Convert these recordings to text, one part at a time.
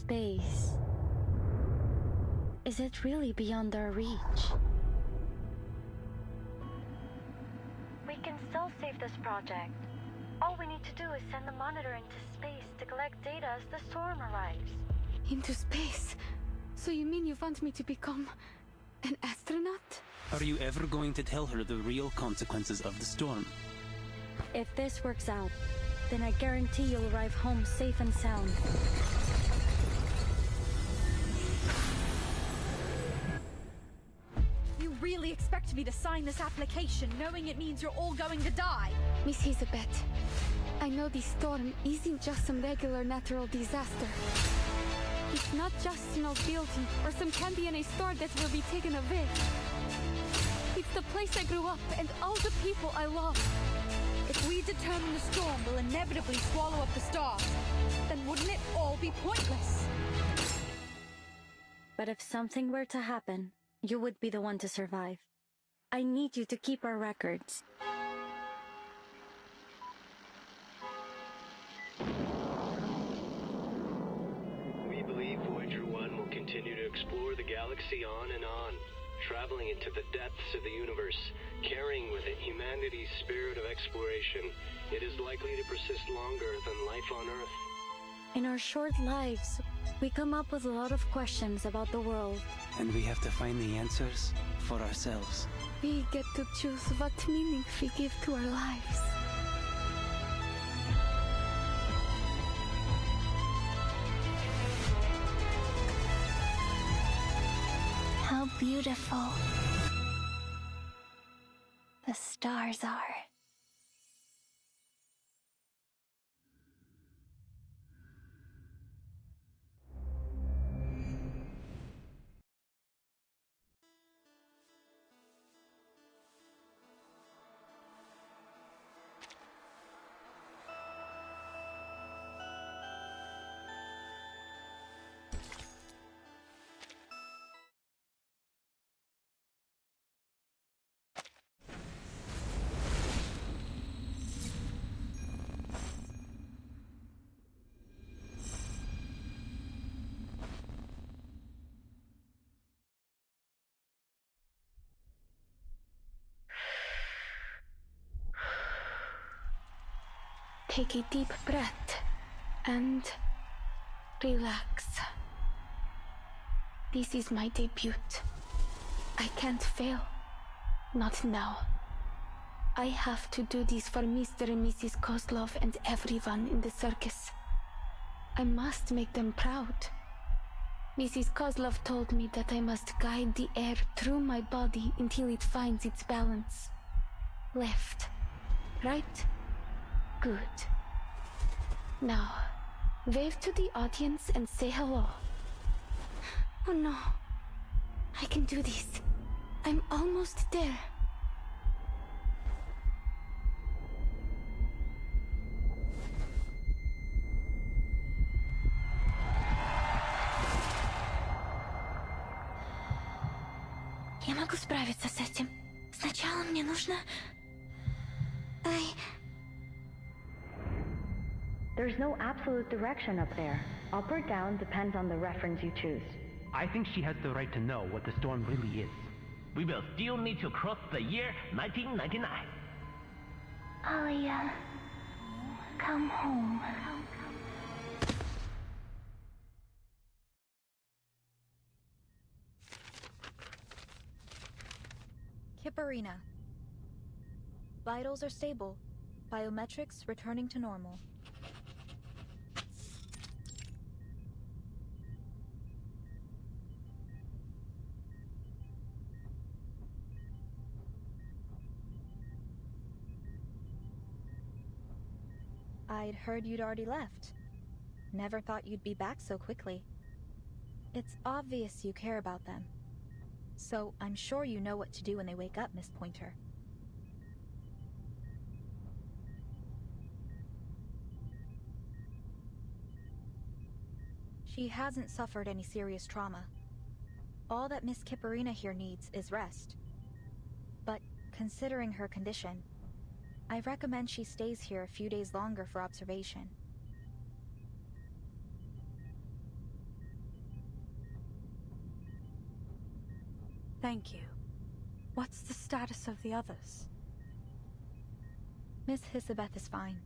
space. Is it really beyond our reach? We can still save this project. All we need to do is send the monitor into space to collect data as the storm arrives. Into space? So you mean you want me to become an astronaut? Are you ever going to tell her the real consequences of the storm? If this works out, then I guarantee you'll arrive home safe and sound. You really expect me to sign this application knowing it means you're all going to die? Miss Elizabeth, I know this storm isn't just some regular natural disaster. It's not just an old building or some candy in a store that will be taken away. It's the place I grew up and all the people I love. If we determine the storm will inevitably swallow up the star, then wouldn't it all be pointless? But if something were to happen, you would be the one to survive. I need you to keep our records. We believe Voyager 1 will continue to explore the galaxy on and on, traveling into the depths of the universe, carrying with it humanity's spirit of exploration. It is likely to persist longer than life on Earth. In our short lives, we come up with a lot of questions about the world. And we have to find the answers for ourselves. We get to choose what meaning we give to our lives. How beautiful the stars are. Take a deep breath and relax. This is my debut. I can't fail. Not now. I have to do this for Mr. and Mrs. Kozlov and everyone in the circus. I must make them proud. Mrs. Kozlov told me that I must guide the air through my body until it finds its balance. Left, right, good. Now, wave to the audience and say hello. Oh no, I can do this. I'm almost there. Я могу справиться с этим. Сначала мне нужно... There's no absolute direction up there. Up or down depends on the reference you choose. I think she has the right to know what the storm really is. We will still need to cross the year 1999. Alia, come home. Kipperina. Vitals are stable. Biometrics returning to normal. I'd heard you'd already left. Never thought you'd be back so quickly. It's obvious you care about them. So I'm sure you know what to do when they wake up, Miss Pointer. She hasn't suffered any serious trauma. All that Miss Kipperina here needs is rest. But considering her condition, I recommend she stays here a few days longer for observation. Thank you. What's the status of the others? Miss Hisabeth is fine.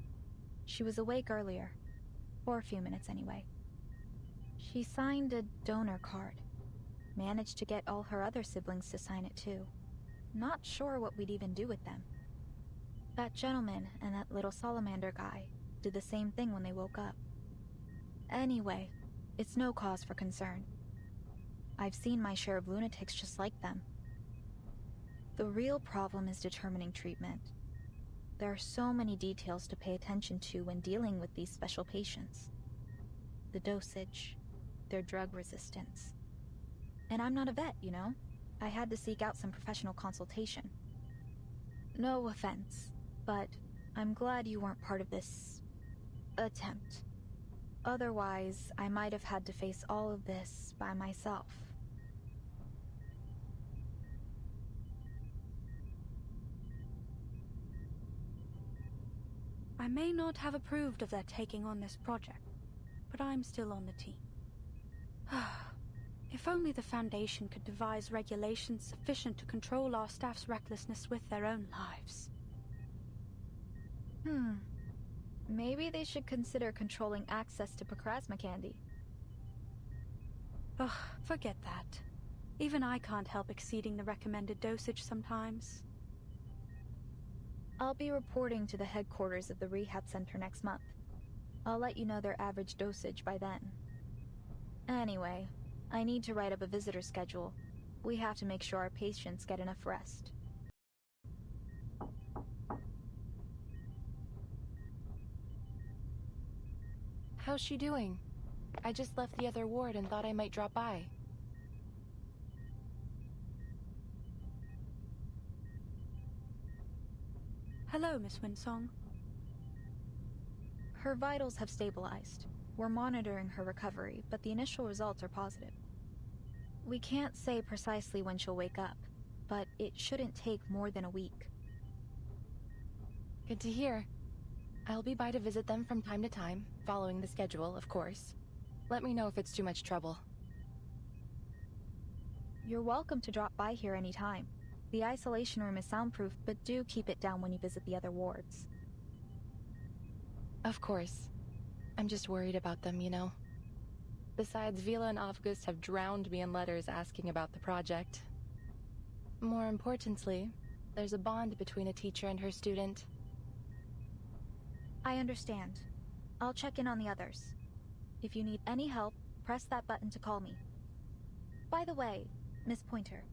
She was awake earlier. For a few minutes, anyway. She signed a donor card. Managed to get all her other siblings to sign it, too. Not sure what we'd even do with them. That gentleman and that little salamander guy did the same thing when they woke up. Anyway, it's no cause for concern. I've seen my share of lunatics just like them. The real problem is determining treatment. There are so many details to pay attention to when dealing with these special patients. The dosage, their drug resistance. And I'm not a vet, you know? I had to seek out some professional consultation. No offense, but I'm glad you weren't part of this attempt. Otherwise, I might have had to face all of this by myself. I may not have approved of their taking on this project, but I'm still on the team. If only the Foundation could devise regulations sufficient to control our staff's recklessness with their own lives. Maybe they should consider controlling access to Pacrasma candy. Ugh, forget that. Even I can't help exceeding the recommended dosage sometimes. I'll be reporting to the headquarters of the rehab center next month. I'll let you know their average dosage by then. Anyway, I need to write up a visitor schedule. We have to make sure our patients get enough rest. How's she doing? I just left the other ward and thought I might drop by. Hello, Miss Winsong. Her vitals have stabilized. We're monitoring her recovery, but the initial results are positive. We can't say precisely when she'll wake up, but it shouldn't take more than a week. Good to hear. I'll be by to visit them from time to time, following the schedule, of course. Let me know if it's too much trouble. You're welcome to drop by here anytime. The isolation room is soundproof, but do keep it down when you visit the other wards. Of course. I'm just worried about them, you know. Besides, Vila and August have drowned me in letters asking about the project. More importantly, there's a bond between a teacher and her student. I understand. I'll check in on the others. If you need any help, press that button to call me. By the way, Miss Pointer,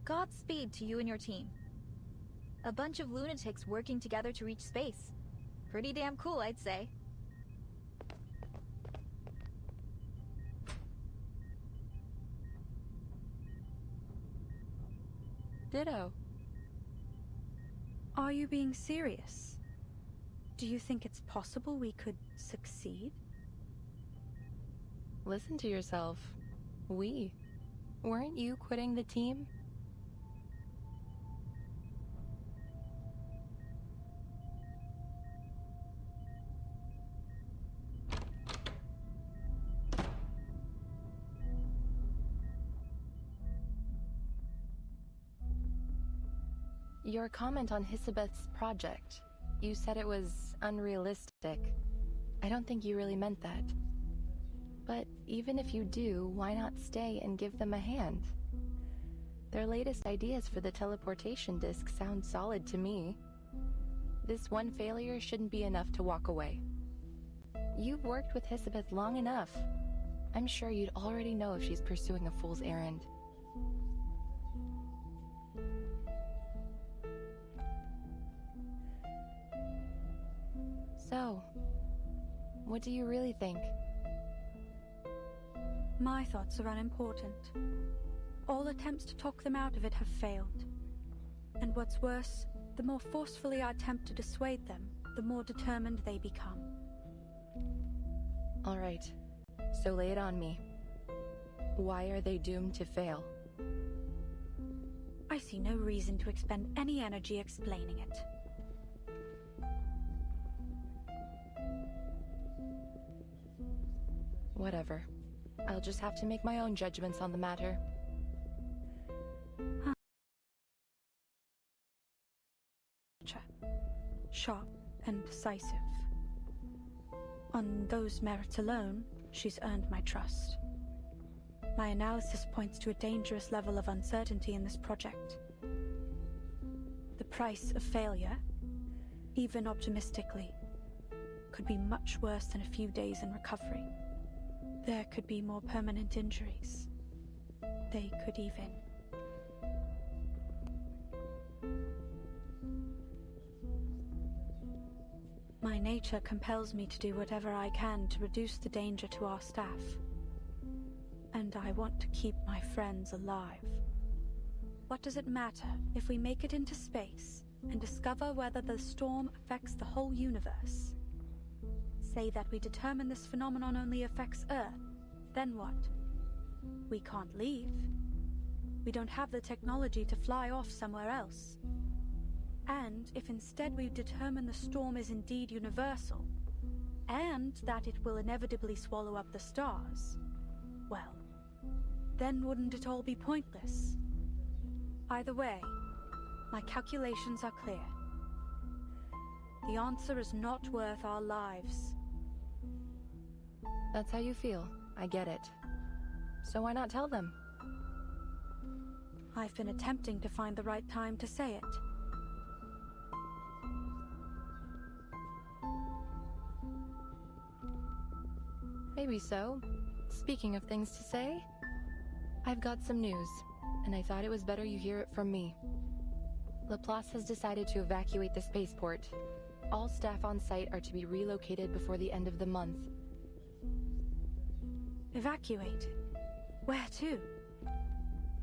Godspeed to you and your team. A bunch of lunatics working together to reach space. Pretty damn cool, I'd say. Ditto. Are you being serious? Do you think it's possible we could succeed? Listen to yourself. We. Weren't you quitting the team? Your comment on Hisabeth's project. You said it was unrealistic. I don't think you really meant that. But even if you do, why not stay and give them a hand? Their latest ideas for the teleportation disc sound solid to me. This one failure shouldn't be enough to walk away. You've worked with Hisabeth long enough. I'm sure you'd already know if she's pursuing a fool's errand. So, what do you really think? My thoughts are unimportant. All attempts to talk them out of it have failed. And what's worse, the more forcefully I attempt to dissuade them, the more determined they become. All right, so lay it on me. Why are they doomed to fail? I see no reason to expend any energy explaining it. Whatever. I'll just have to make my own judgments on the matter. Sharp and decisive. On those merits alone, she's earned my trust. My analysis points to a dangerous level of uncertainty in this project. The price of failure, even optimistically, could be much worse than a few days in recovery. There could be more permanent injuries. They could even... My nature compels me to do whatever I can to reduce the danger to our staff. And I want to keep my friends alive. What does it matter if we make it into space and discover whether the storm affects the whole universe? Say that we determine this phenomenon only affects Earth, then what? We can't leave. We don't have the technology to fly off somewhere else. And if instead we determine the storm is indeed universal, and that it will inevitably swallow up the stars, well, then wouldn't it all be pointless? Either way, my calculations are clear. The answer is not worth our lives. That's how you feel. I get it. So why not tell them? I've been attempting to find the right time to say it. Maybe so. Speaking of things to say, I've got some news, and I thought it was better you hear it from me. Laplace has decided to evacuate the spaceport. All staff on site are to be relocated before the end of the month. Evacuated? Where to?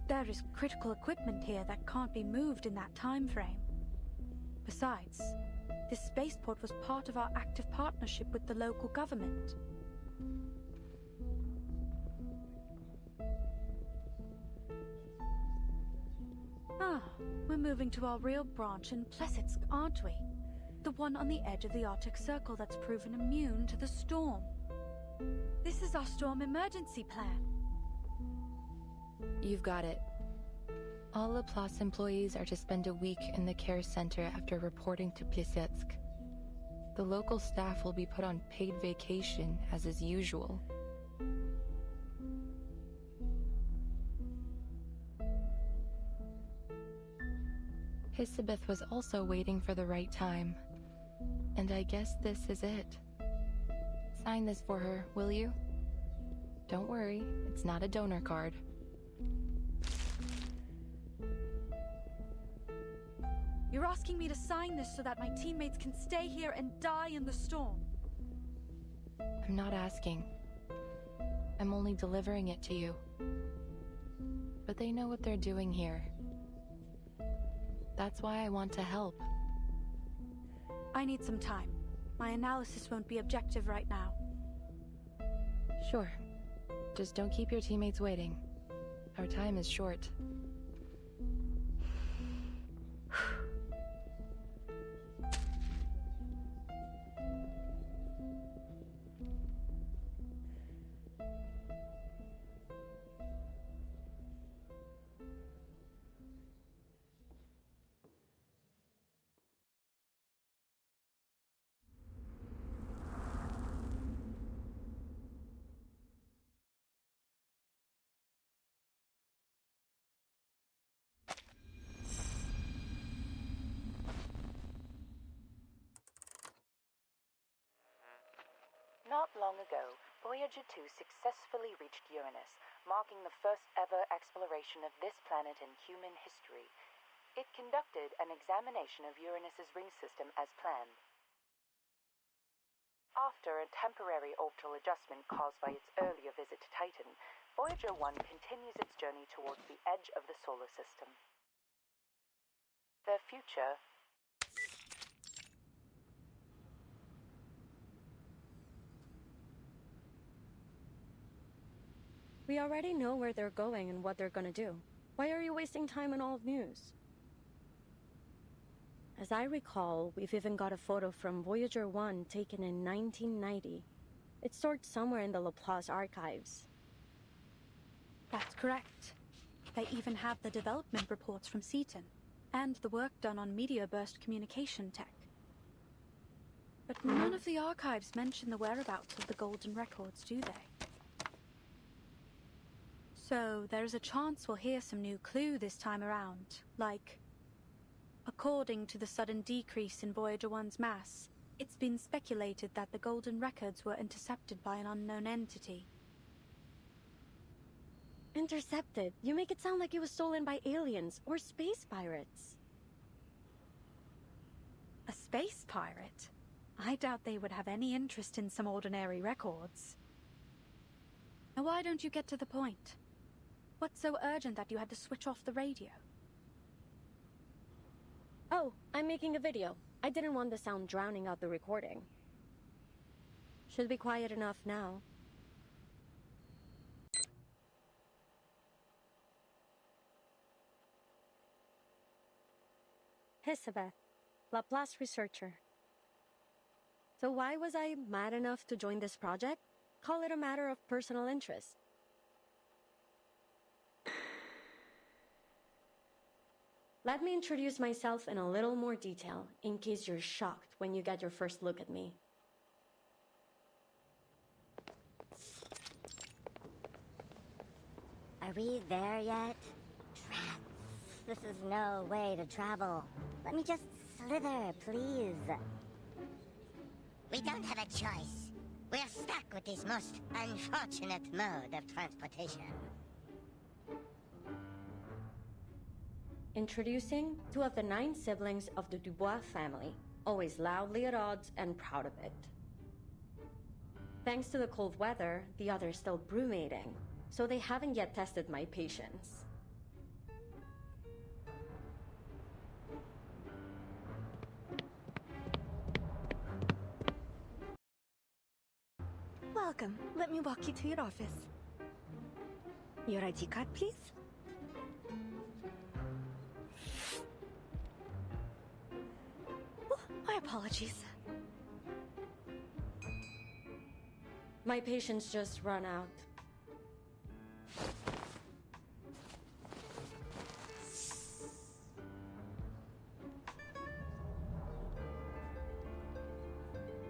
There is critical equipment here that can't be moved in that time frame. Besides, this spaceport was part of our active partnership with the local government. Ah, we're moving to our real branch in Plesetsk, aren't we? The one on the edge of the Arctic Circle that's proven immune to the storm. This is our storm emergency plan. You've got it. All Laplace employees are to spend a week in the care center after reporting to Plesetsk. The local staff will be put on paid vacation, as is usual. Hisabeth was also waiting for the right time. And I guess this is it. Sign this for her, will you? Don't worry, it's not a donor card. You're asking me to sign this so that my teammates can stay here and die in the storm? I'm not asking. I'm only delivering it to you. But they know what they're doing here. That's why I want to help. I need some time. My analysis won't be objective right now. Sure. Just don't keep your teammates waiting. Our time is short. Not long ago, Voyager 2 successfully reached Uranus, marking the first ever exploration of this planet in human history. It conducted an examination of Uranus's ring system as planned. After a temporary orbital adjustment caused by its earlier visit to Titan, Voyager 1 continues its journey towards the edge of the solar system. Their future... We already know where they're going and what they're gonna do. Why are you wasting time on old news? As I recall, we've even got a photo from Voyager 1 taken in 1990. It's stored somewhere in the Laplace archives. That's correct. They even have the development reports from Seaton, and the work done on meteor burst communication tech. But none of the archives mention the whereabouts of the Golden Records, do they? So there's a chance we'll hear some new clue this time around, like, according to the sudden decrease in Voyager 1's mass, it's been speculated that the Golden Records were intercepted by an unknown entity. Intercepted? You make it sound like it was stolen by aliens or space pirates. A space pirate? I doubt they would have any interest in some ordinary records. Now why don't you get to the point? What's so urgent that you had to switch off the radio? Oh, I'm making a video. I didn't want the sound drowning out the recording. Should be quiet enough now. Elizabeth, Laplace researcher. So why was I mad enough to join this project? Call it a matter of personal interest. Let me introduce myself in a little more detail, in case you're shocked when you get your first look at me. Are we there yet? Rats. This is no way to travel. Let me just slither, please. We don't have a choice. We're stuck with this most unfortunate mode of transportation. Introducing 2 of the 9 siblings of the Dubois family, always loudly at odds and proud of it. Thanks to the cold weather, the others still brumating, so they haven't yet tested my patience. Welcome. Let me walk you to your office. Your ID card, please. Oh, my apologies. My patience just run out.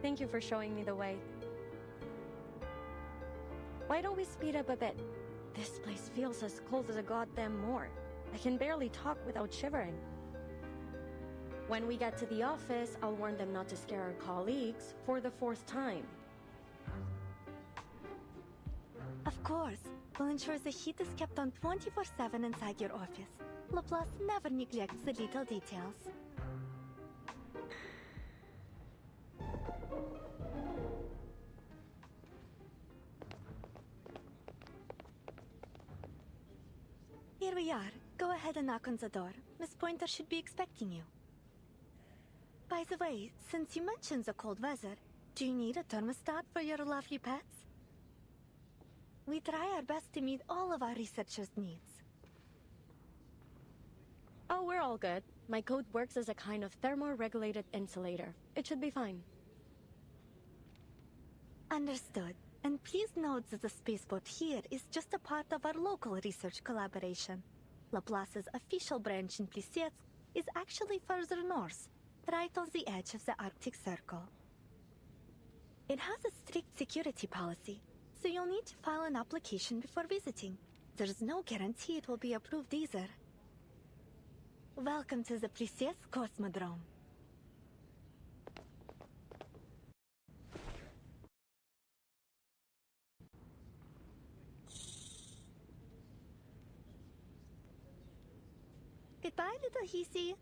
Thank you for showing me the way. Why don't we speed up a bit? This place feels as cold as a goddamn moor. I can barely talk without shivering. When we get to the office, I'll warn them not to scare our colleagues for the 4th time. Of course. We'll ensure the heat is kept on 24/7 inside your office. Laplace never neglects the little details. Here we are. Go ahead and knock on the door. Miss Pointer should be expecting you. By the way, since you mentioned the cold weather, do you need a thermostat for your lovely pets? We try our best to meet all of our researchers' needs. Oh, we're all good. My coat works as a kind of thermoregulated insulator. It should be fine. Understood. And please note that the spaceport here is just a part of our local research collaboration. Laplace's official branch in Plissiesk is actually further north, right on the edge of the Arctic Circle. It has a strict security policy, so you'll need to file an application before visiting. There's no guarantee it will be approved either. Welcome to the Plissiesk Cosmodrome. Goodbye, little Hisi.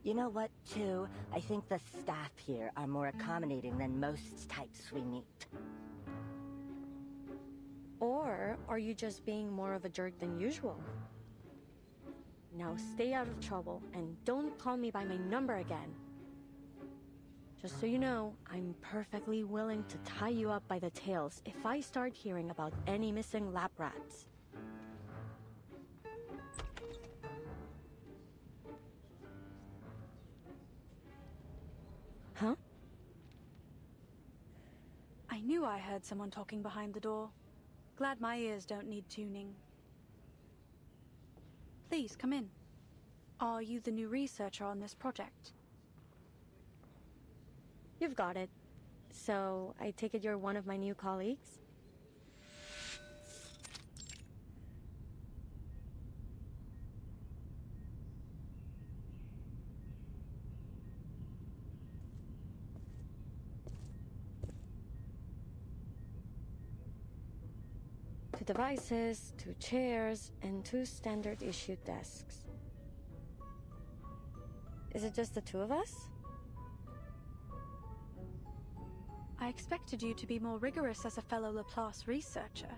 You know what, too? I think the staff here are more accommodating than most types we meet. Or are you just being more of a jerk than usual? Now stay out of trouble and don't call me by my number again. Just so you know, I'm perfectly willing to tie you up by the tails if I start hearing about any missing lab rats. Huh? knew I heard someone talking behind the door. Glad my ears don't need tuning. Please, come in. Are you the new researcher on this project? You've got it. So, I take it you're one of my new colleagues? Two devices, 2 chairs, and 2 standard-issued desks. Is it just the 2 of us? I expected you to be more rigorous as a fellow Laplace researcher.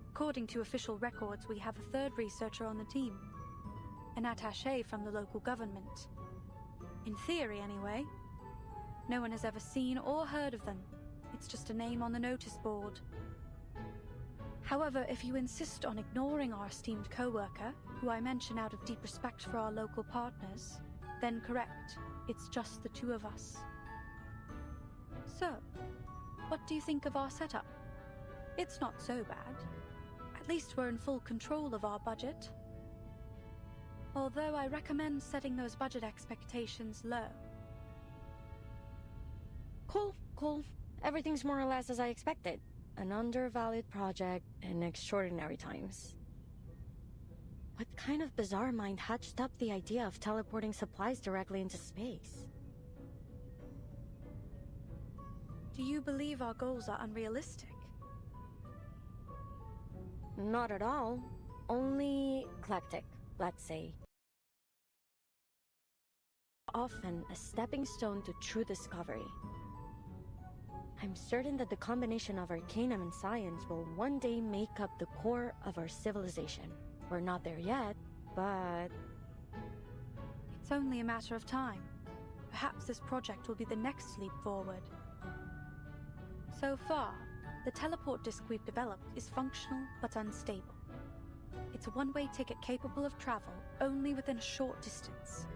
According to official records, we have a 3rd researcher on the team. An attaché from the local government. In theory, anyway. No one has ever seen or heard of them. It's just a name on the notice board. However, if you insist on ignoring our esteemed co-worker, who I mention out of deep respect for our local partners, then correct, it's just the 2 of us. So, what do you think of our setup? It's not so bad. At least we're in full control of our budget. Although I recommend setting those budget expectations low. Cool. Everything's more or less as I expected. An undervalued project in extraordinary times. What kind of bizarre mind hatched up the idea of teleporting supplies directly into space? Do you believe our goals are unrealistic? Not at all. Only eclectic, let's say. Often a stepping stone to true discovery. I'm certain that the combination of arcanum and science will one day make up the core of our civilization. We're not there yet, but... It's only a matter of time. Perhaps this project will be the next leap forward. So far, the teleport disk we've developed is functional but unstable. It's a one-way ticket capable of travel only within a short distance.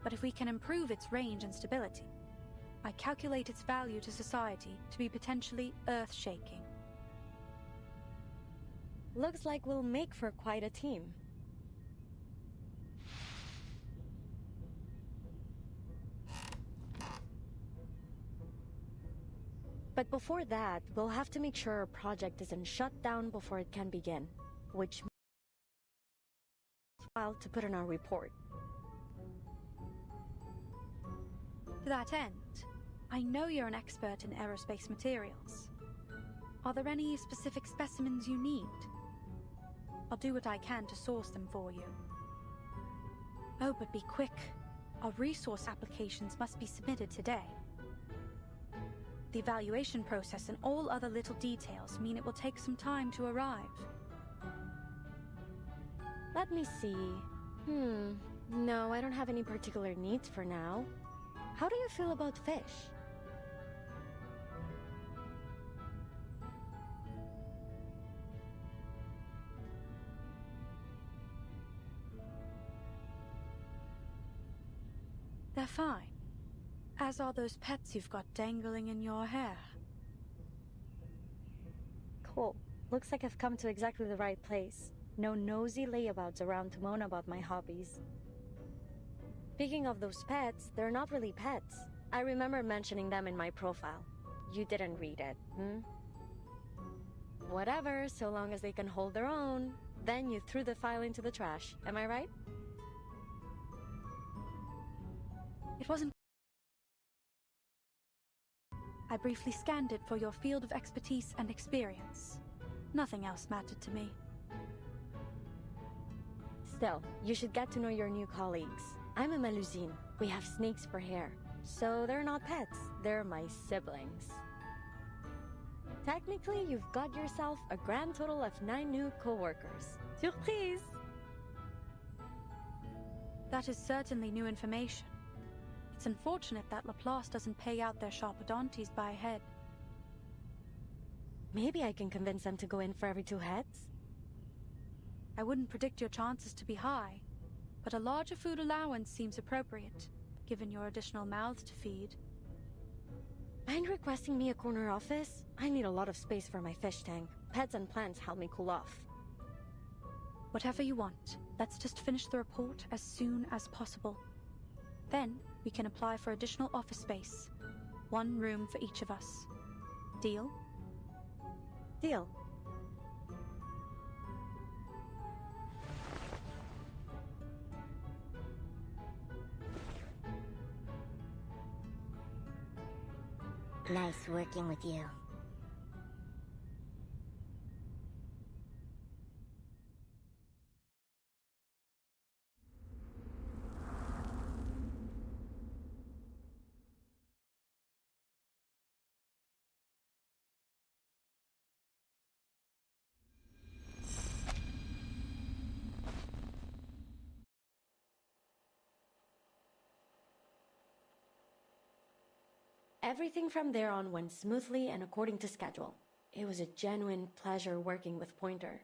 But if we can improve its range and stability, I calculate its value to society to be potentially earth-shaking. Looks like we'll make for quite a team. But before that, we'll have to make sure our project isn't shut down before it can begin, which file to put in our report. To that end, I know you're an expert in aerospace materials. Are there any specific specimens you need? I'll do what I can to source them for you. Oh, but be quick. Our resource applications must be submitted today. The evaluation process and all other little details mean it will take some time to arrive. Let me see. No, I don't have any particular needs for now. How do you feel about fish? They're fine. As are those pets you've got dangling in your hair. Cool. Looks like I've come to exactly the right place. No nosy layabouts around to moan about my hobbies. Speaking of those pets, they're not really pets. I remember mentioning them in my profile. You didn't read it, Whatever, so long as they can hold their own. Then you threw the file into the trash, am I right? It wasn't... I briefly scanned it for your field of expertise and experience. Nothing else mattered to me. Still, you should get to know your new colleagues. I'm a Melusine. We have snakes for hair. So they're not pets, they're my siblings. Technically, you've got yourself a grand total of 9 new co-workers. Surprise! That is certainly new information. It's unfortunate that Laplace doesn't pay out their Sharpodontes by head. Maybe I can convince them to go in for every 2 heads? I wouldn't predict your chances to be high, but a larger food allowance seems appropriate, given your additional mouths to feed. Mind requesting me a corner office? I need a lot of space for my fish tank. Pets and plants help me cool off. Whatever you want. Let's just finish the report as soon as possible. Then, we can apply for additional office space. 1 room for each of us. Deal? Deal. Nice working with you. Everything from there on went smoothly and according to schedule. It was a genuine pleasure working with Pointer.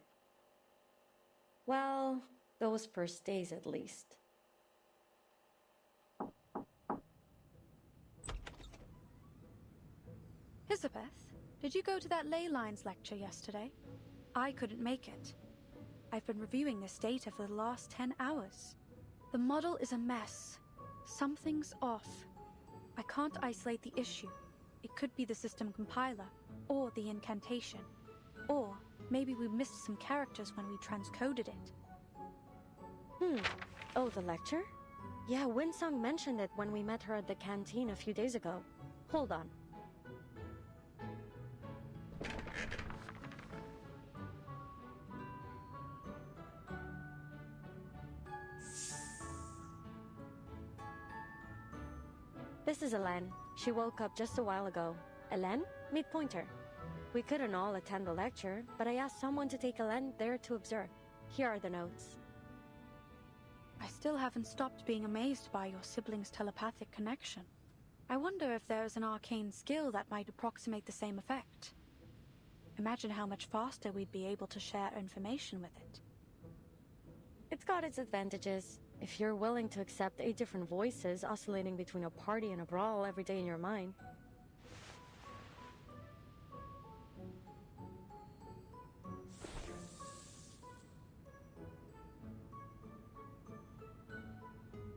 Well, those first days at least. Elizabeth, did you go to that ley lines lecture yesterday? I couldn't make it. I've been reviewing this data for the last 10 hours. The model is a mess. Something's off. I can't isolate the issue. It could be the system compiler, or the incantation. Or maybe we missed some characters when we transcoded it. Oh, the lecture? Yeah, Winsong mentioned it when we met her at the canteen a few days ago. Hold on. This is Elen. She woke up just a while ago. Elen, meet Pointer. We couldn't all attend the lecture, but I asked someone to take Elen there to observe. Here are the notes. I still haven't stopped being amazed by your siblings' telepathic connection. I wonder if there's an arcane skill that might approximate the same effect. Imagine how much faster we'd be able to share information with it. It's got its advantages. If you're willing to accept 8 different voices oscillating between a party and a brawl every day in your mind.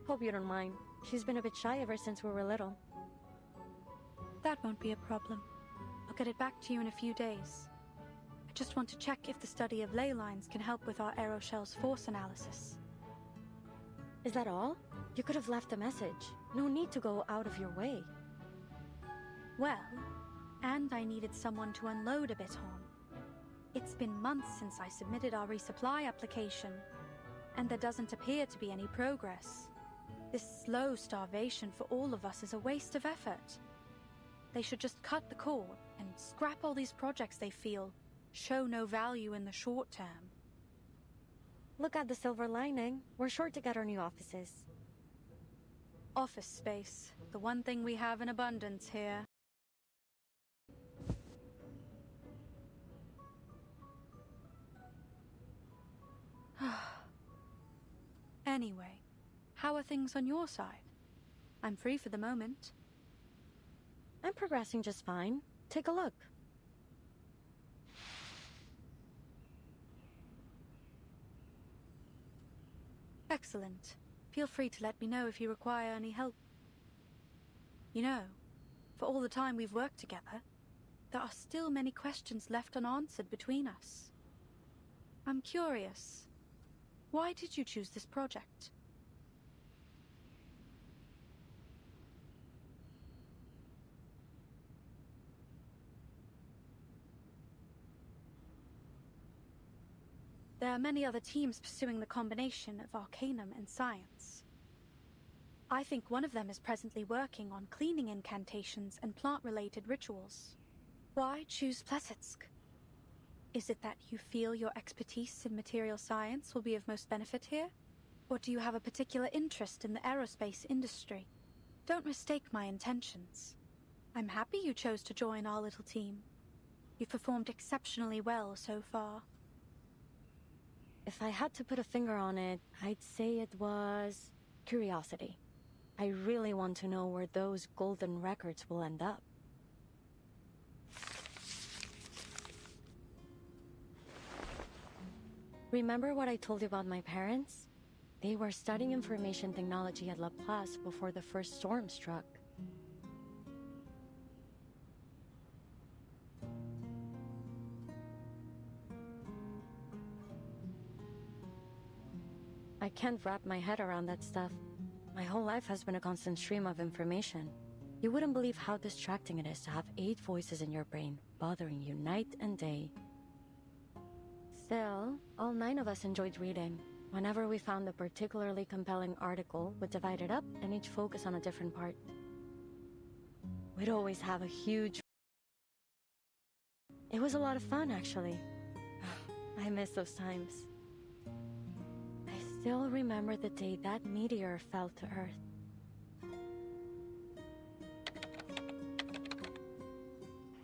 Hope you don't mind. She's been a bit shy ever since we were little. That won't be a problem. I'll get it back to you in a few days. I just want to check if the study of ley lines can help with our aeroshell's force analysis. Is that all? You could have left a message. No need to go out of your way. Well, and I needed someone to unload a bit on. It's been months since I submitted our resupply application, and there doesn't appear to be any progress. This slow starvation for all of us is a waste of effort. They should just cut the cord and scrap all these projects they feel show no value in the short term. Look at the silver lining. We're sure to get our new offices. Office space. The one thing we have in abundance here. Anyway, how are things on your side? I'm free for the moment. I'm progressing just fine. Take a look. Excellent. Feel free to let me know if you require any help. You know, for all the time we've worked together, there are still many questions left unanswered between us. I'm curious. Why did you choose this project? There are many other teams pursuing the combination of Arcanum and science. I think one of them is presently working on cleaning incantations and plant-related rituals. Why choose Plesetsk? Is it that you feel your expertise in material science will be of most benefit here? Or do you have a particular interest in the aerospace industry? Don't mistake my intentions. I'm happy you chose to join our little team. You've performed exceptionally well so far. If I had to put a finger on it, I'd say it was curiosity. I really want to know where those golden records will end up. Remember what I told you about my parents? They were studying information technology at La Place before the first storm struck. I can't wrap my head around that stuff. My whole life has been a constant stream of information. You wouldn't believe how distracting it is to have 8 voices in your brain, bothering you night and day. Still, all 9 of us enjoyed reading. Whenever we found a particularly compelling article, we'd divide it up and each focus on a different part. We'd always have a huge... It was a lot of fun, actually. I miss those times. I still remember the day that meteor fell to Earth.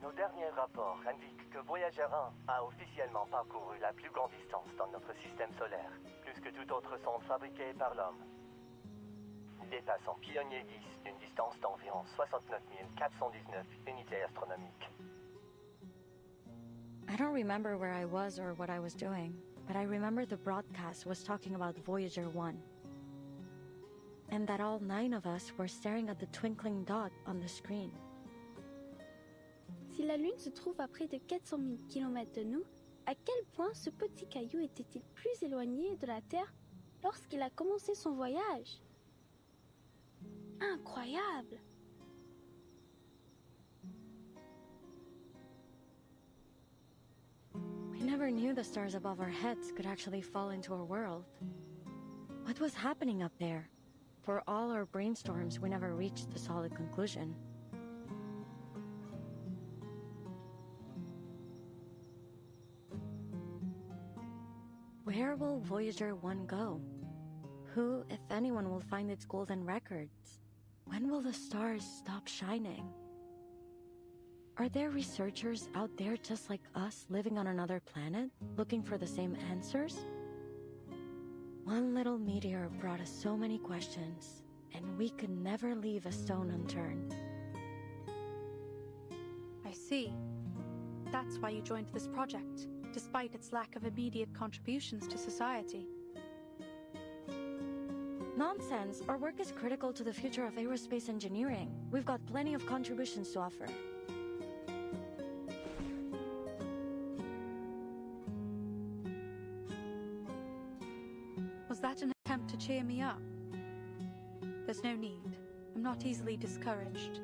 Nos derniers rapports indiquent que Voyager 1 a officiellement parcouru la plus grande distance dans notre système solaire, plus que toute autre sonde fabriquée par l'homme. Dépassant Pioneer 10 d'une distance d'environ 69 419 unités astronomiques. I don't remember where I was or what I was doing, but I remember the broadcast was talking about Voyager 1. And that all 9 of us were staring at the twinkling dot on the screen. Si la Lune se trouve à près de 400 000 km de nous, à quel point ce petit caillou était-il plus éloigné de la Terre lorsqu'il a commencé son voyage? Incroyable! We never knew the stars above our heads could actually fall into our world. What was happening up there? For all our brainstorms, we never reached a solid conclusion. Where will Voyager 1 go? Who, if anyone, will find its golden records? When will the stars stop shining? Are there researchers out there just like us living on another planet, looking for the same answers? One little meteor brought us so many questions, and we could never leave a stone unturned. I see. That's why you joined this project, despite its lack of immediate contributions to society. Nonsense! Our work is critical to the future of aerospace engineering. We've got plenty of contributions to offer. Was that an attempt to cheer me up? There's no need. I'm not easily discouraged.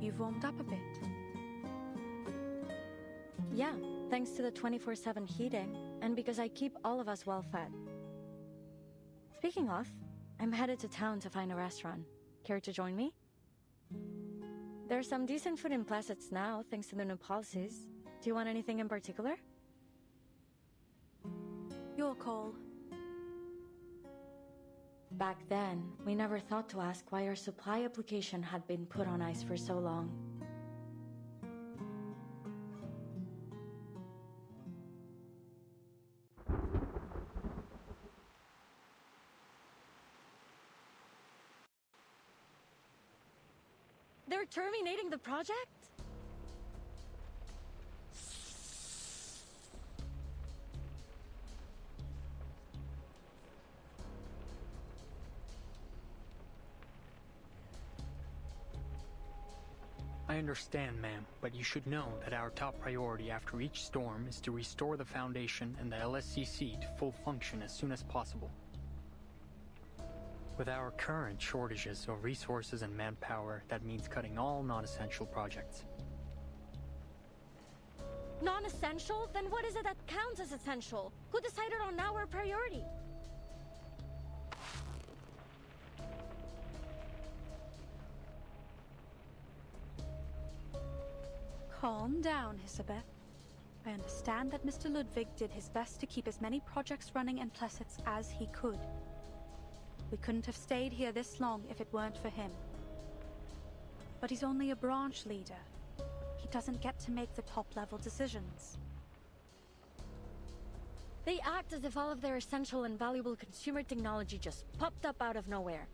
You've warmed up a bit. Yeah, thanks to the 24/7 heating, and because I keep all of us well fed. Speaking of, I'm headed to town to find a restaurant. Care to join me? There's some decent food in Plassets now, thanks to the new policies. Do you want anything in particular? Your call. Back then, we never thought to ask why our supply application had been put on ice for so long. They're terminating the project? I understand, ma'am, but you should know that our top priority after each storm is to restore the Foundation and the LSCC to full function as soon as possible. With our current shortages of resources and manpower, that means cutting all non-essential projects. Non-essential? Then what is it that counts as essential? Who decided on our priority? Calm down, Hisabeth. I understand that Mr. Ludwig did his best to keep as many projects running in Plassets as he could. We couldn't have stayed here this long if it weren't for him. But he's only a branch leader. He doesn't get to make the top-level decisions. They act as if all of their essential and valuable consumer technology just popped up out of nowhere.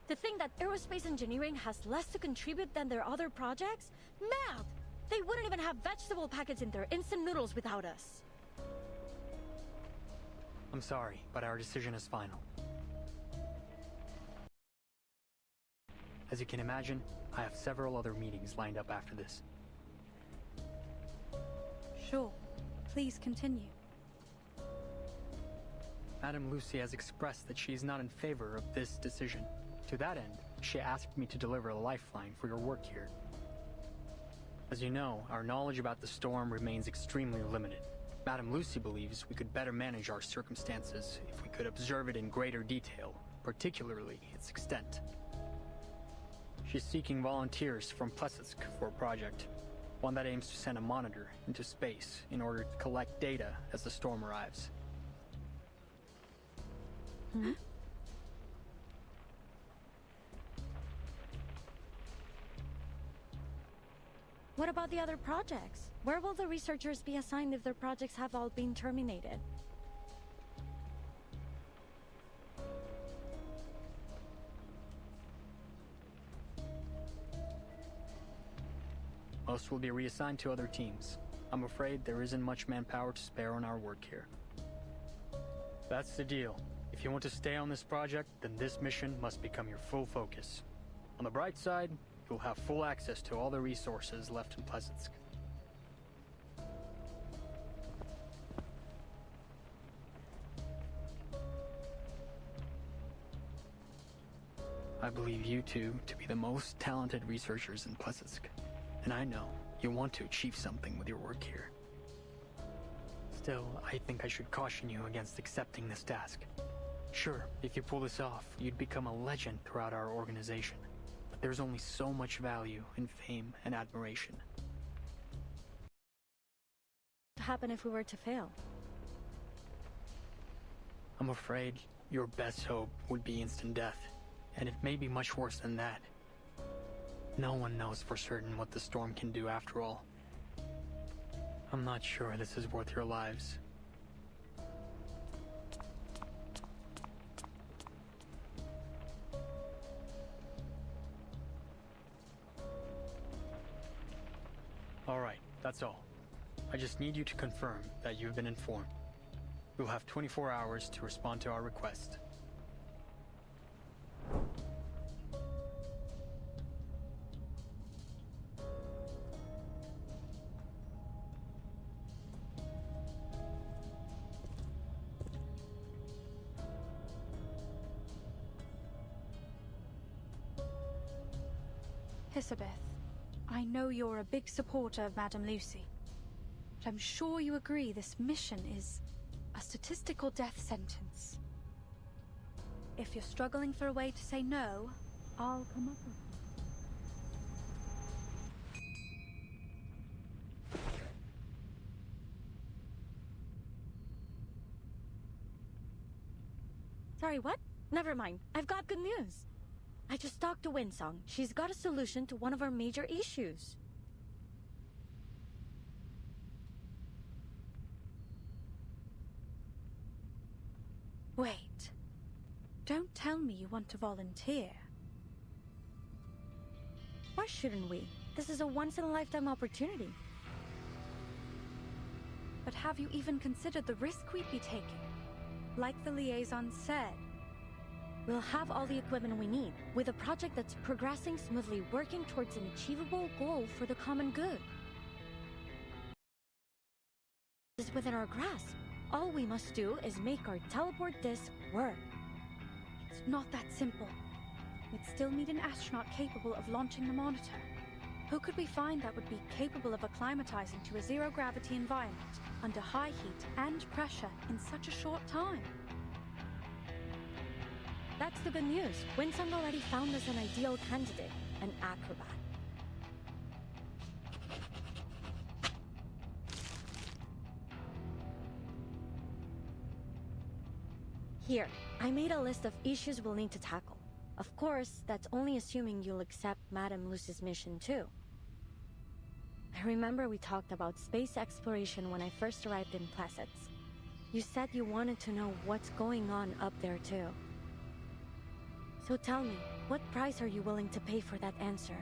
To think that aerospace engineering has less to contribute than their other projects? Mad! They wouldn't even have vegetable packets in their instant noodles without us. I'm sorry, but our decision is final. As you can imagine, I have several other meetings lined up after this. Sure. Please continue. Madame Lucy has expressed that she is not in favor of this decision. To that end, she asked me to deliver a lifeline for your work here. As you know, our knowledge about the storm remains extremely limited. Madame Lucy believes we could better manage our circumstances if we could observe it in greater detail, particularly its extent. She's seeking volunteers from Plesetsk for a project, one that aims to send a monitor into space in order to collect data as the storm arrives. Hmm? What about the other projects? Where will the researchers be assigned if their projects have all been terminated? Most will be reassigned to other teams. I'm afraid there isn't much manpower to spare on our work here. That's the deal. If you want to stay on this project, then this mission must become your full focus. On the bright side, you'll have full access to all the resources left in Plesetsk. I believe you two to be the most talented researchers in Plesetsk, and I know you want to achieve something with your work here. Still, I think I should caution you against accepting this task. Sure, if you pull this off, you'd become a legend throughout our organization. But there's only so much value in fame and admiration. What would happen if we were to fail? I'm afraid your best hope would be instant death, and it may be much worse than that. No one knows for certain what the storm can do after all. I'm not sure this is worth your lives. Alright, that's all. I just need you to confirm that you've been informed. You'll have 24 hours to respond to our request. Elizabeth, I know you're a big supporter of Madame Lucy, but I'm sure you agree this mission is a statistical death sentence. If you're struggling for a way to say no, I'll come up with one. Sorry, what? Never mind. I've got good news. I just talked to Winsong. She's got a solution to one of our major issues. Wait. Don't tell me you want to volunteer. Why shouldn't we? This is a once-in-a-lifetime opportunity. But have you even considered the risk we'd be taking? Like the liaison said, we'll have all the equipment we need, with a project that's progressing smoothly, working towards an achievable goal for the common good. It's within our grasp. All we must do is make our teleport disc work. It's not that simple. We'd still need an astronaut capable of launching the monitor. Who could we find that would be capable of acclimatizing to a zero-gravity environment, under high heat and pressure in such a short time? That's the good news. Winsong already found us an ideal candidate, an acrobat. Here, I made a list of issues we'll need to tackle. Of course, that's only assuming you'll accept Madame Lucy's mission too. I remember we talked about space exploration when I first arrived in Plesetsk. You said you wanted to know what's going on up there too. So tell me, What price are you willing to pay for that answer?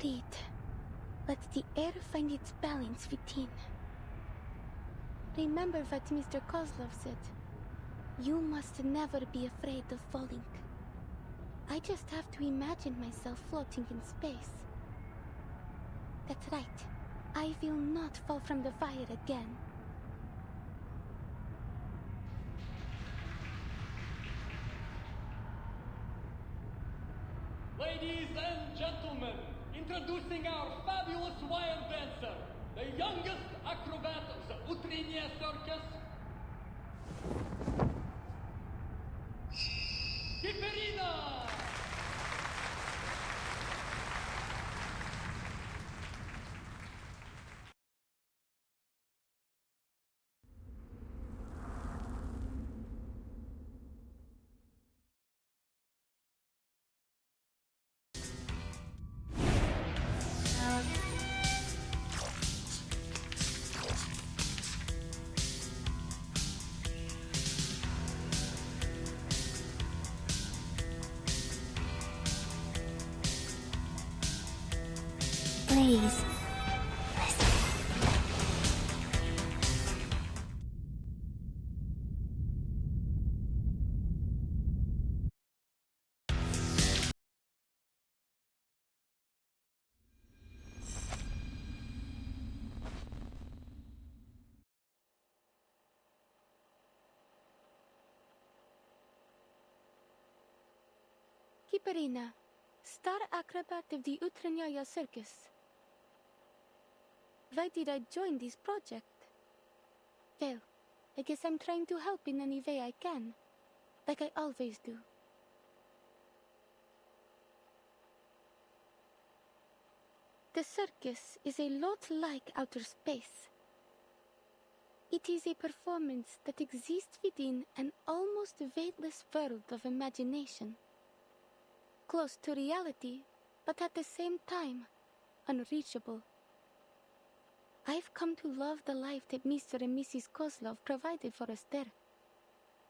Breathe. Let the air find its balance within. Remember what Mr. Kozlov said. You must never be afraid of falling. I just have to imagine myself floating in space. That's right. I will not fall from the fire again. Ladies and gentlemen, introducing our fabulous wire dancer, the youngest acrobat of the Utrenia Circus, Kiperina! Please. Kiperina, star acrobat of the Utrenia Circus. Why did I join this project? Well, I guess I'm trying to help in any way I can, like I always do. The circus is a lot like outer space. It is a performance that exists within an almost weightless world of imagination. Close to reality, but at the same time, unreachable. I've come to love the life that Mr. and Mrs. Kozlov provided for us there,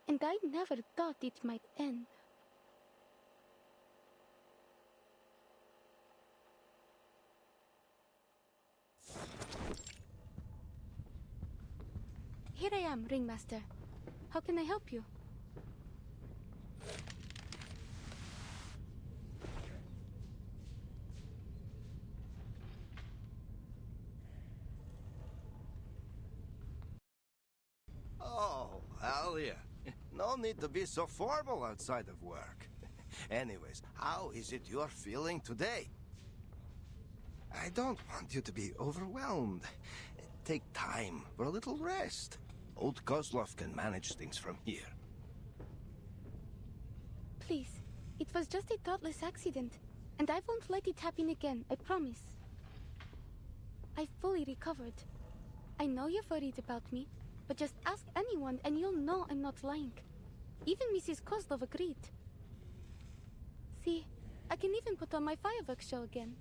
and I never thought it might end. Here I am, Ringmaster. How can I help you? Oh, hell yeah. No need to be so formal outside of work. Anyways, how is it you're feeling today? I don't want you to be overwhelmed. Take time for a little rest. Old Kozlov can manage things from here. Please, it was just a thoughtless accident, and I won't let it happen again, I promise. I've fully recovered. I know you're worried about me, but just ask anyone and you'll know I'm not lying. Even Mrs. Kozlov agreed. See, I can even put on my fireworks show again.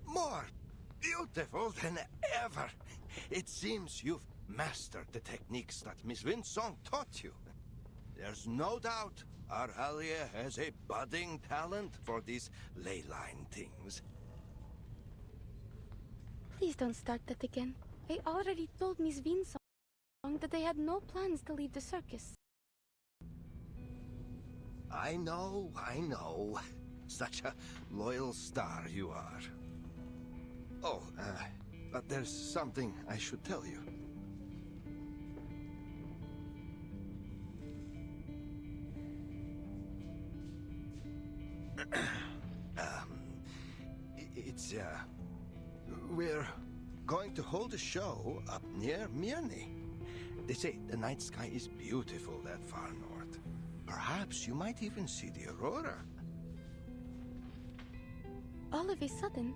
More beautiful than ever. It seems you've mastered the techniques that Miss Winsong taught you. There's no doubt our Alia has a budding talent for these ley line things. Please don't start that again. I already told Miss Winsong that I had no plans to leave the circus. I know. Such a loyal star you are. Oh, but there's something I should tell you. We're going to hold a show up near Mirny. They say the night sky is beautiful that far north. Perhaps you might even see the aurora. All of a sudden,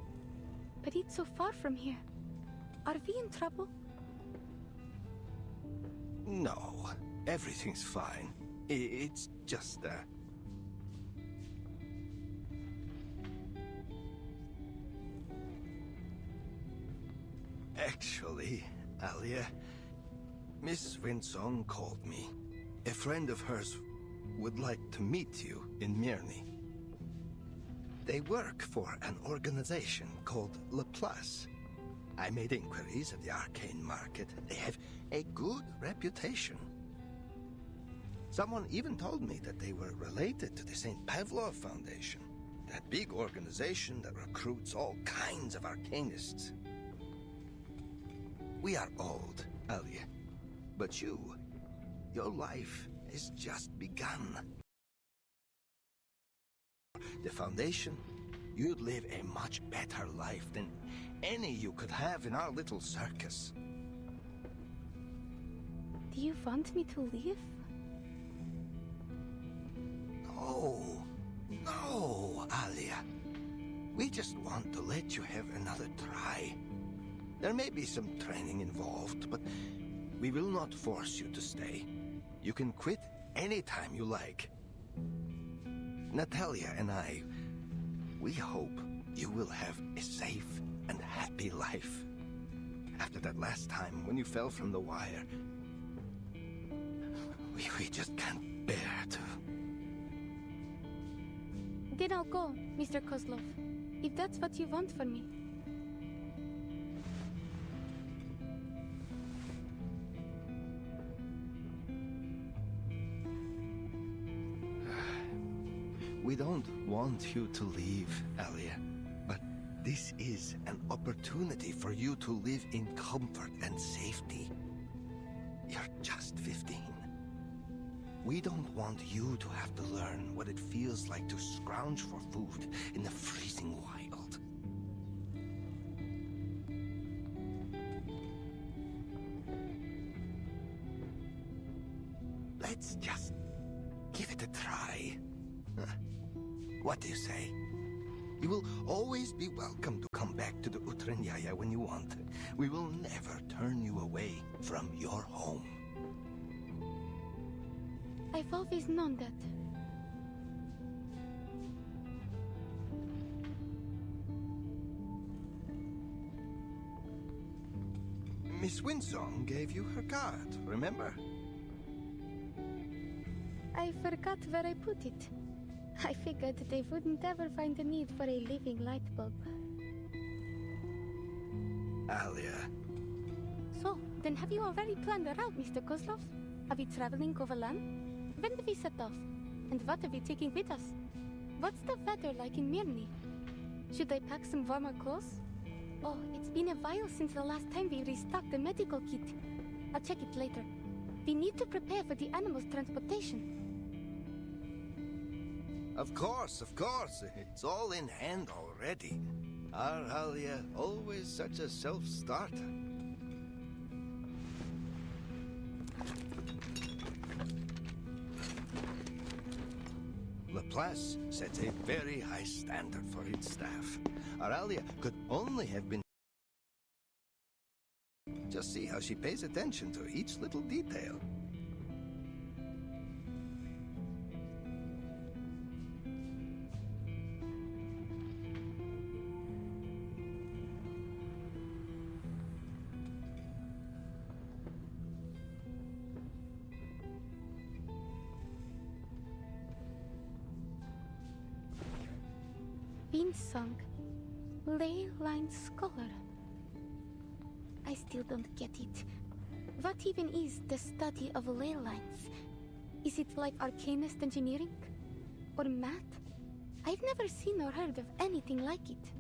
but it's so far from here. Are we in trouble? No, everything's fine. It's just, Actually, Alia, Miss Winsong called me. A friend of hers would like to meet you in Mirny. They work for an organization called Laplace. I made inquiries at the arcane market. They have a good reputation. Someone even told me that they were related to the St. Pavlov Foundation, that big organization that recruits all kinds of arcanists. We are old, Alia, but your life has just begun. The Foundation, you'd live a much better life than any you could have in our little circus. Do you want me to leave? No, Alia. We just want to let you have another try. There may be some training involved, but we will not force you to stay. You can quit anytime you like. Natalia and I, we hope you will have a safe and happy life. After that last time when you fell from the wire, we just can't bear to. Then I'll go, Mr. Kozlov, if that's what you want for me. We don't want you to leave, Alia, but this is an opportunity for you to live in comfort and safety. You're just 15. We don't want you to have to learn what it feels like to scrounge for food in the freezing wild. Let's just give it a try. What do you say? You will always be welcome to come back to the Utranyaya when you want. We will never turn you away from your home. I've always known that. Miss Winsong gave you her card, remember? I forgot where I put it. I figured they wouldn't ever find the need for a living light bulb. Alia. So, then have you already planned the route, Mr. Kozlov? Are we traveling overland? When do we set off? And what are we taking with us? What's the weather like in Mirny? Should I pack some warmer clothes? Oh, it's been a while since the last time we restocked the medical kit. I'll check it later. We need to prepare for the animals' transportation. Of course. It's all in hand already. Our Alia, always such a self-starter. Laplace sets a very high standard for its staff. Our Alia could only have been... Just see how she pays attention to each little detail. Winsong, ley line scholar. I still don't get it. What even is the study of ley lines? Is it like arcanist engineering? Or math? I've never seen or heard of anything like it.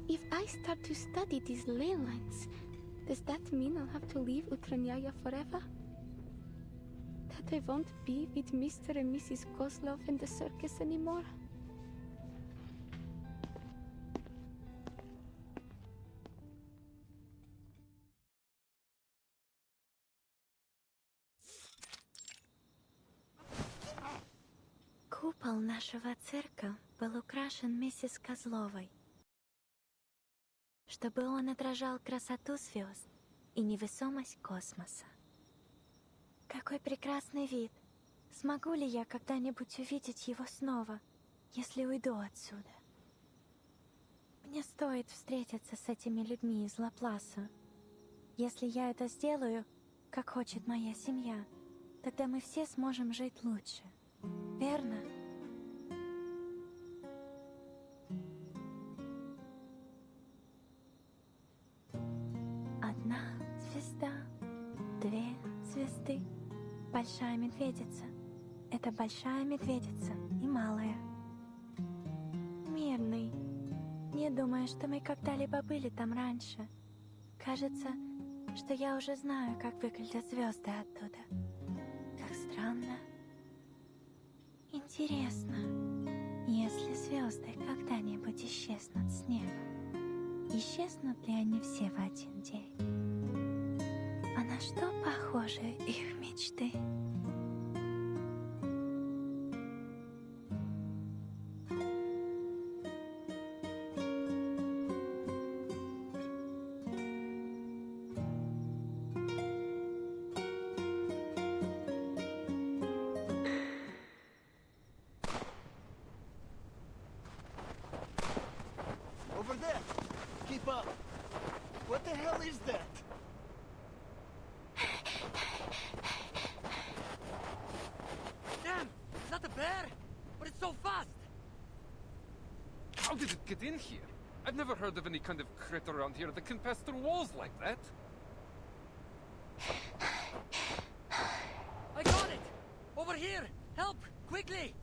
If I start to study these ley lines, does that mean I'll have to leave Utranyaya forever? That I won't be with Mr. and Mrs. Kozlov in the circus anymore? Купол нашего цирка был украшен миссис Козловой. чтобы он отражал красоту звезд и невесомость космоса. Какой прекрасный вид! Смогу ли я когда-нибудь увидеть его снова, если уйду отсюда? Мне стоит встретиться с этими людьми из Лапласа. Если я это сделаю, как хочет моя семья, тогда мы все сможем жить лучше. Верно? Одна звезда, две звезды. Большая медведица. Это большая медведица и малая. Мирный. Не думаю, что мы когда-либо были там раньше. Кажется, что я уже знаю, как выглядят звезды оттуда. Как странно. Интересно, если звезды когда-нибудь исчезнут с неба, исчезнут ли они все в один день? А на что похожи их мечты? Over there! Keep up! What the hell is that? Damn! Is that a bear? But it's so fast! How did it get in here? I've never heard of any kind of critter around here that can pass through walls like that. I got it! Over here! Help! Quickly!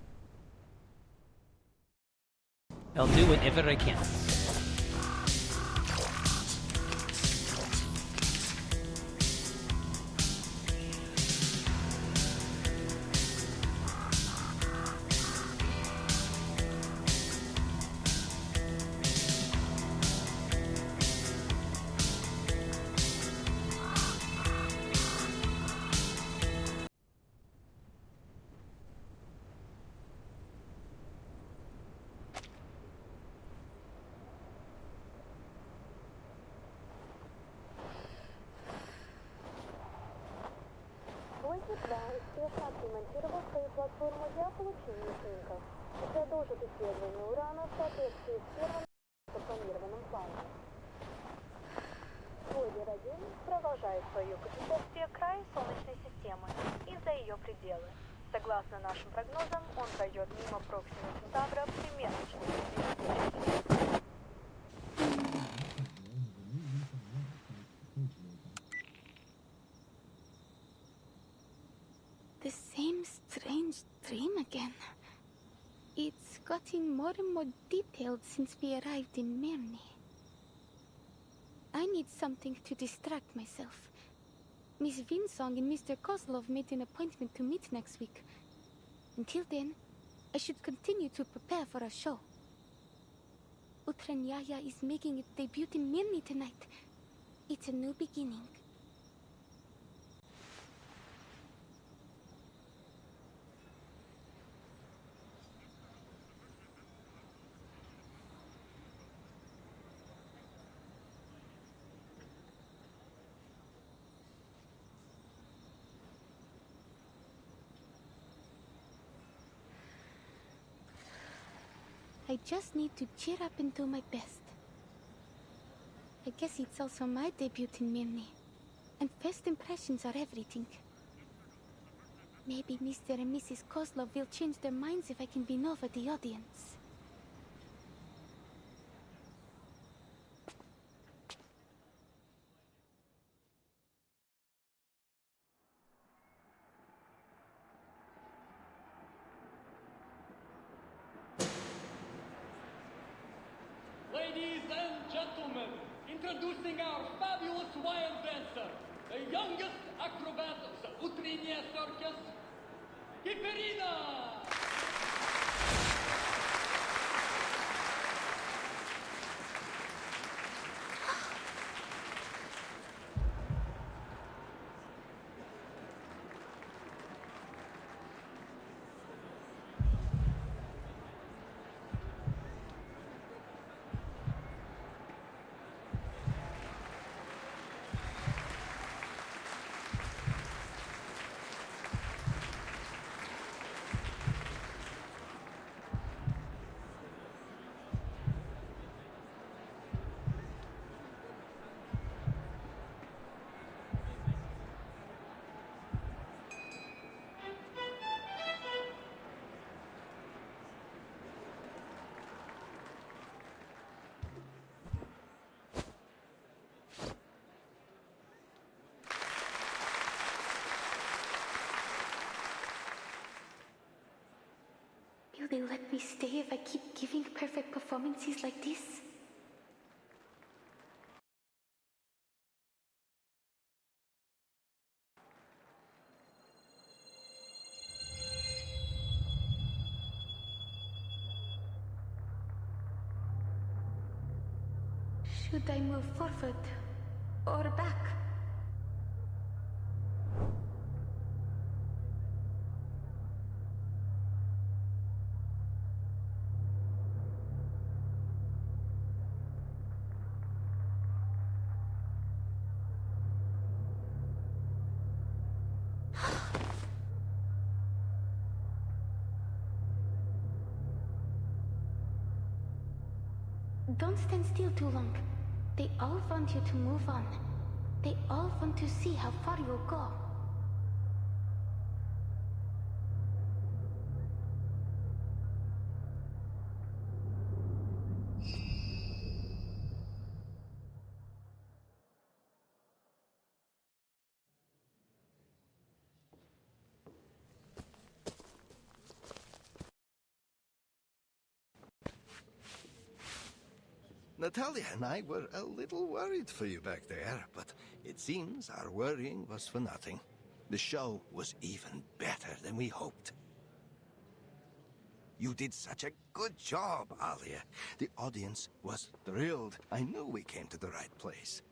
I'll do whatever I can. Успешно отремонтировал свою платформу для получения снимков и продолжит исследование урана в соответствии с первым запланированным планом. Voyager-1 продолжает свое путешествие к краю Солнечной системы и за ее пределы. Согласно нашим прогнозам, он пройдет мимо Проксима Центавра примерно через 2 недели. The same strange dream again. It's gotten more and more detailed since we arrived in Mirny. I need something to distract myself. Miss Vinsong and Mr. Kozlov made an appointment to meet next week. Until then, I should continue to prepare for a show. Utranyaya is making its debut in Mirny tonight. It's a new beginning. I just need to cheer up and do my best. I guess it's also my debut in Mirny, and first impressions are everything. Maybe Mr. and Mrs. Kozlov will change their minds if I can win over the audience. Ladies and gentlemen, introducing our fabulous wild dancer, the youngest acrobat of the Utrenia Circus, Kiperina! they let me stay if I keep giving perfect performances like this? Should I move forward or back? Don't stand still too long. They all want you to move on. They all want to see how far you'll go. Natalia and I were a little worried for you back there, but it seems our worrying was for nothing. The show was even better than we hoped. You did such a good job, Alia. The audience was thrilled. I knew we came to the right place.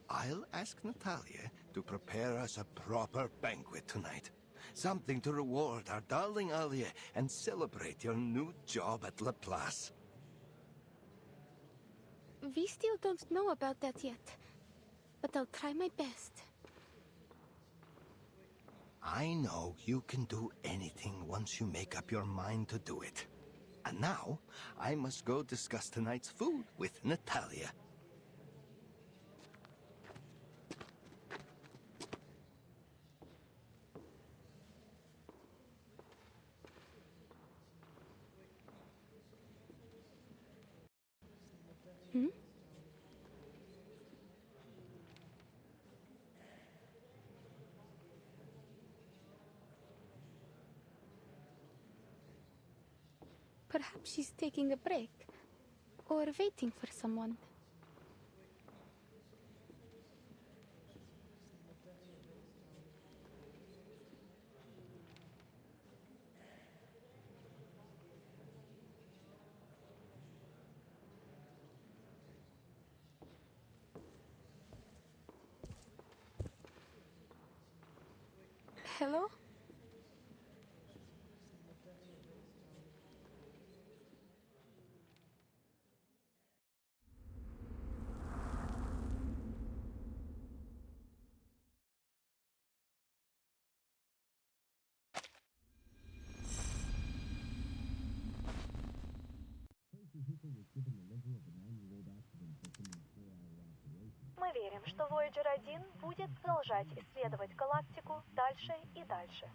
I'll ask Natalia to prepare us a proper banquet tonight. Something to reward our darling Alia and celebrate your new job at La Place. We still don't know about that yet, but I'll try my best. I know you can do anything once you make up your mind to do it. And now, I must go discuss tonight's food with Natalia. Hmm? Perhaps she's taking a break, or waiting for someone. Hello? Мы верим, что Voyager 1 будет продолжать исследовать галактику дальше и дальше.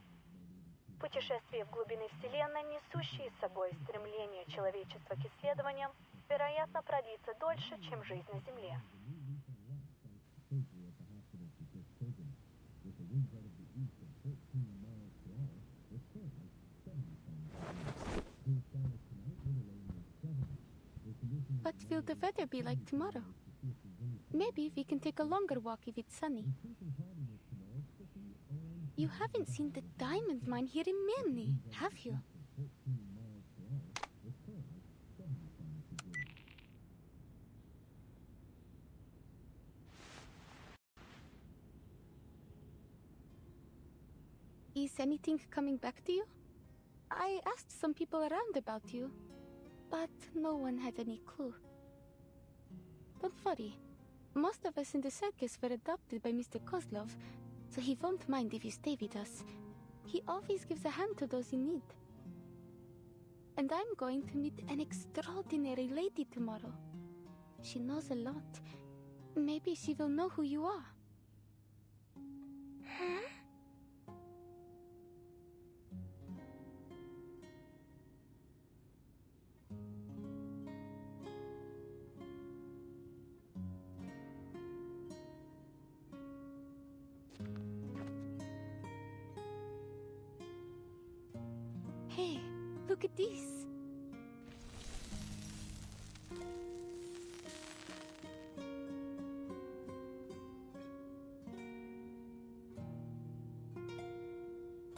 Путешествие в глубины Вселенной, несущие с собой стремление человечества к исследованиям, вероятно, продлится дольше, чем жизнь на Земле. What will the weather be like tomorrow? Maybe we can take a longer walk if it's sunny. You haven't seen the diamond mine here in Milne, have you? Is anything coming back to you? I asked some people around about you, but no one had any clue. Don't worry. Most of us in the circus were adopted by Mr. Kozlov, so he won't mind if you stay with us. He always gives a hand to those in need. And I'm going to meet an extraordinary lady tomorrow. She knows a lot. Maybe she will know who you are. Huh? Hey, Look at this.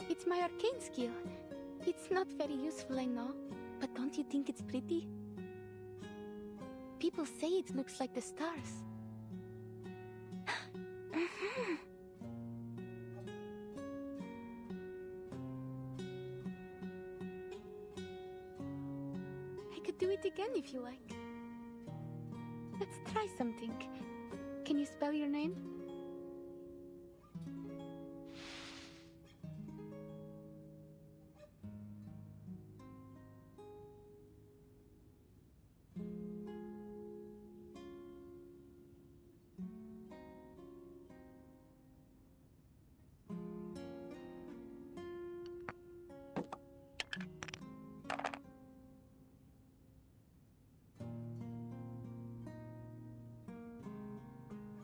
It's my arcane skill. It's not very useful, I know, but don't you think it's pretty? People say it looks like the stars. I could do it again if you like. Let's try something. Can you spell your name?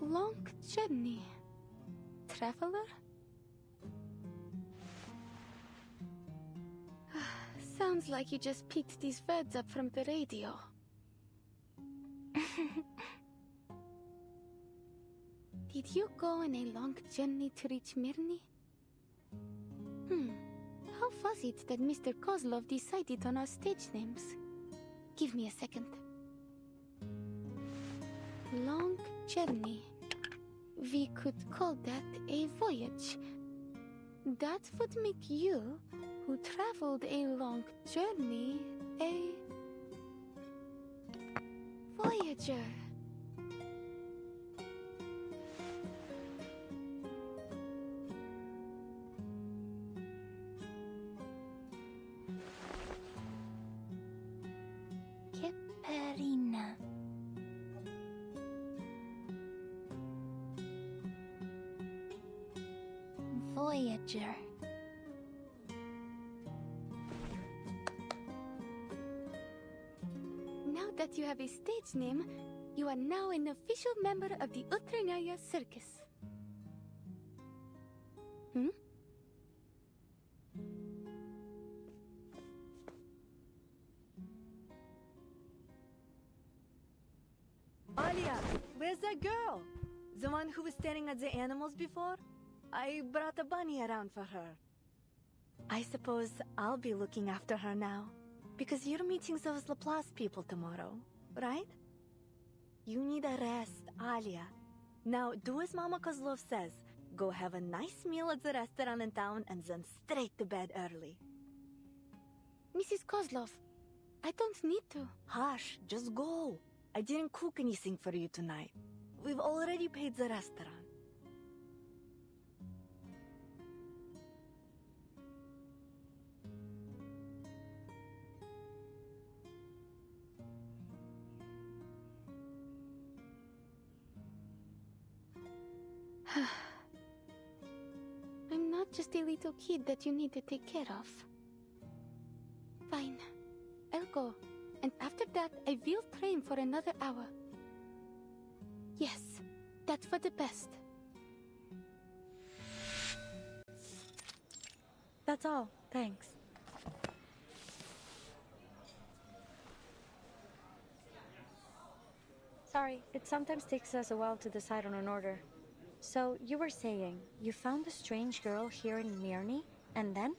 Long journey. Traveler? Sounds like you just picked these words up from the radio. Did you go on a long journey to reach Mirny? How was it that Mr. Kozlov decided on our stage names? Give me a second. Long journey. We could call that a voyage. That would make you, who traveled a long journey, a voyager. Keperina. Voyager. Now that you have a stage name, you are now an official member of the Utrnaya Circus. Alia, where's that girl? The one who was staring at the animals before? I brought a bunny around for her. I suppose I'll be looking after her now, because you're meeting those Laplace people tomorrow, right? You need a rest, Alia. Now do as Mama Kozlov says. Go have a nice meal at the restaurant in town and then straight to bed early. Mrs. Kozlov, I don't need to. Hush, just go. I didn't cook anything for you tonight. We've already paid the restaurant. I'm not just a little kid that you need to take care of. Fine. I'll go. And after that, I will train for another hour. Yes, that's for the best. That's all. Thanks. Sorry, it sometimes takes us a while to decide on an order. So, you were saying, you found a strange girl here in Mirny, and then?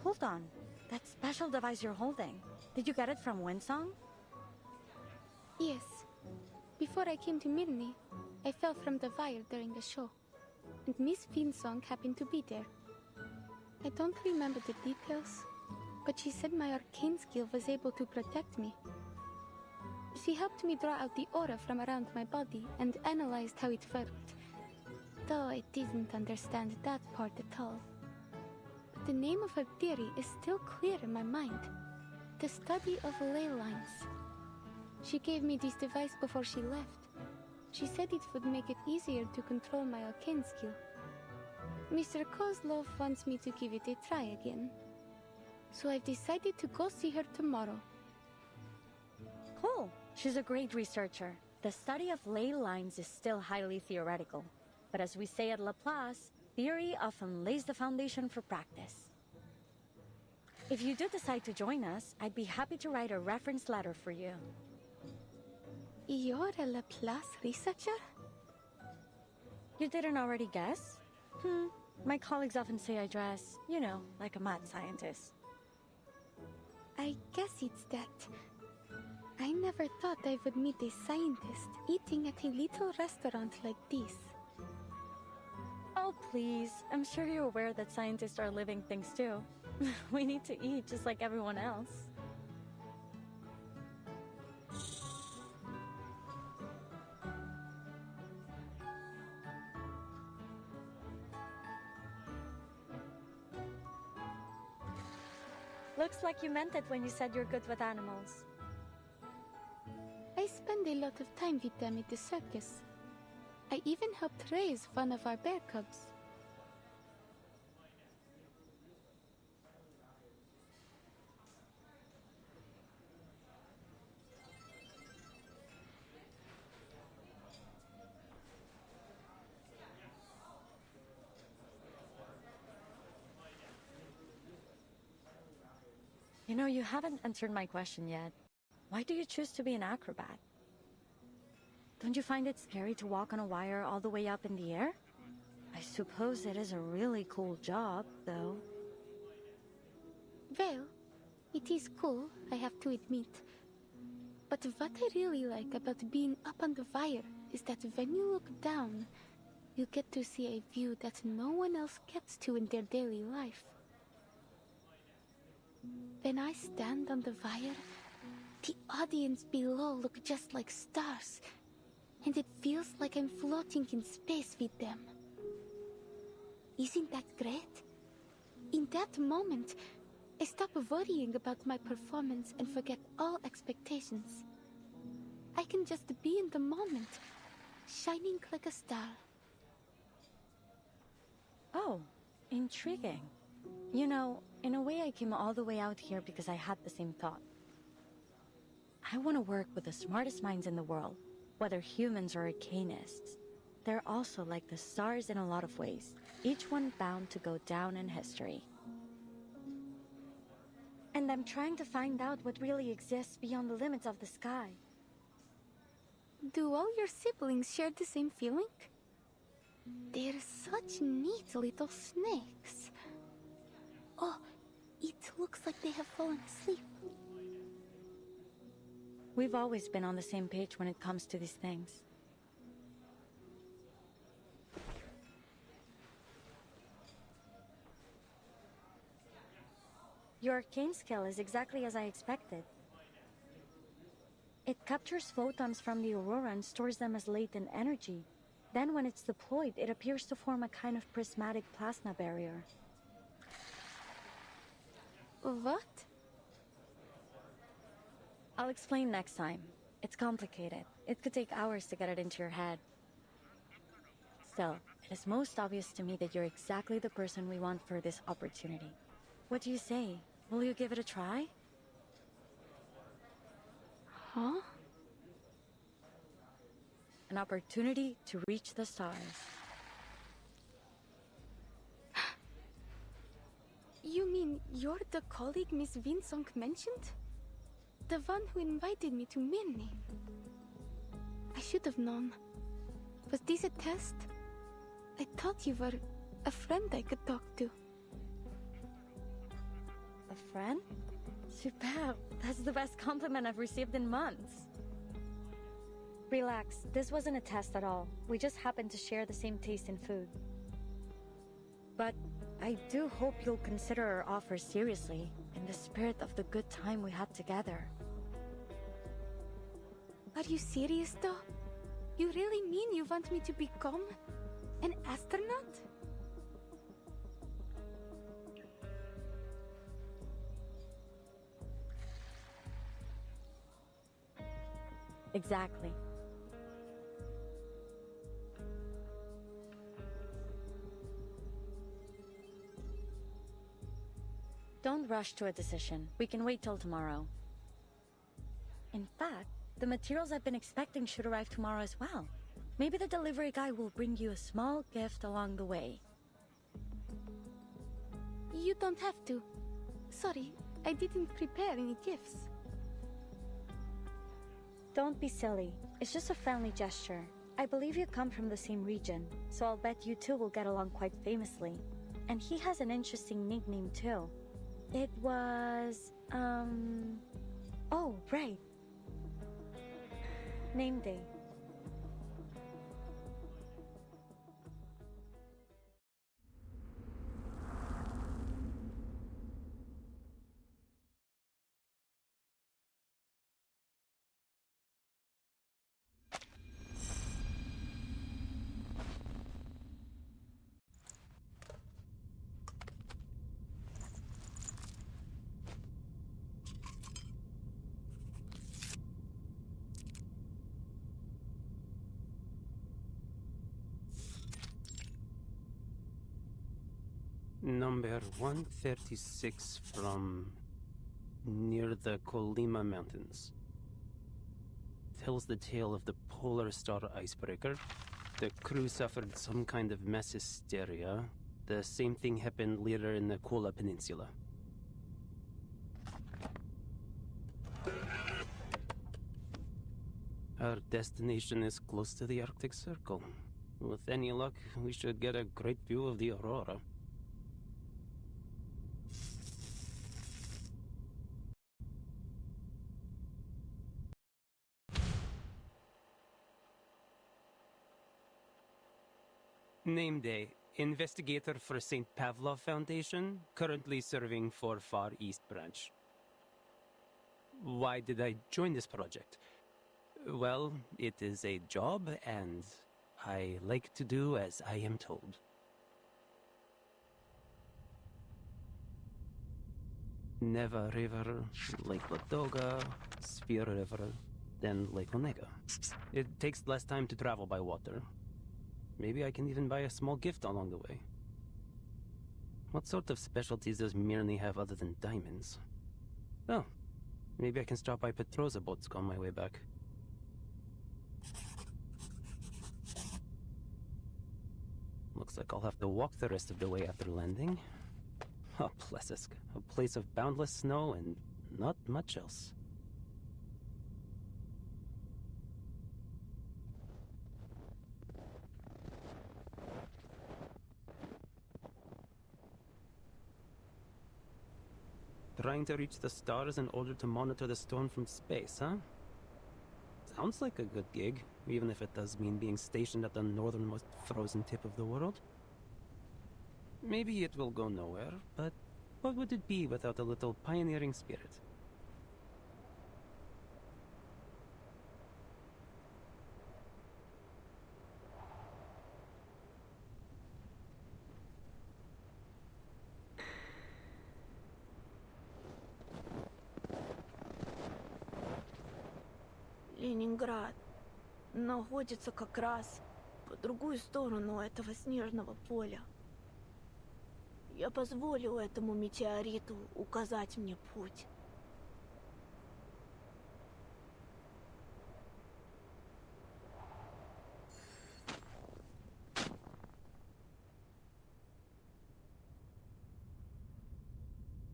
Hold on. That special device you're holding, did you get it from Winsong? Yes. Before I came to Mirny, I fell from the wire during the show. And Miss Winsong happened to be there. I don't remember the details, but she said my arcane skill was able to protect me. She helped me draw out the aura from around my body and analyzed how it worked. Though I didn't understand that part at all. But the name of her theory is still clear in my mind. The study of ley lines. She gave me this device before she left. She said it would make it easier to control my arcane skill. Mr. Kozlov wants me to give it a try again. So I've decided to go see her tomorrow. Cool. She's a great researcher. The study of ley lines is still highly theoretical. But as we say at Laplace, theory often lays the foundation for practice. If you do decide to join us, I'd be happy to write a reference letter for you. You're a Laplace researcher? You didn't already guess? My colleagues often say I dress, you know, like a mad scientist. I guess it's that. I never thought I would meet a scientist eating at a little restaurant like this. Oh, please. I'm sure you're aware that scientists are living things too. We need to eat just like everyone else. Looks like you meant it when you said you're good with animals. I spend a lot of time with them at the circus. I even helped raise one of our bear cubs. You know, you haven't answered my question yet. Why do you choose to be an acrobat? Don't you find it scary to walk on a wire all the way up in the air? I suppose it is a really cool job, though. Well, it is cool, I have to admit. But what I really like about being up on the wire is that when you look down, you get to see a view that no one else gets to in their daily life. When I stand on the wire, the audience below look just like stars, and it feels like I'm floating in space with them. Isn't that great? In that moment, I stop worrying about my performance and forget all expectations. I can just be in the moment, shining like a star. Oh, intriguing. You know, in a way I came all the way out here because I had the same thought. I want to work with the smartest minds in the world, whether humans or arcanists. They're also like the stars in a lot of ways, each one bound to go down in history. And I'm trying to find out what really exists beyond the limits of the sky. Do all your siblings share the same feeling? They're such neat little snakes. Oh, it looks like they have fallen asleep. We've always been on the same page when it comes to these things. Your arcane skill is exactly as I expected. It captures photons from the aurora and stores them as latent energy. Then when it's deployed, it appears to form a kind of prismatic plasma barrier. What? I'll explain next time. It's complicated. It could take hours to get it into your head. Still, it is most obvious to me that you're exactly the person we want for this opportunity. What do you say? Will you give it a try? Huh? An opportunity to reach the stars. You mean you're the colleague Miss Winsong mentioned? The one who invited me to Minnie? I should have known. Was this a test? I thought you were a friend I could talk to. A friend? Superb. That's the best compliment I've received in months. Relax, this wasn't a test at all. We just happened to share the same taste in food. But I do hope you'll consider our offer seriously, in the spirit of the good time we had together. Are you serious though? You really mean you want me to become an astronaut? Exactly. Don't rush to a decision. We can wait till tomorrow. In fact, the materials I've been expecting should arrive tomorrow as well. Maybe the delivery guy will bring you a small gift along the way. You don't have to. Sorry, I didn't prepare any gifts. Don't be silly. It's just a friendly gesture. I believe you come from the same region, so I'll bet you two will get along quite famously. And he has an interesting nickname too. It was, oh, right. Name day. Number 136 from near the Colima Mountains. Tells the tale of the Polar Star icebreaker. The crew suffered some kind of mass hysteria. The same thing happened later in the Kola Peninsula. Our destination is close to the Arctic Circle. With any luck, we should get a great view of the aurora. Name day. Investigator for St. Pavlov Foundation, currently serving for Far East Branch. Why did I join this project? Well, it is a job, and I like to do as I am told. Neva River, Lake Ladoga, Sphere River, then Lake Onega. It takes less time to travel by water. Maybe I can even buy a small gift along the way. What sort of specialties does Mirny have other than diamonds? Oh, maybe I can stop by Petrozabotsk on my way back. Looks like I'll have to walk the rest of the way after landing. Oh, Plesesk, a place of boundless snow and not much else. Trying to reach the stars in order to monitor the storm from space, huh? Sounds like a good gig, even if it does mean being stationed at the northernmost frozen tip of the world. Maybe it will go nowhere, but what would it be without a little pioneering spirit? Ленинград находится как раз по другую сторону этого снежного поля. Я позволю этому метеориту указать мне путь.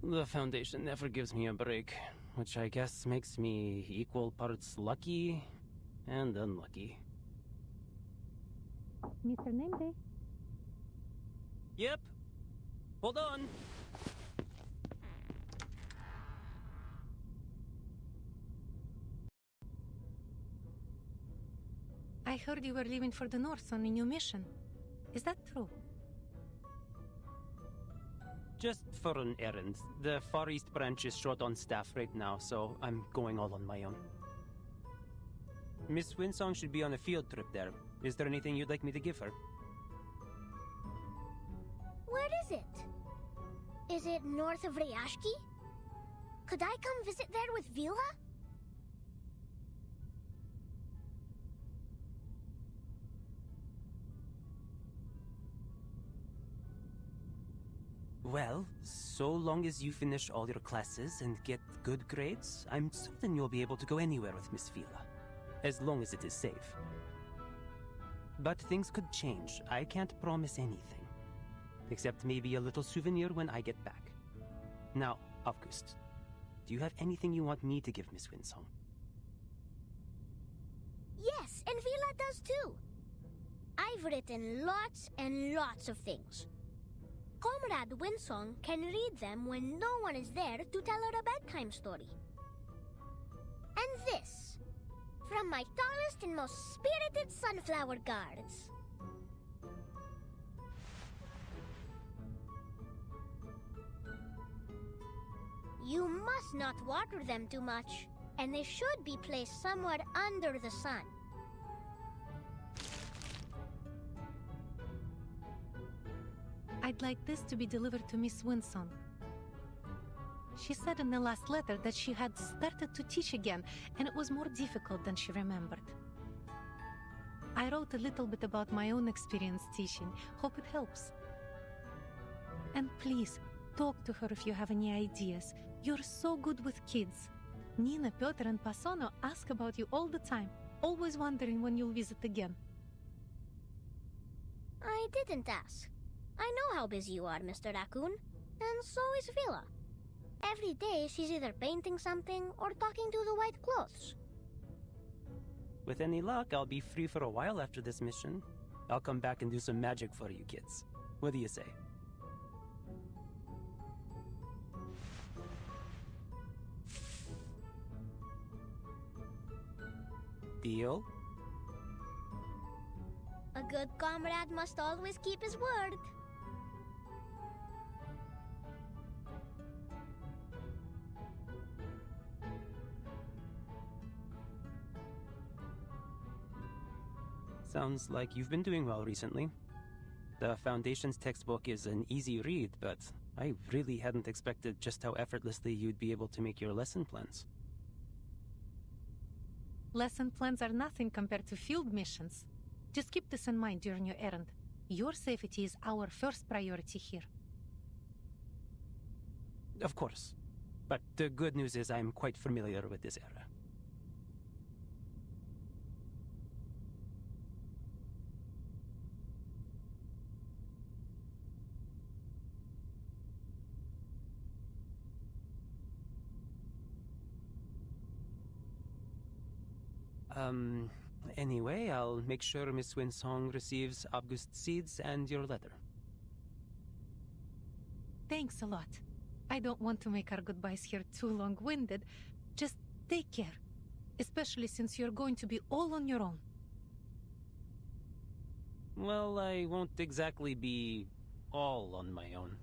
The Foundation never gives me a break, which I guess makes me equal parts lucky and unlucky. Mr. Nameday? Yep. Hold on. I heard you were leaving for the north on a new mission. Is that true? Just for an errand. The Far East branch is short on staff right now, so I'm going all on my own. Miss Winsong should be on a field trip there. Is there anything you'd like me to give her? Where is it? Is it north of Ryashki? Could I come visit there with Vila? Well, so long as you finish all your classes and get good grades, I'm certain you'll be able to go anywhere with Miss Vila. As long as it is safe. But things could change. I can't promise anything. Except maybe a little souvenir when I get back. Now, August, do you have anything you want me to give Miss Winsong? Yes, and Vila does too. I've written lots and lots of things. Comrade Winsong can read them when no one is there to tell her a bedtime story. And this, from my tallest and most spirited sunflower guards. You must not water them too much, and they should be placed somewhere under the sun. I'd like this to be delivered to Miss Winsong. She said in the last letter that she had started to teach again, and it was more difficult than she remembered. I wrote a little bit about my own experience teaching. Hope it helps. And please, talk to her if you have any ideas. You're so good with kids. Nina, Piotr, and Pasono ask about you all the time, always wondering when you'll visit again. I didn't ask. I know how busy you are, Mr. Raccoon. And so is Vila. Every day she's either painting something or talking to the white clothes. With any luck, I'll be free for a while after this mission. I'll come back and do some magic for you kids. What do you say? Deal? A good comrade must always keep his word. Sounds like you've been doing well recently. The Foundation's textbook is an easy read, but I really hadn't expected just how effortlessly you'd be able to make your lesson plans. Lesson plans are nothing compared to field missions. Just keep this in mind during your errand. Your safety is our first priority here. Of course. But the good news is I'm quite familiar with this era. Anyway, I'll make sure Miss Winsong receives August seeds and your letter. Thanks a lot. I don't want to make our goodbyes here too long-winded. Just take care. Especially since you're going to be all on your own. Well, I won't exactly be all on my own.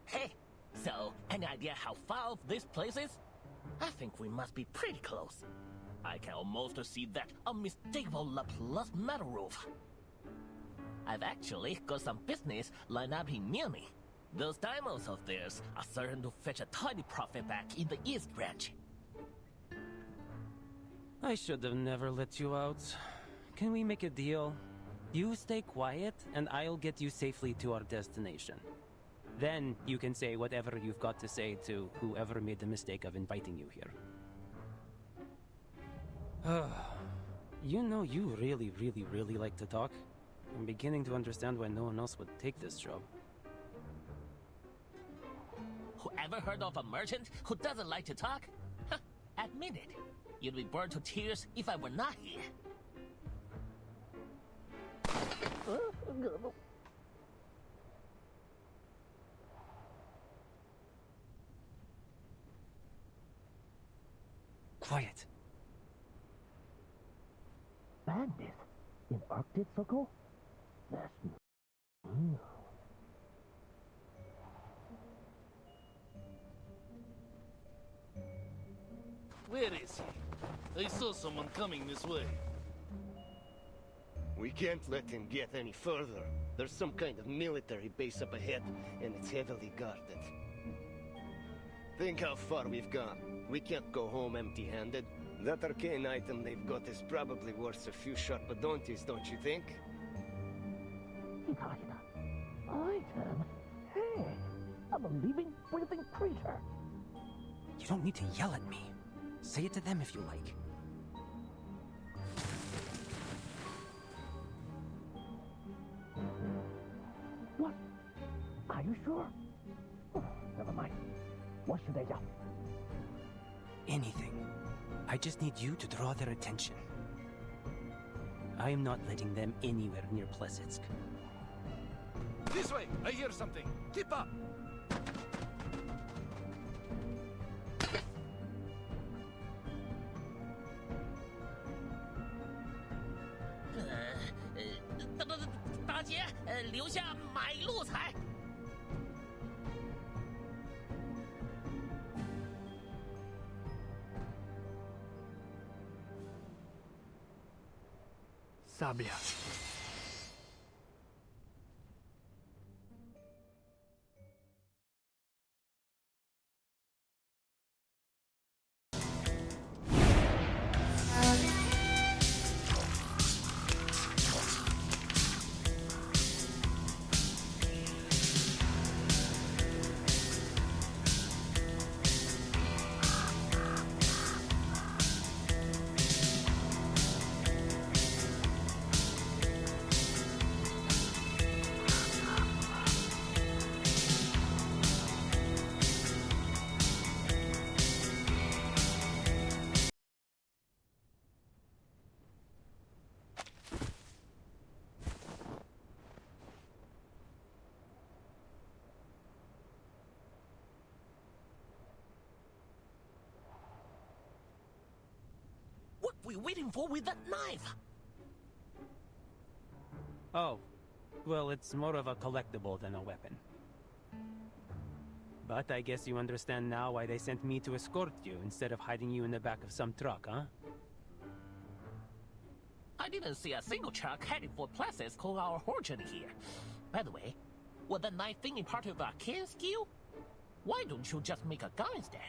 Hey, so, any idea how far off this place is? I think we must be pretty close. I can almost see that unmistakable Laplace metal roof. I've actually got some business lined up here near me. Those diamonds of theirs are certain to fetch a tidy profit back in the East Branch. I should have never let you out. Can we make a deal? You stay quiet, and I'll get you safely to our destination. Then you can say whatever you've got to say to whoever made the mistake of inviting you here. You know, you really like to talk. I'm beginning to understand why no one else would take this job. Whoever heard of a merchant who doesn't like to talk? Huh, admit it. You'd be burned to tears if I were not here. Quiet. Bandit in Arctic Circle? That's new. Where is he? I saw someone coming this way. We can't let him get any further. There's some kind of military base up ahead, and it's heavily guarded. Think how far we've gone. We can't go home empty-handed. That arcane item they've got is probably worth a few sharpadontes, don't you think? Item? Hey, I'm a living, breathing creature. You don't need to yell at me. Say it to them if you like. you sure? Never mind. What should I do? Anything. I just need you to draw their attention. I am not letting them anywhere near Plessetsk. This way! I hear something! Keep up! Sabia. What we waiting for with that knife? Oh, well, it's more of a collectible than a weapon. But I guess you understand now why they sent me to escort you instead of hiding you in the back of some truck, huh? I didn't see a single truck heading for places called our origin here. By the way, was that knife thingy part of our arcane skill? Why don't you just make a gun instead?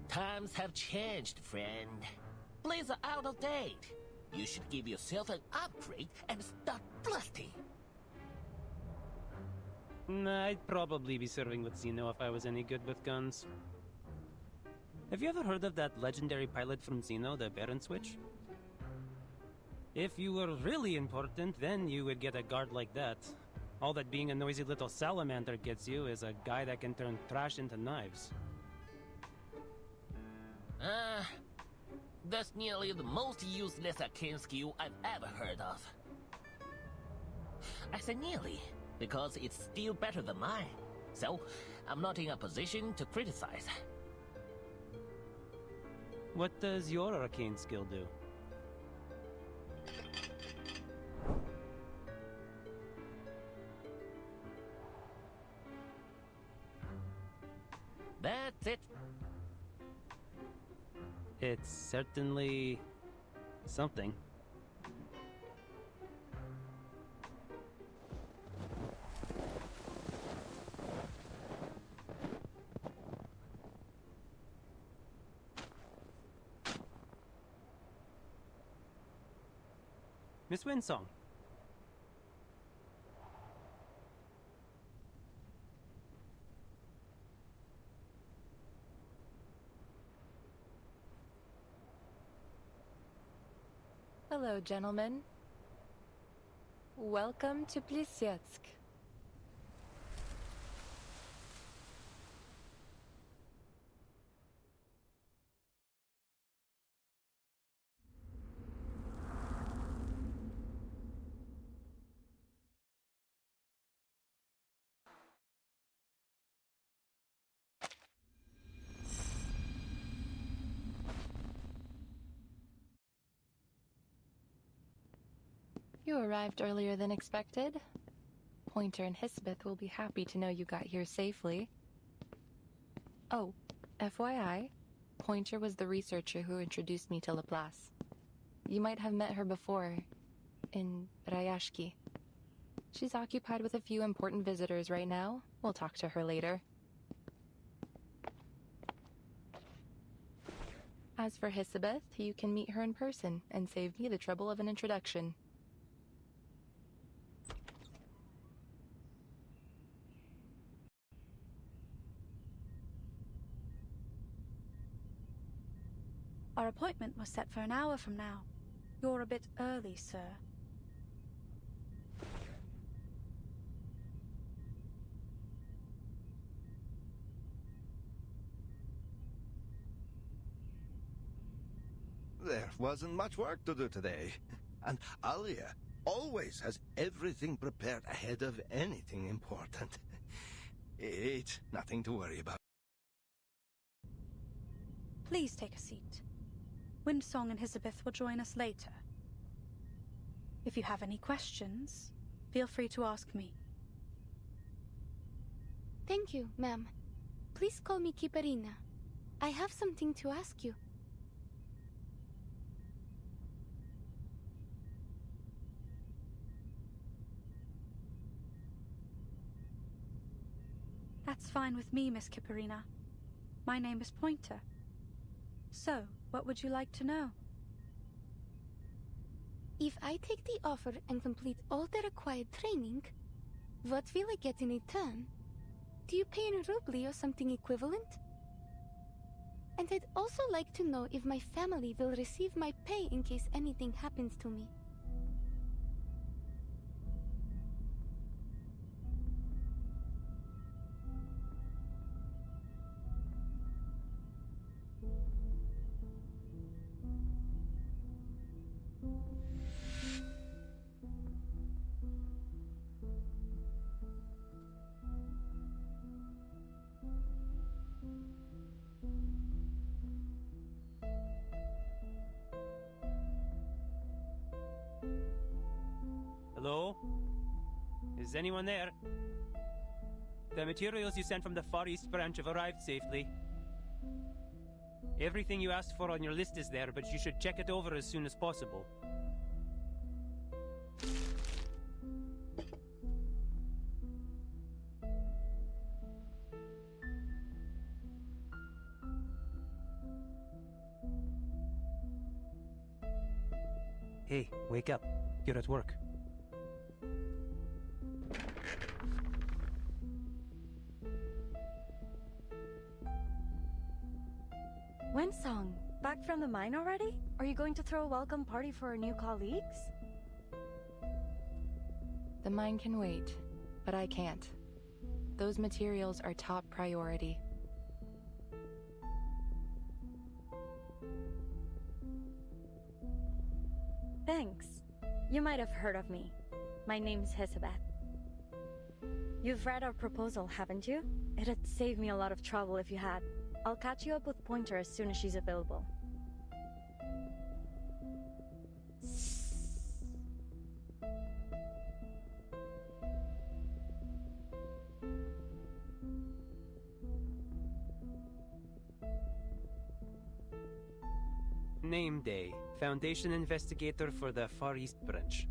Times have changed, friend. Blades are out of date. You should give yourself an upgrade and start blasting. I'd probably be serving with Xeno if I was any good with guns. Have you ever heard of that legendary pilot from Xeno, the Baron Switch? If you were really important, then you would get a guard like that. All that being a noisy little salamander gets you is a guy that can turn trash into knives. That's nearly the most useless arcane skill I've ever heard of. I say nearly, because it's still better than mine. So, I'm not in a position to criticize. What does your arcane skill do? That's it. It's certainly something. Miss Winsong. Hello, gentlemen. Welcome to Plessetsk. You arrived earlier than expected. Pointer and Hisbeth will be happy to know you got here safely. Oh, FYI, Pointer was the researcher who introduced me to Laplace. You might have met her before, in Rayashki. She's occupied with a few important visitors right now. We'll talk to her later. As for Hisbeth, you can meet her in person and save me the trouble of an introduction. Our appointment was set for an hour from now. You're a bit early, sir. There wasn't much work to do today. And Alia always has everything prepared ahead of anything important. It's nothing to worry about. Please take a seat. Windsong and Elizabeth will join us later. If you have any questions, feel free to ask me. Thank you, ma'am. Please call me Kiparina. I have something to ask you. That's fine with me, Miss Kiparina. My name is Pointer. So, what would you like to know? If I take the offer and complete all the required training, what will I get in return? Do you pay in rubli or something equivalent? And I'd also like to know if my family will receive my pay in case anything happens to me. Hello? Is anyone there? The materials you sent from the Far East branch have arrived safely. Everything you asked for on your list is there, but you should check it over as soon as possible. Hey, wake up. You're at work. Windsong, back from the mine already? Are you going to throw a welcome party for our new colleagues? The mine can wait, but I can't. Those materials are top priority. Thanks. You might have heard of me. My name's Elizabeth. You've read our proposal, haven't you? It'd save me a lot of trouble if you had. I'll catch you up with Pointer as soon as she's available. Name Day, Foundation Investigator for the Far East Branch.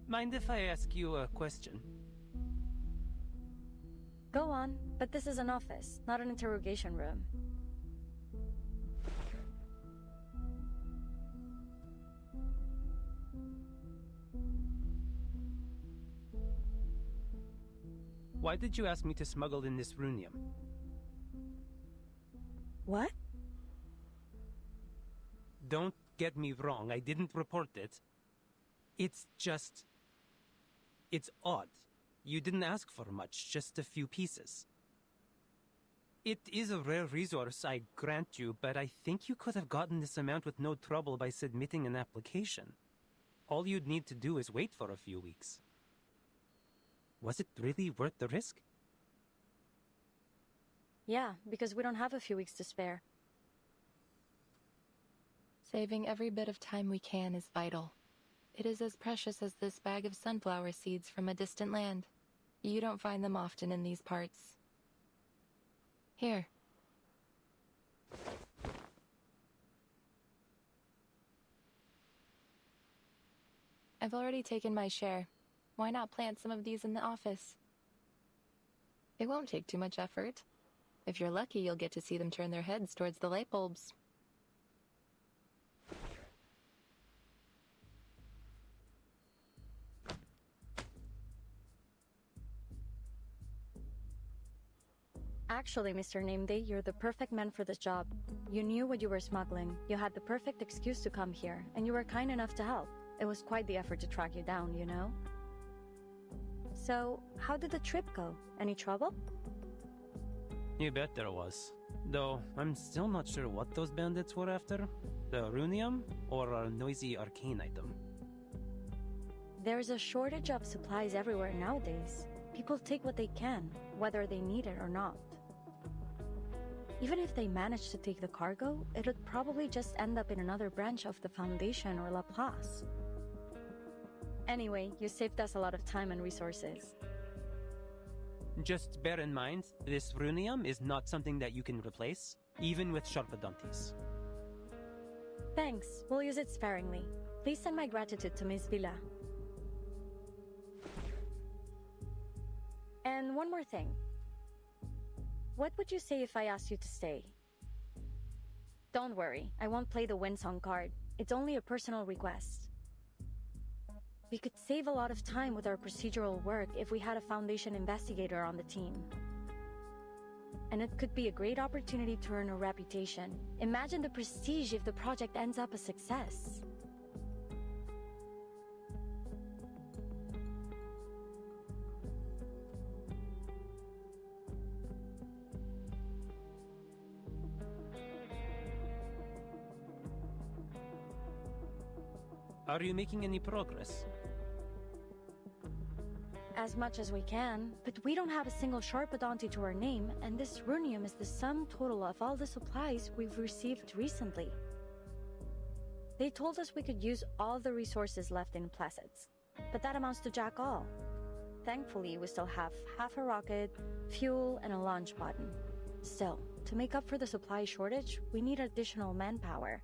Mind if I ask you a question? Go on, but this is an office, not an interrogation room. Why did you ask me to smuggle in this runium? What? Don't get me wrong, I didn't report it. It's just... it's odd. You didn't ask for much, just a few pieces. It is a rare resource, I grant you, but I think you could have gotten this amount with no trouble by submitting an application. All you'd need to do is wait for a few weeks. Was it really worth the risk? Yeah, because we don't have a few weeks to spare. Saving every bit of time we can is vital. It is as precious as this bag of sunflower seeds from a distant land. You don't find them often in these parts. Here. I've already taken my share. Why not plant some of these in the office? It won't take too much effort. If you're lucky, you'll get to see them turn their heads towards the light bulbs. Actually, Mr. Nameday, you're the perfect man for this job. You knew what you were smuggling, you had the perfect excuse to come here, and you were kind enough to help. It was quite the effort to track you down, you know? So, how did the trip go? Any trouble? You bet there was. Though, I'm still not sure what those bandits were after. The runium, or a noisy arcane item. There's a shortage of supplies everywhere nowadays. People take what they can, whether they need it or not. Even if they manage to take the cargo, it would probably just end up in another branch of the Foundation or Laplace. Anyway, you saved us a lot of time and resources. Just bear in mind, this runium is not something that you can replace, even with Sharpadontis. Thanks, we'll use it sparingly. Please send my gratitude to Miss Villa. And one more thing. What would you say if I asked you to stay? Don't worry, I won't play the Windsong card. It's only a personal request. We could save a lot of time with our procedural work if we had a Foundation investigator on the team. And it could be a great opportunity to earn a reputation. Imagine the prestige if the project ends up a success. Are you making any progress? As much as we can, but we don't have a single Sharpadonti to our name, and this runium is the sum total of all the supplies we've received recently. They told us we could use all the resources left in Placids, but that amounts to jack all. Thankfully, we still have half a rocket, fuel, and a launch button. Still, to make up for the supply shortage, we need additional manpower.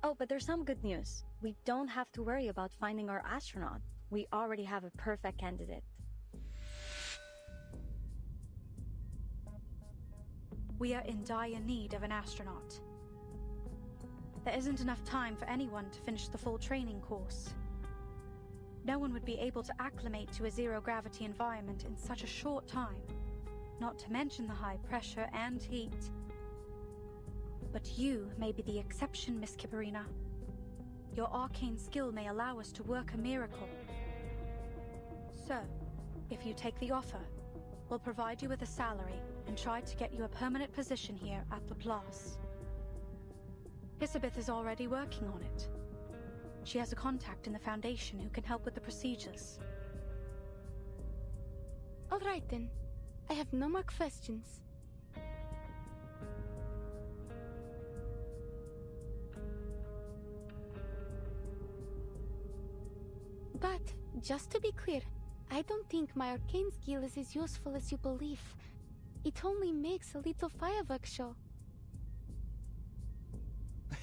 Oh, but there's some good news. We don't have to worry about finding our astronaut. We already have a perfect candidate. We are in dire need of an astronaut. There isn't enough time for anyone to finish the full training course. No one would be able to acclimate to a zero-gravity environment in such a short time, not to mention the high pressure and heat. But you may be the exception, Miss Kipperina. Your arcane skill may allow us to work a miracle. So, if you take the offer, we'll provide you with a salary and try to get you a permanent position here at Laplace. Elizabeth is already working on it. She has a contact in the Foundation who can help with the procedures. All right then. I have no more questions. But, just to be clear, I don't think my arcane skill is as useful as you believe. It only makes a little fireworks show.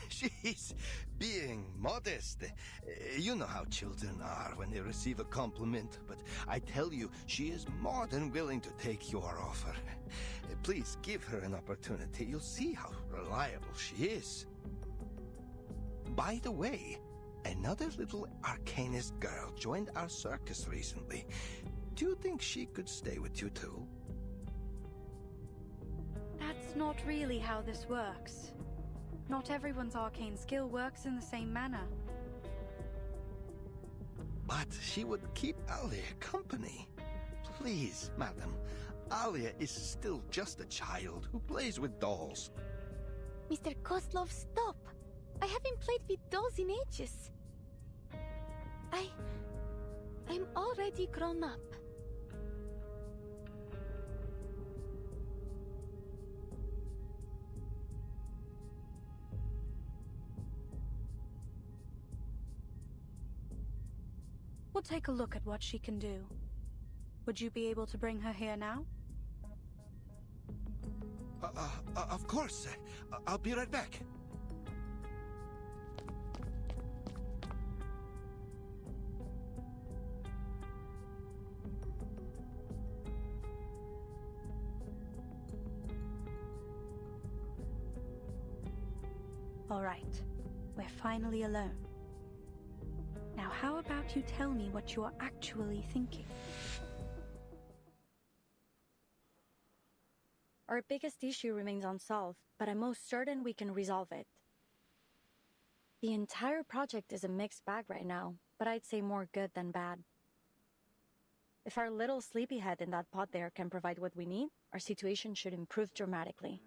She's being modest. You know how children are when they receive a compliment, but I tell you, she is more than willing to take your offer. Please give her an opportunity. You'll see how reliable she is. By the way, another little arcanist girl joined our circus recently. Do you think she could stay with you too? That's not really how this works. Not everyone's arcane skill works in the same manner. But she would keep Alia company. Please, madam. Alia is still just a child who plays with dolls. Mr. Kozlov, stop! I haven't played with dolls in ages. I'm already grown up. We'll take a look at what she can do. Would you be able to bring her here now? Of course. I'll be right back. All right. We're finally alone. Now, how about you tell me what you are actually thinking? Our biggest issue remains unsolved, but I'm most certain we can resolve it. The entire project is a mixed bag right now, but I'd say more good than bad. If our little sleepyhead in that pod there can provide what we need, our situation should improve dramatically.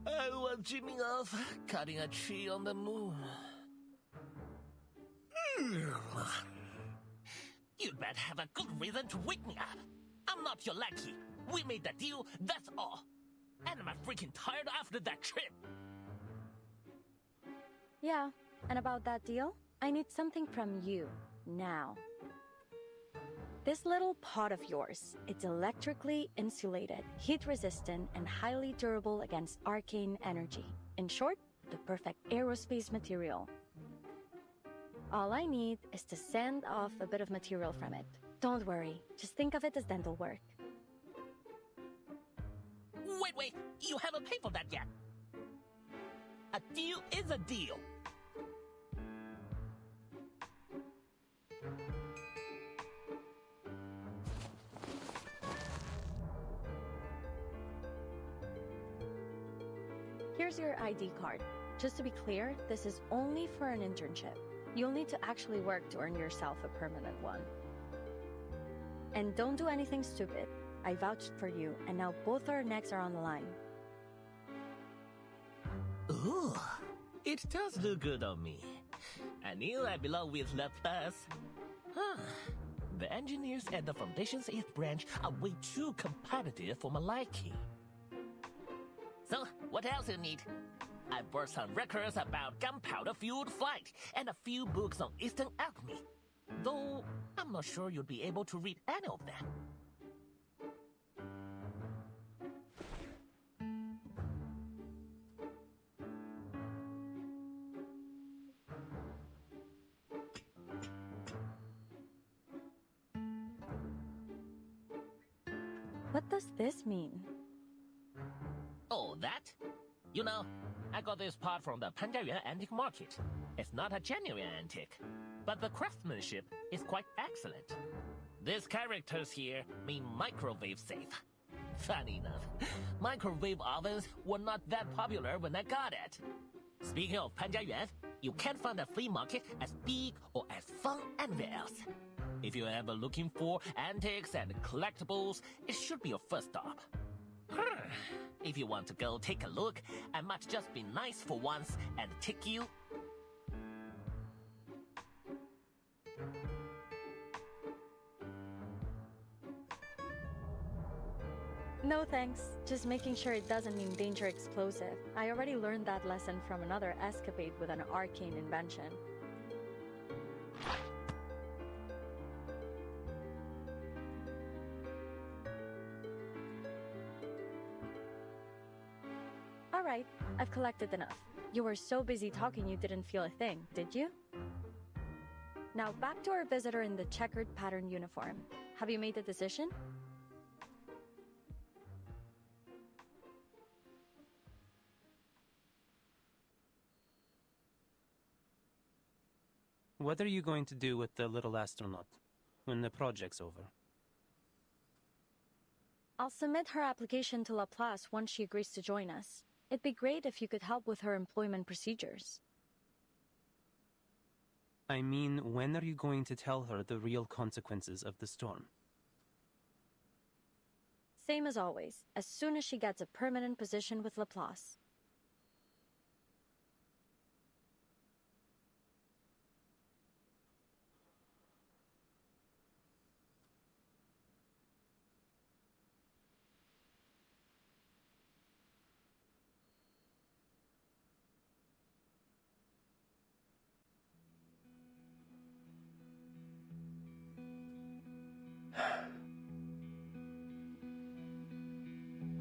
I was dreaming of cutting a tree on the moon. You'd better have a good reason to wake me up. I'm not your lackey. We made the deal, that's all. And I'm freaking tired after that trip. Yeah, and about that deal, I need something from you, now. This little pod of yours, it's electrically insulated, heat-resistant, and highly durable against arcane energy. In short, the perfect aerospace material. All I need is to sand off a bit of material from it. Don't worry, just think of it as dental work. Wait, you haven't paid for that yet. A deal is a deal. Here's your ID card. Just to be clear, this is only for an internship. You'll need to actually work to earn yourself a permanent one. And don't do anything stupid. I vouched for you, and now both our necks are on the line. Ooh, it does look good on me. I knew I belong with Laplace. The engineers at the Foundation's 8th branch are way too competitive for my liking. So, what else you need? I brought some records about gunpowder-fueled flight and a few books on Eastern alchemy. Though, I'm not sure you'll be able to read any of them. What does this mean? Oh, that? You know, I got this part from the Panjiayuan antique market. It's not a genuine antique, but the craftsmanship is quite excellent. These characters here mean microwave safe. Funny enough, microwave ovens were not that popular when I got it. Speaking of Panjiayuan, you can't find a flea market as big or as fun anywhere else. If you're ever looking for antiques and collectibles, it should be your first stop. If you want to go take a look, I might just be nice for once and take you. No thanks. Just making sure it doesn't mean danger explosive. I already learned that lesson from another escapade with an arcane invention. Alright, I've collected enough. You were so busy talking you didn't feel a thing, did you? Now back to our visitor in the checkered pattern uniform. Have you made a decision? What are you going to do with the little astronaut when the project's over? I'll submit her application to Laplace once she agrees to join us. It'd be great if you could help with her employment procedures. I mean, when are you going to tell her the real consequences of the storm? Same as always, as soon as she gets a permanent position with Laplace.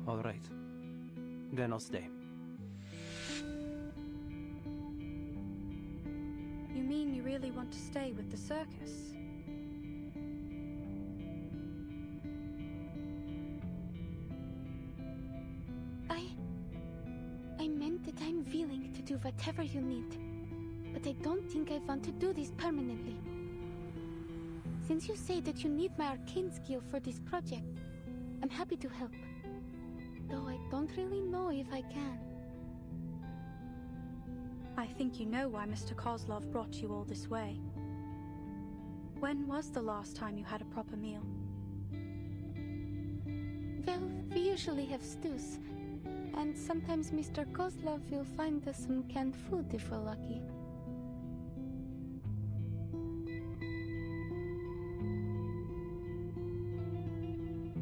All right. Then I'll stay. You mean you really want to stay with the circus? I meant that I'm willing to do whatever you need. But I don't think I want to do this permanently. Since you say that you need my arcane skill for this project, I'm happy to help. Though I don't really know if I can. I think you know why Mr. Kozlov brought you all this way. When was the last time you had a proper meal? Well, we usually have stews. And sometimes Mr. Kozlov will find us some canned food if we're lucky.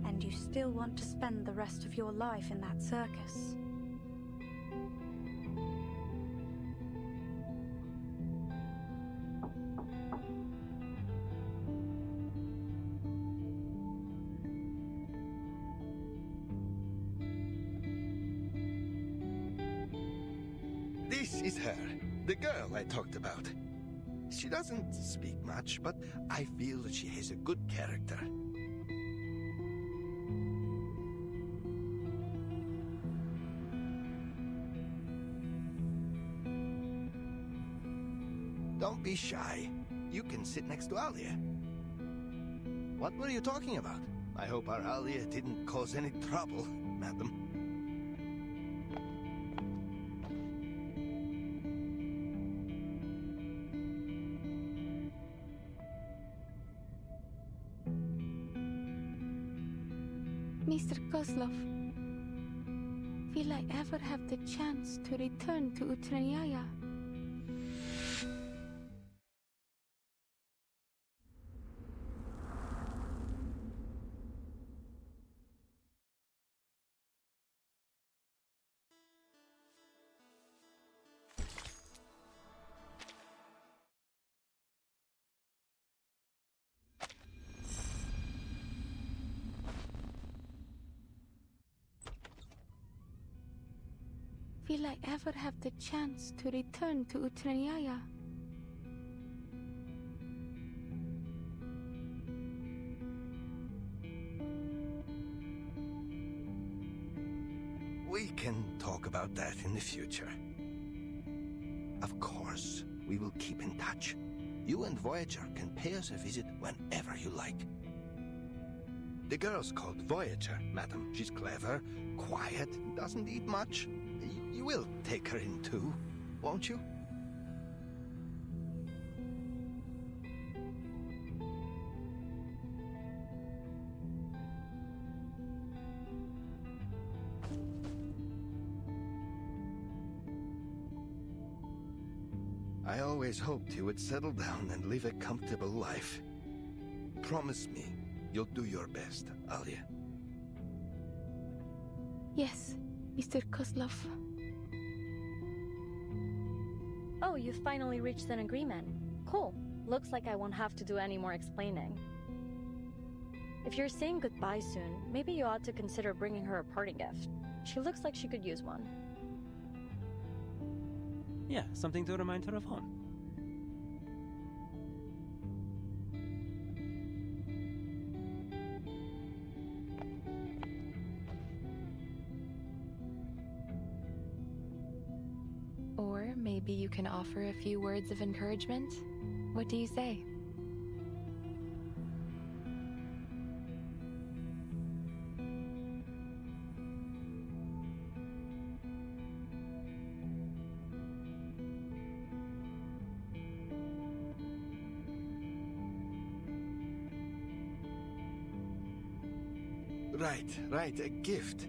And you still want to spend the rest of your life in that circus? This is her, the girl I talked about. She doesn't speak much, but I feel that she has a good character. Don't be shy. You can sit next to Alia. What were you talking about? I hope our Alia didn't cause any trouble, madam. Mr. Kozlov, will I ever have the chance to return to Utranyaya? Will I ever have the chance to return to Utranyaya? We can talk about that in the future. Of course, we will keep in touch. You and Voyager can pay us a visit whenever you like. The girl's called Voyager, madam. She's clever, quiet, doesn't eat much. You will take her in too, won't you? I always hoped you would settle down and live a comfortable life. Promise me you'll do your best, Alia. Yes, Mr. Kozlov. Oh, you finally reached an agreement. Cool. Looks like I won't have to do any more explaining. If you're saying goodbye soon, maybe you ought to consider bringing her a party gift. She looks like she could use one. Yeah, something to remind her of home. Or maybe you can offer a few words of encouragement? What do you say? Right, a gift.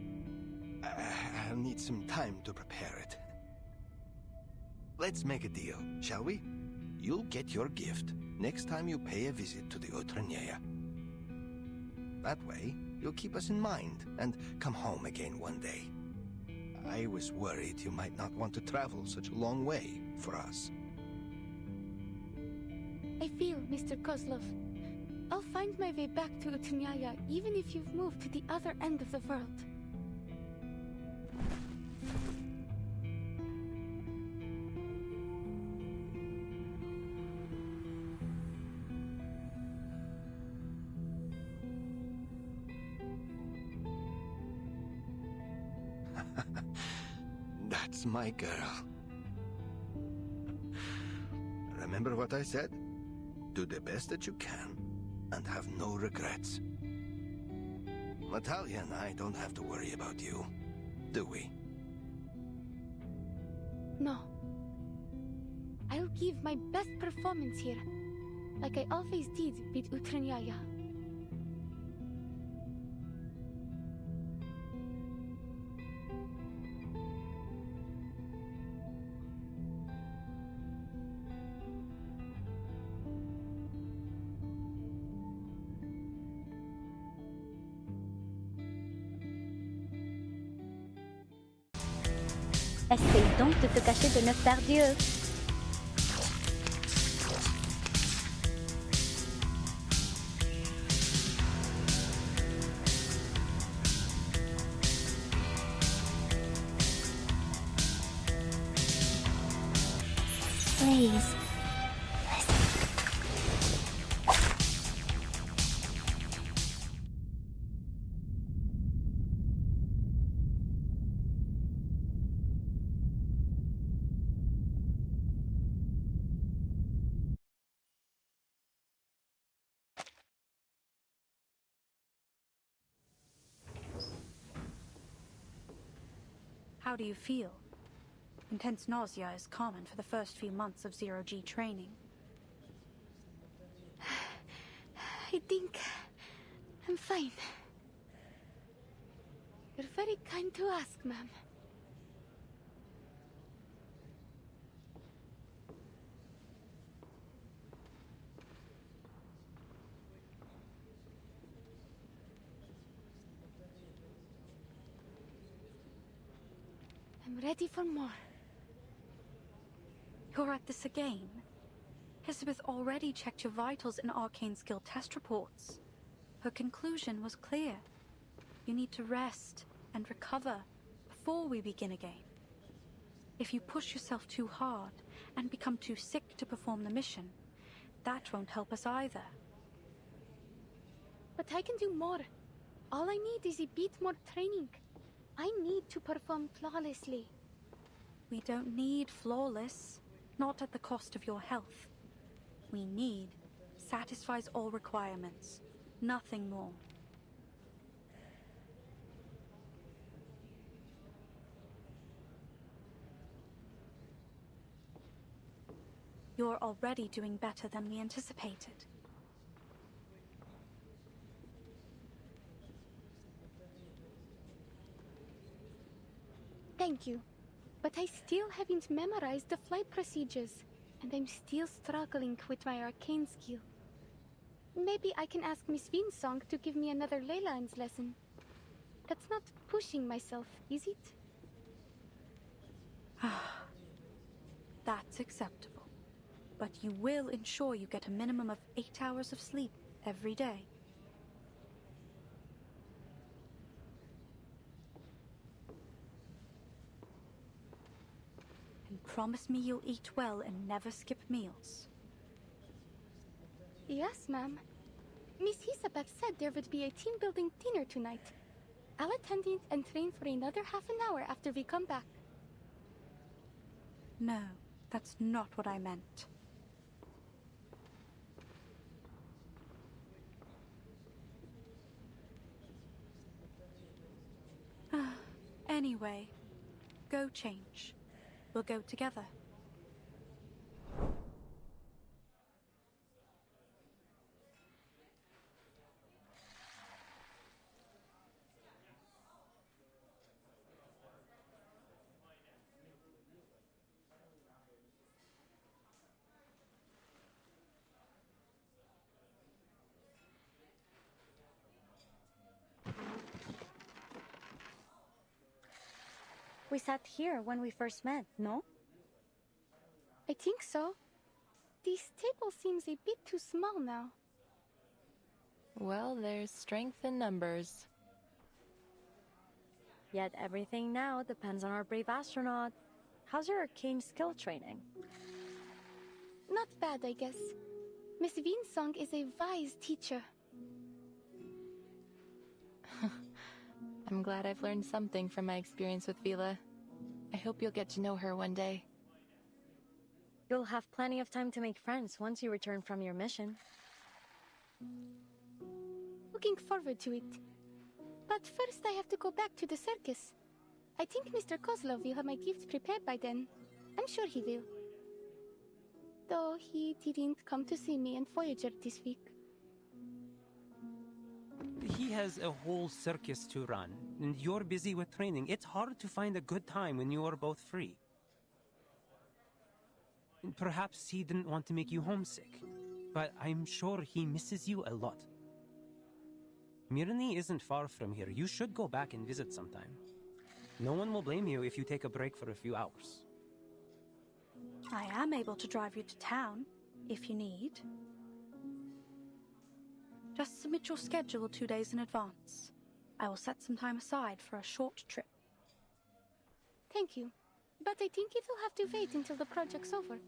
I'll need some time to prepare it. Let's make a deal, shall we? You'll get your gift next time you pay a visit to the Utranyaya. That way, you'll keep us in mind and come home again one day. I was worried you might not want to travel such a long way for us. I feel, Mr. Kozlov. I'll find my way back to Utranyaya even if you've moved to the other end of the world. That's my girl. Remember what I said? Do the best that you can and have no regrets. Natalia and I don't have to worry about you, do we? No. give my best performance here, like I always did with Utranyaya. Essaye donc de te cacher de notre perdu. Please. How do you feel? Intense nausea is common for the first few months of zero-G training. I think I'm fine. You're very kind to ask, ma'am. I'm ready for more. You're at this again? Elizabeth already checked your vitals and arcane skill test reports. Her conclusion was clear. You need to rest and recover before we begin again. If you push yourself too hard and become too sick to perform the mission, that won't help us either. But I can do more. All I need is a bit more training. I need to perform flawlessly. We don't need flawless, not at the cost of your health. We need satisfies all requirements, nothing more. You're already doing better than we anticipated. Thank you. But I still haven't memorized the flight procedures, and I'm still struggling with my arcane skill. Maybe I can ask Miss Winsong to give me another ley lines lesson. That's not pushing myself, is it? That's acceptable. But you will ensure you get a minimum of 8 hours of sleep every day. And promise me you'll eat well and never skip meals. Yes, ma'am. Miss Hisabeth said there would be a team-building dinner tonight. I'll attend it and train for another half an hour after we come back. No, that's not what I meant. Anyway, go change. We'll go together. We sat here when we first met, no? I think so. This table seems a bit too small now. Well, there's strength in numbers. Yet everything now depends on our brave astronaut. How's your arcane skill training? Not bad, I guess. Miss Winsong is a wise teacher. I'm glad I've learned something from my experience with Vila. I hope you'll get to know her one day. You'll have plenty of time to make friends once you return from your mission. Looking forward to it. But first I have to go back to the circus. I think Mr. Kozlov will have my gift prepared by then. I'm sure he will. though he didn't come to see me and Voyager this week. He has a whole circus to run, and you're busy with training. It's hard to find a good time when you are both free. And perhaps he didn't want to make you homesick, but I'm sure he misses you a lot. Mirny isn't far from here. You should go back and visit sometime. No one will blame you if you take a break for a few hours. I am able to drive you to town, if you need. Just submit your schedule 2 days in advance. I will set some time aside for a short trip. Thank you, but I think it will have to wait until the project's over.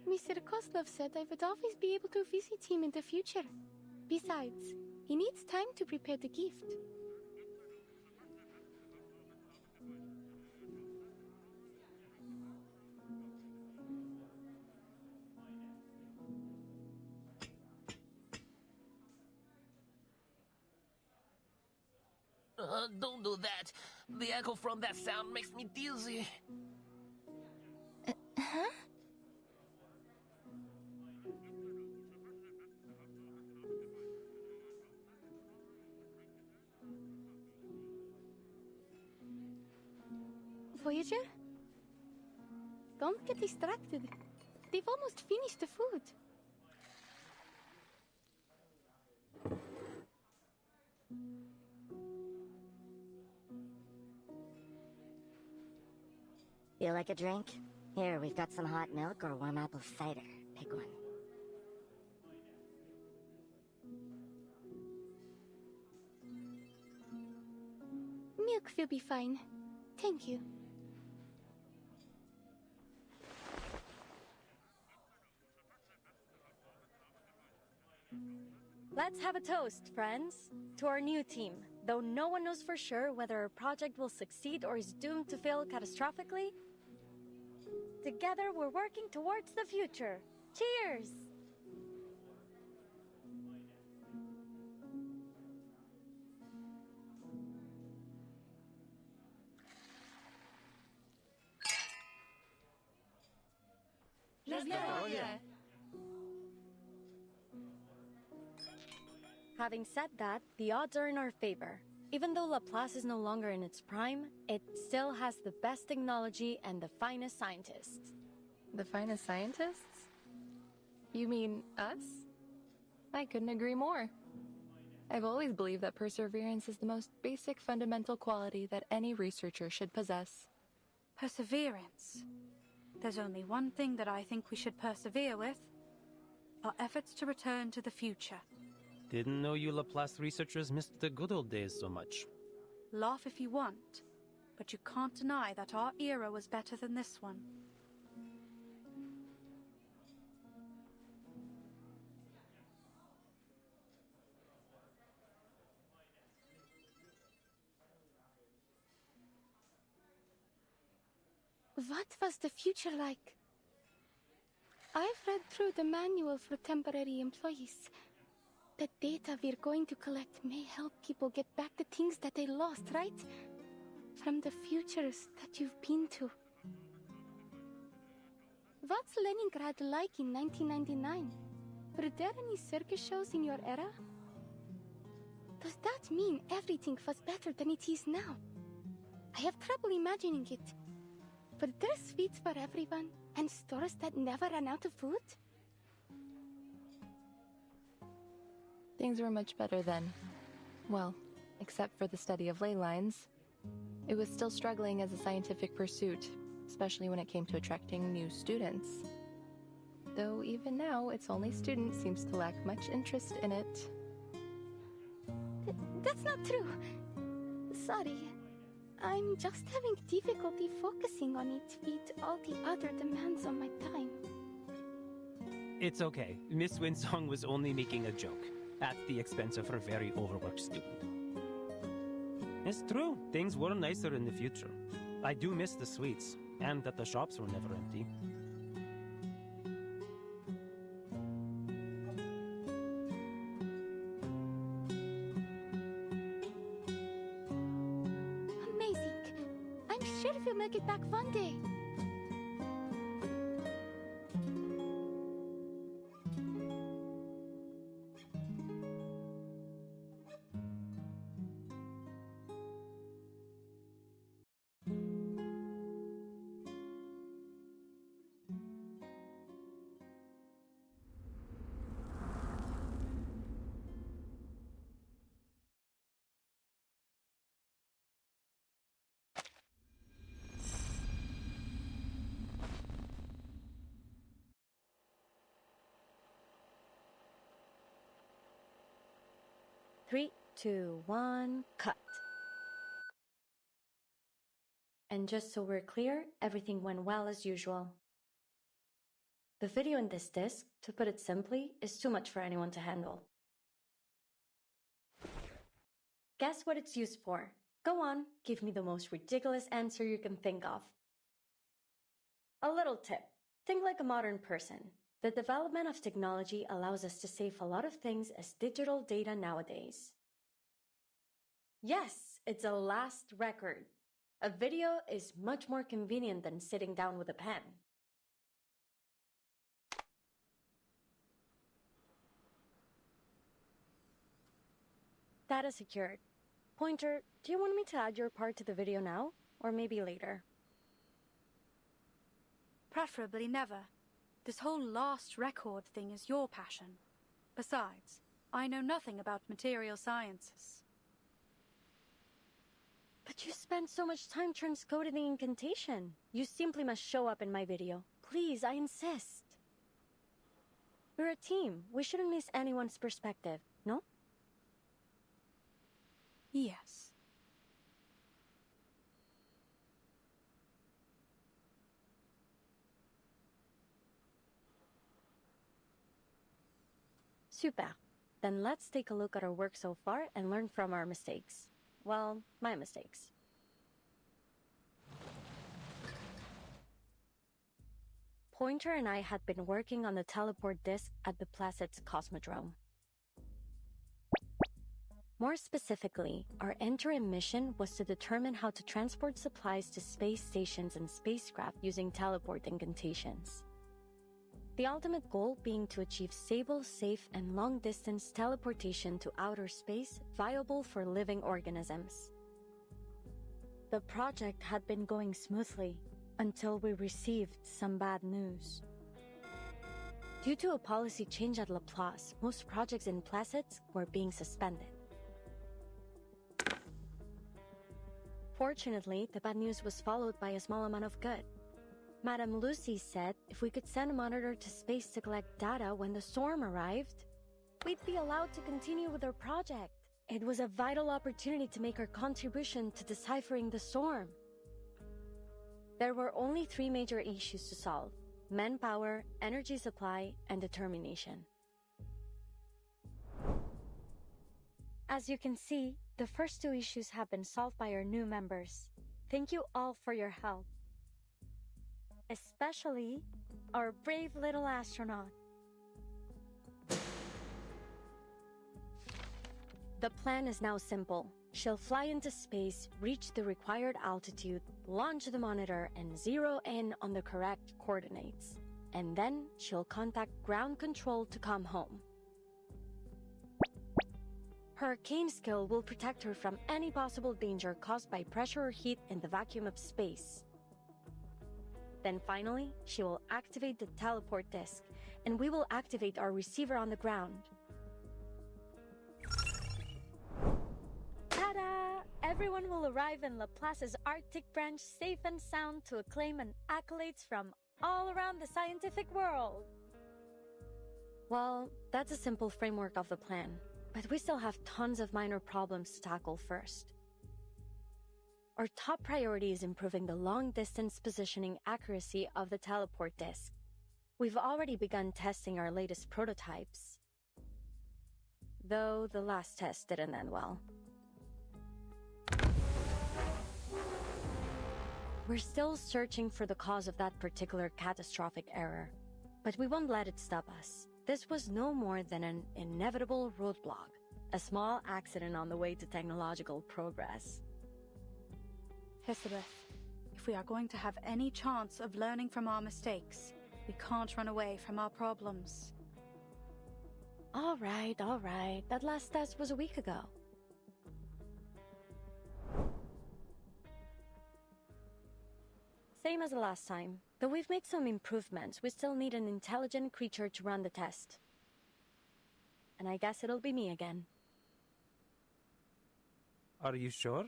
Mr. Kozlov said I would always be able to visit him in the future. Besides, he needs time to prepare the gift. Don't do that. The echo from that sound makes me dizzy. Huh? Voyager? Don't get distracted. They've almost finished the food. You like a drink? Here, we've got some hot milk or warm apple cider. Pick one. Milk will be fine. Thank you. Let's have a toast, friends, to our new team. Though no one knows for sure whether our project will succeed or is doomed to fail catastrophically, together we're working towards the future. Cheers! Having said that, the odds are in our favor. Even though Laplace is no longer in its prime, it still has the best technology and the finest scientists. The finest scientists? You mean us? I couldn't agree more. I've always believed that perseverance is the most basic fundamental quality that any researcher should possess. Perseverance. There's only one thing that I think we should persevere with. Our efforts to return to the future. Didn't know you Laplace researchers missed the good old days so much. Laugh if you want, but you can't deny that our era was better than this one. What was the future like? I've read through the manual for temporary employees. The data we're going to collect may help people get back the things that they lost, right? From the futures that you've been to. What's Leningrad like in 1999? Were there any circus shows in your era? Does that mean everything was better than it is now? I have trouble imagining it. Were there sweets for everyone, and stores that never ran out of food? Things were much better then. Well, except for the study of ley lines. It was still struggling as a scientific pursuit, especially when it came to attracting new students. Though even now, its only student seems to lack much interest in it. That's not true. Sorry. I'm just having difficulty focusing on it with all the other demands on my time. It's okay. Miss Winsong was only making a joke, at the expense of her very overworked student. It's true, things were nicer in the future. I do miss the sweets, and that the shops were never empty. Amazing! I'm sure we'll make it back one day. 3, 2, 1, cut. And just so we're clear, everything went well as usual. The video in this disc, to put it simply, is too much for anyone to handle. Guess what it's used for? Go on, give me the most ridiculous answer you can think of. A little tip. Think like a modern person. The development of technology allows us to save a lot of things as digital data nowadays. Yes, it's a last record. A video is much more convenient than sitting down with a pen. Data secured. Pointer, do you want me to add your part to the video now? Or maybe later? Preferably never. This whole last record thing is your passion. Besides, I know nothing about material sciences. But you spent so much time transcoding the incantation. You simply must show up in my video. Please, I insist. We're a team. We shouldn't miss anyone's perspective, no? Yes. Super. Then let's take a look at our work so far and learn from our mistakes. Well, my mistakes. Pointer and I had been working on the teleport disk at the Placid's Cosmodrome. More specifically, our interim mission was to determine how to transport supplies to space stations and spacecraft using teleport incantations. The ultimate goal being to achieve stable, safe, and long-distance teleportation to outer space viable for living organisms. The project had been going smoothly until we received some bad news. Due to a policy change at Laplace, most projects in Placid's were being suspended. Fortunately, the bad news was followed by a small amount of good. Madame Lucy said if we could send a monitor to space to collect data when the storm arrived, we'd be allowed to continue with our project. It was a vital opportunity to make our contribution to deciphering the storm. There were only 3 major issues to solve: manpower, energy supply, and determination. As you can see, the first 2 issues have been solved by our new members. Thank you all for your help. Especially our brave little astronaut. The plan is now simple. She'll fly into space, reach the required altitude, launch the monitor, and zero in on the correct coordinates. And then she'll contact ground control to come home. Her arcane skill will protect her from any possible danger caused by pressure or heat in the vacuum of space. Then finally, she will activate the teleport disk, and we will activate our receiver on the ground. Ta-da! Everyone will arrive in Laplace's Arctic branch safe and sound to acclaim and accolades from all around the scientific world. Well, that's a simple framework of the plan, but we still have tons of minor problems to tackle first. Our top priority is improving the long-distance positioning accuracy of the teleport disk. We've already begun testing our latest prototypes, though the last test didn't end well. We're still searching for the cause of that particular catastrophic error, but we won't let it stop us. This was no more than an inevitable roadblock, a small accident on the way to technological progress. Elizabeth, if we are going to have any chance of learning from our mistakes, we can't run away from our problems. All right. That last test was a week ago. Same as the last time. Though we've made some improvements, we still need an intelligent creature to run the test. And I guess it'll be me again. Are you sure?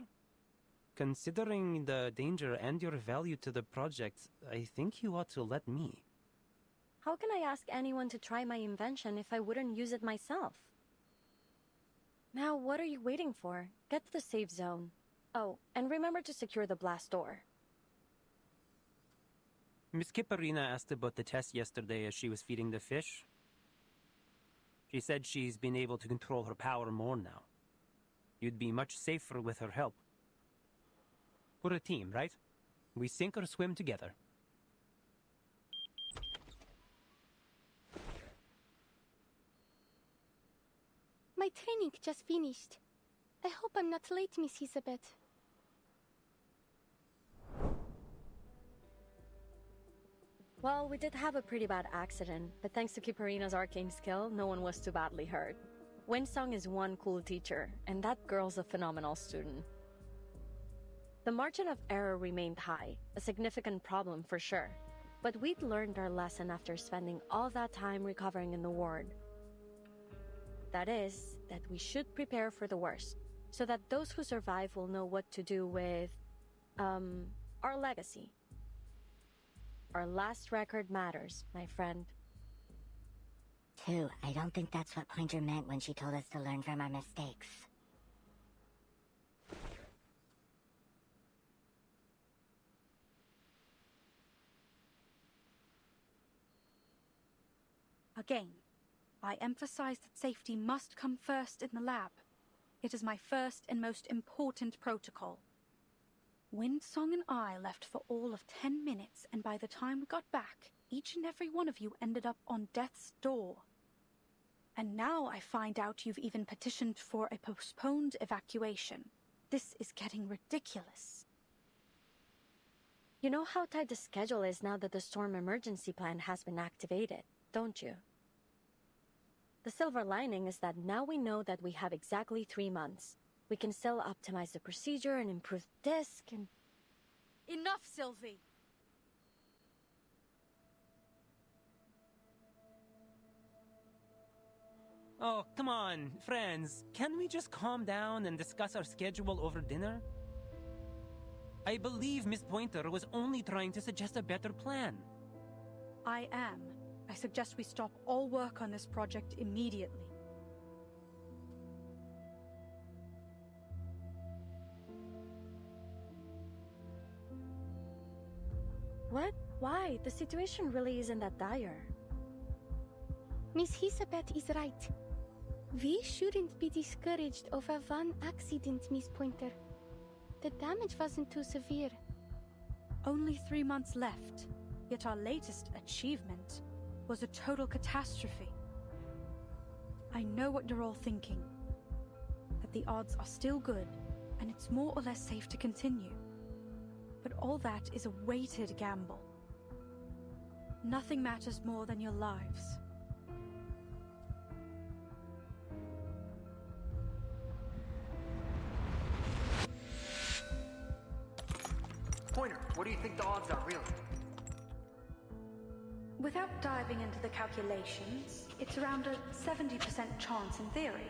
Considering the danger and your value to the project, I think you ought to let me. How can I ask anyone to try my invention if I wouldn't use it myself? Now, what are you waiting for? Get to the safe zone. Oh, and remember to secure the blast door. Miss Kipperina asked about the test yesterday as she was feeding the fish. She said she's been able to control her power more now. You'd be much safer with her help. We're a team, right? We sink or swim together. My training just finished. I hope I'm not late, Miss Elizabeth. Well, we did have a pretty bad accident, but thanks to Kipperina's arcane skill, no one was too badly hurt. Winsong is one cool teacher, and that girl's a phenomenal student. The margin of error remained high, a significant problem for sure. But we'd learned our lesson after spending all that time recovering in the ward. That is, that we should prepare for the worst, so that those who survive will know what to do with, our legacy. Our last record matters, my friend. Two, I don't think that's what Pointer meant when she told us to learn from our mistakes. Again, I emphasize that safety must come first in the lab. It is my first and most important protocol. Winsong and I left for all of 10 minutes, and by the time we got back, each and every one of you ended up on death's door. And now I find out you've even petitioned for a postponed evacuation. This is getting ridiculous. You know how tight the schedule is now that the storm emergency plan has been activated, don't you? The silver lining is that now we know that we have exactly 3 months. We can still optimize the procedure and improve the disk and... Enough, Sylvie! Oh, come on, friends. Can we just calm down and discuss our schedule over dinner? I believe Miss Pointer was only trying to suggest a better plan. I am. I suggest we stop all work on this project immediately. What? Why? The situation really isn't that dire. Miss Elizabeth is right. We shouldn't be discouraged over one accident, Miss Pointer. The damage wasn't too severe. Only 3 months left, yet our latest achievement was a total catastrophe. I know what you're all thinking. That the odds are still good, and it's more or less safe to continue. But all that is a weighted gamble. Nothing matters more than your lives. Pointer, what do you think the odds are, really? Without diving into the calculations, it's around a 70% chance in theory.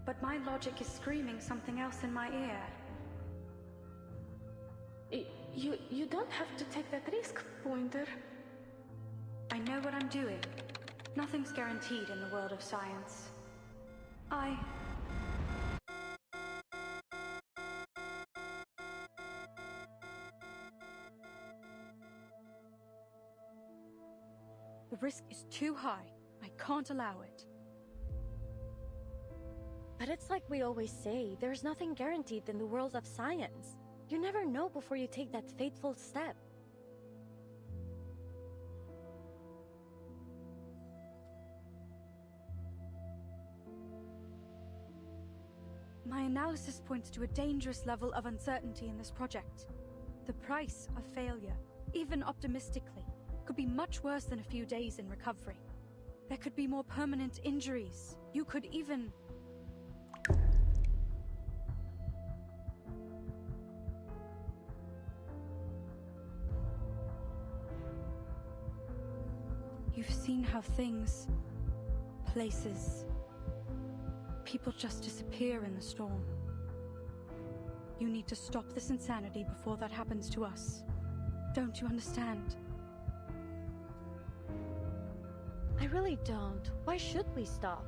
But my logic is screaming something else in my ear. You don't have to take that risk, Pointer. I know what I'm doing. Nothing's guaranteed in the world of science. The risk is too high. I can't allow it. But it's like we always say, there's nothing guaranteed in the world of science. You never know before you take that fateful step. My analysis points to a dangerous level of uncertainty in this project. The price of failure, even optimistically, could be much worse than a few days in recovery. There could be more permanent injuries. You could even... You've seen how things, places, people just disappear in the storm. You need to stop this insanity before that happens to us. Don't you understand? I really don't. Why should we stop?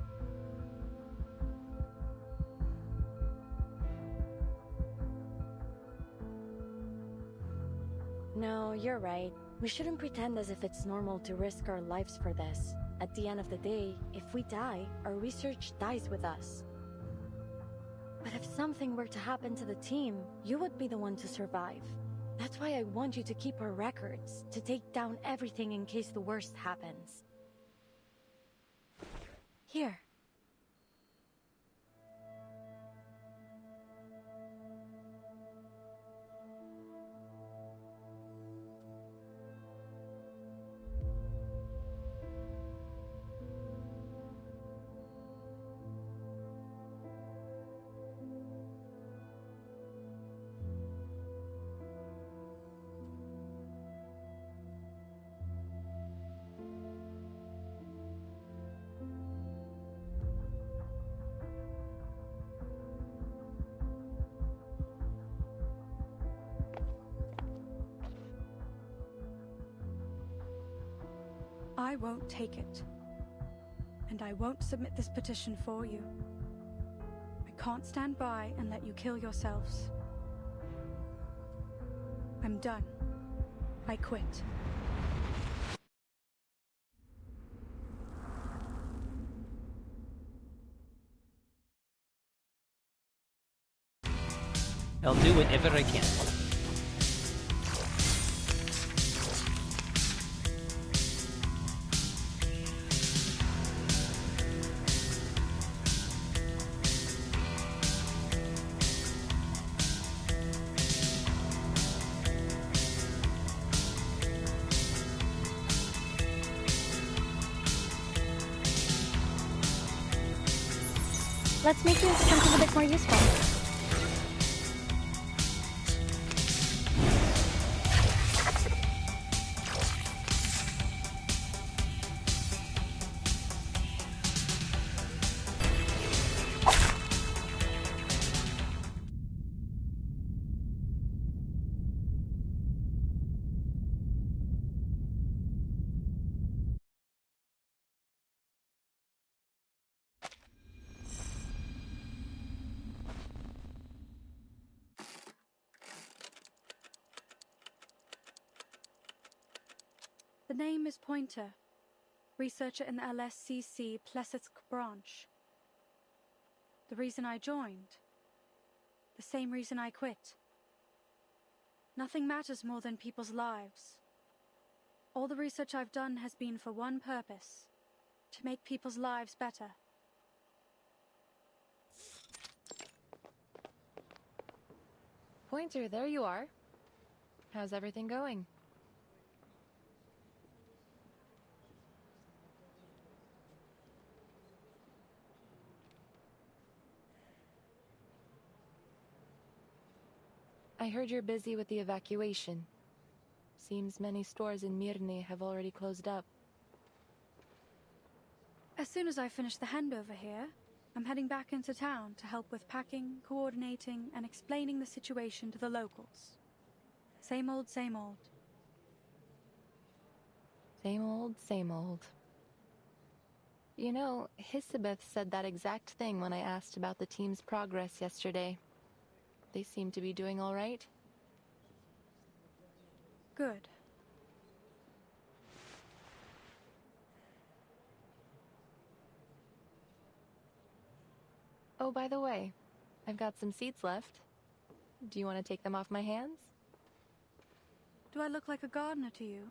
No, you're right. We shouldn't pretend as if it's normal to risk our lives for this. At the end of the day, if we die, our research dies with us. But if something were to happen to the team, you would be the one to survive. That's why I want you to keep our records, to take down everything in case the worst happens. Here. I won't take it. And I won't submit this petition for you. I can't stand by and let you kill yourselves. I'm done. I quit. I'll do whatever I can. Let's make you into something a bit more useful. The name is Pointer, researcher in the LSCC Plesetsk branch. The reason I joined, the same reason I quit. Nothing matters more than people's lives. All the research I've done has been for one purpose, to make people's lives better. Pointer, there you are. How's everything going? I heard you're busy with the evacuation. Seems many stores in Mirny have already closed up. As soon as I finish the handover here, I'm heading back into town to help with packing, coordinating, and explaining the situation to the locals. Same old, same old. Same old, same old. You know, Hisabeth said that exact thing when I asked about the team's progress yesterday. They seem to be doing all right. Good. Oh, by the way, I've got some seeds left. Do you want to take them off my hands? Do I look like a gardener to you?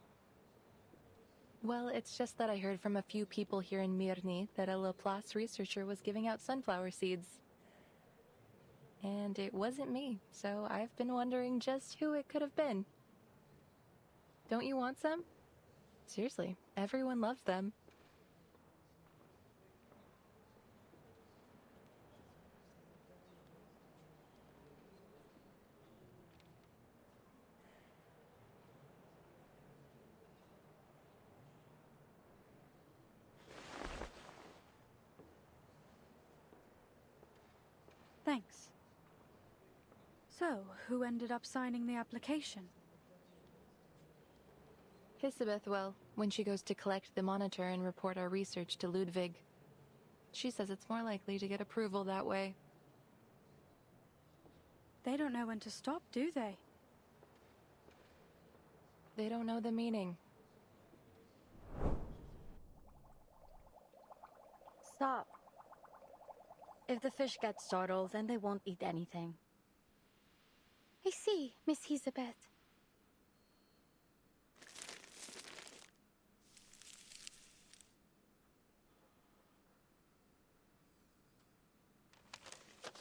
Well, it's just that I heard from a few people here in Mirny that a Laplace researcher was giving out sunflower seeds. And it wasn't me, so I've been wondering just who it could have been. Don't you want some? Seriously, everyone loves them. Thanks. So, who ended up signing the application? Hisabeth will, when she goes to collect the monitor and report our research to Ludwig. She says it's more likely to get approval that way. They don't know when to stop, do they? They don't know the meaning. Stop. If the fish get startled, then they won't eat anything. I see, Miss Elizabeth.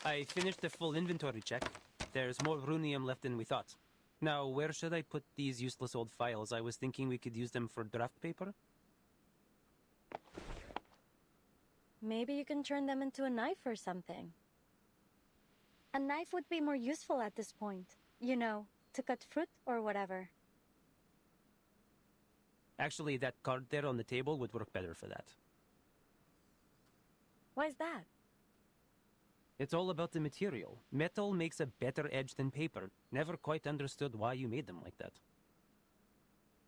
I finished the full inventory check. There's more runium left than we thought. Now, where should I put these useless old files? I was thinking we could use them for draft paper. Maybe you can turn them into a knife or something. A knife would be more useful at this point. You know, to cut fruit or whatever. Actually, that card there on the table would work better for that. Why's that? It's all about the material. Metal makes a better edge than paper. Never quite understood why you made them like that.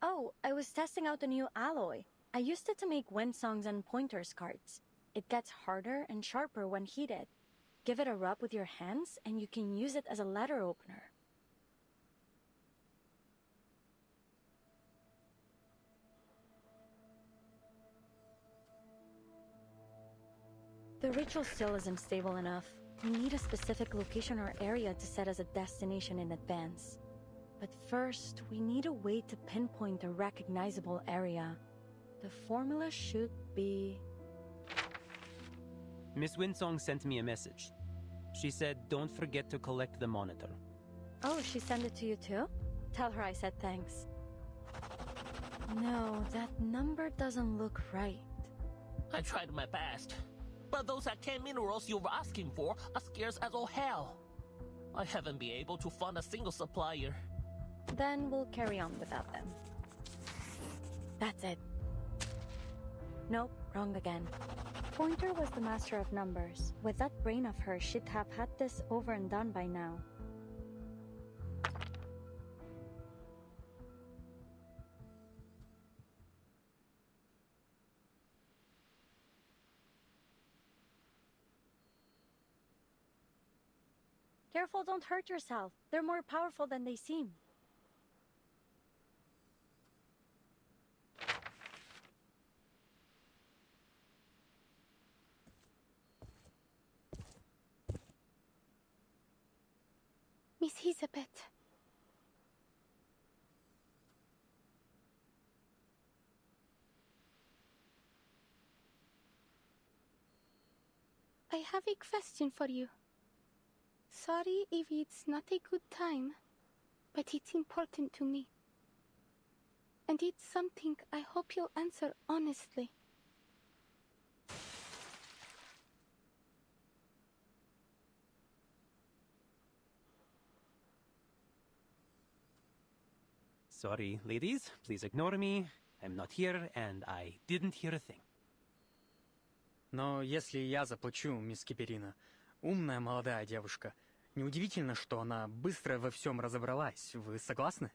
Oh, I was testing out a new alloy. I used it to make windsongs and pointers cards. It gets harder and sharper when heated. Give it a rub with your hands and you can use it as a letter opener. The ritual still isn't stable enough. We need a specific location or area to set as a destination in advance. But first, we need a way to pinpoint a recognizable area. The formula should be... Miss Winsong sent me a message. She said, don't forget to collect the monitor. Oh, she sent it to you too? Tell her I said thanks. No, that number doesn't look right. I tried my best. But those arcane minerals you were asking for are scarce as all hell. I haven't been able to find a single supplier. Then we'll carry on without them. That's it. Nope, wrong again. Pointer was the master of numbers. With that brain of hers, she'd have had this over and done by now. Careful, don't hurt yourself. They're more powerful than they seem. Miss Elizabeth. I have a question for you. Sorry if it's not a good time, but it's important to me. And it's something I hope you'll answer honestly. Sorry, ladies. Please ignore me. I'm not here, and I didn't hear a thing. Но если я заплачу, мисс Киперина, умная молодая девушка, неудивительно, что она быстро во всем разобралась. Вы согласны?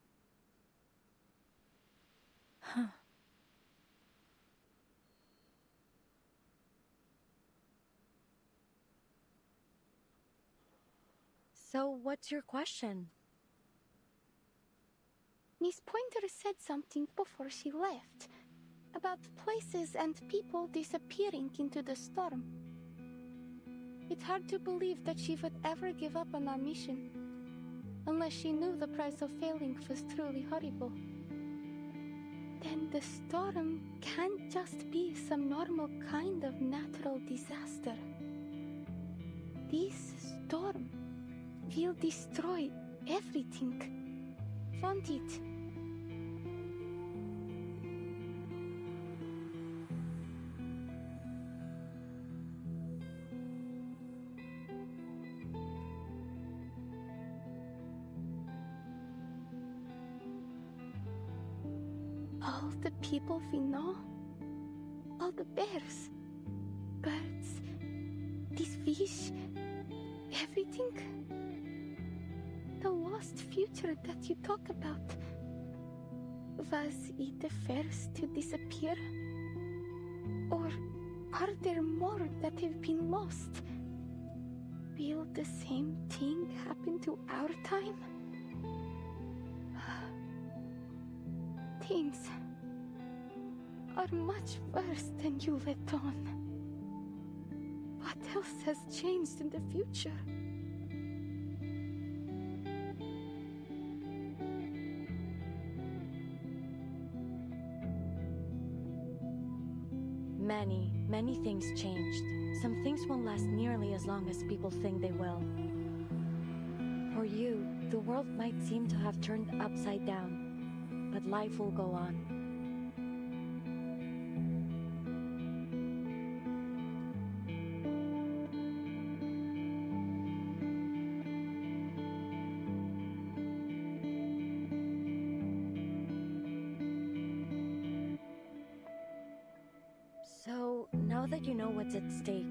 So, what's your question? Miss Pointer said something before she left about places and people disappearing into the storm. It's hard to believe that she would ever give up on our mission, unless she knew the price of failing was truly horrible. Then the storm can't just be some normal kind of natural disaster. This storm will destroy everything, won't it? All the people we know, all the bears, birds, this fish, everything. The lost future that you talk about. Was it the first to disappear? Or are there more that have been lost? Will the same thing happen to our time? Things are much worse than you let on. What else has changed in the future? Many things changed. Some things won't last nearly as long as people think they will. For you, the world might seem to have turned upside down, but life will go on. So, now that you know what's at stake,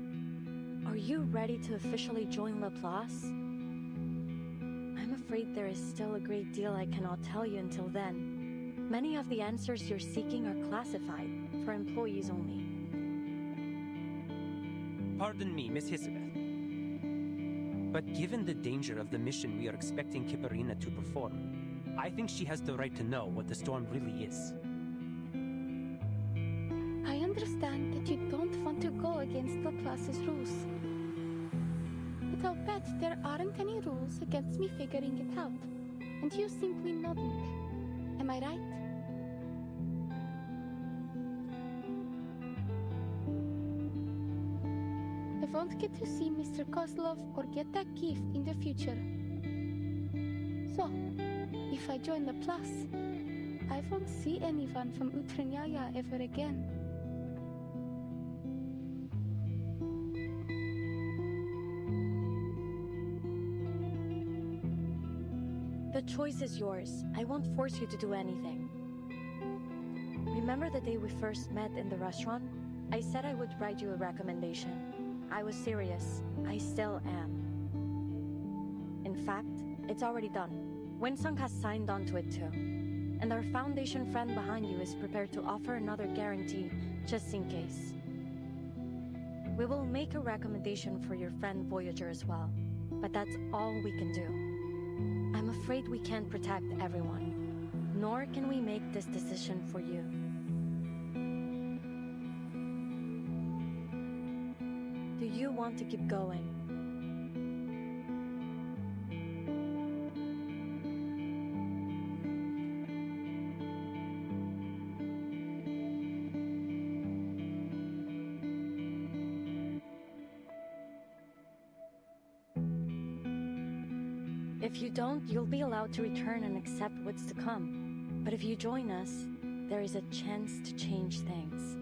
are you ready to officially join Laplace? I'm afraid there is still a great deal I cannot tell you until then. Many of the answers you're seeking are classified, for employees only. Pardon me, Miss Hisabeth. But given the danger of the mission we are expecting Kipparina to perform, I think she has the right to know what the storm really is. I understand that you don't want to go against Laplace's rules. But I'll bet there aren't any rules against me figuring it out, and you simply nodding. Am I right? I won't get to see Mr. Kozlov or get that gift in the future. So, if I join Laplace, I won't see anyone from Utranyaya ever again. The choice is yours. I won't force you to do anything. Remember the day we first met in the restaurant? I said I would write you a recommendation. I was serious. I still am. In fact, it's already done. Winsong has signed on to it too. And our Foundation friend behind you is prepared to offer another guarantee, just in case. We will make a recommendation for your friend Voyager as well. But that's all we can do. I'm afraid we can't protect everyone. Nor can we make this decision for you. Do you want to keep going? If you don't, you'll be allowed to return and accept what's to come. But if you join us, there is a chance to change things.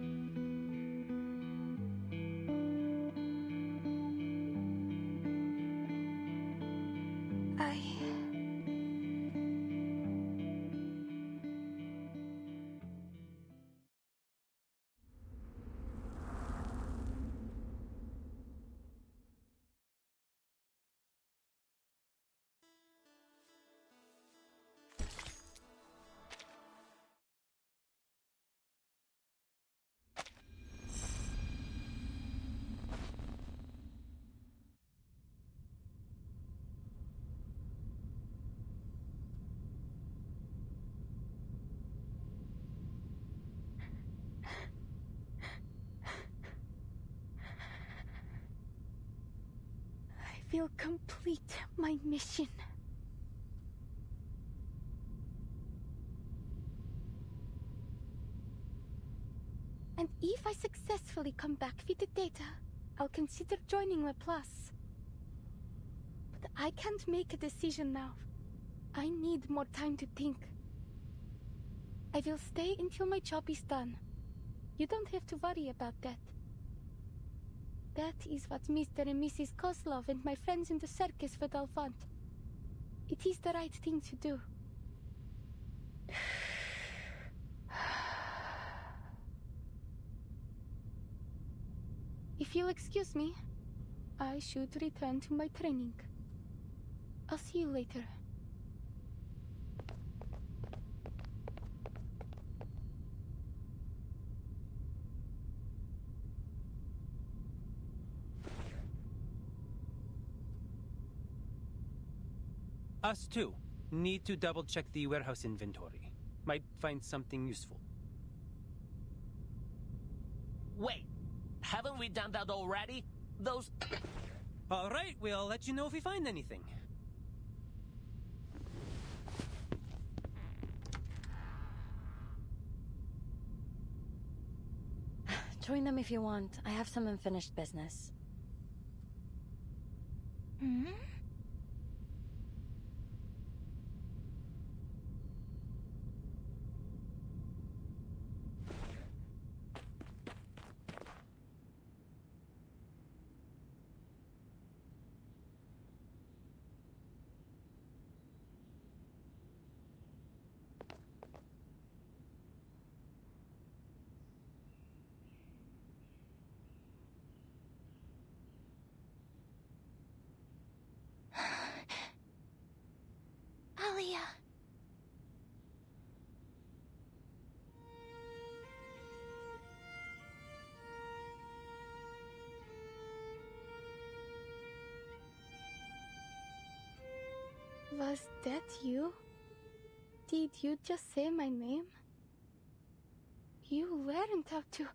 Will complete my mission. And if I successfully come back with the data, I'll consider joining Laplace. But I can't make a decision now. I need more time to think. I will stay until my job is done. You don't have to worry about that. That is what Mr. and Mrs. Kozlov and my friends in the circus would all want. It is the right thing to do. If you'll excuse me, I should return to my training. I'll see you later. Us too. Need to double-check the warehouse inventory. Might find something useful. Wait, haven't we done that already? Those... Alright, we'll let you know if we find anything. Join them if you want. I have some unfinished business. Hmm? Alia. Was that you? Did you just say my name? You learned how to...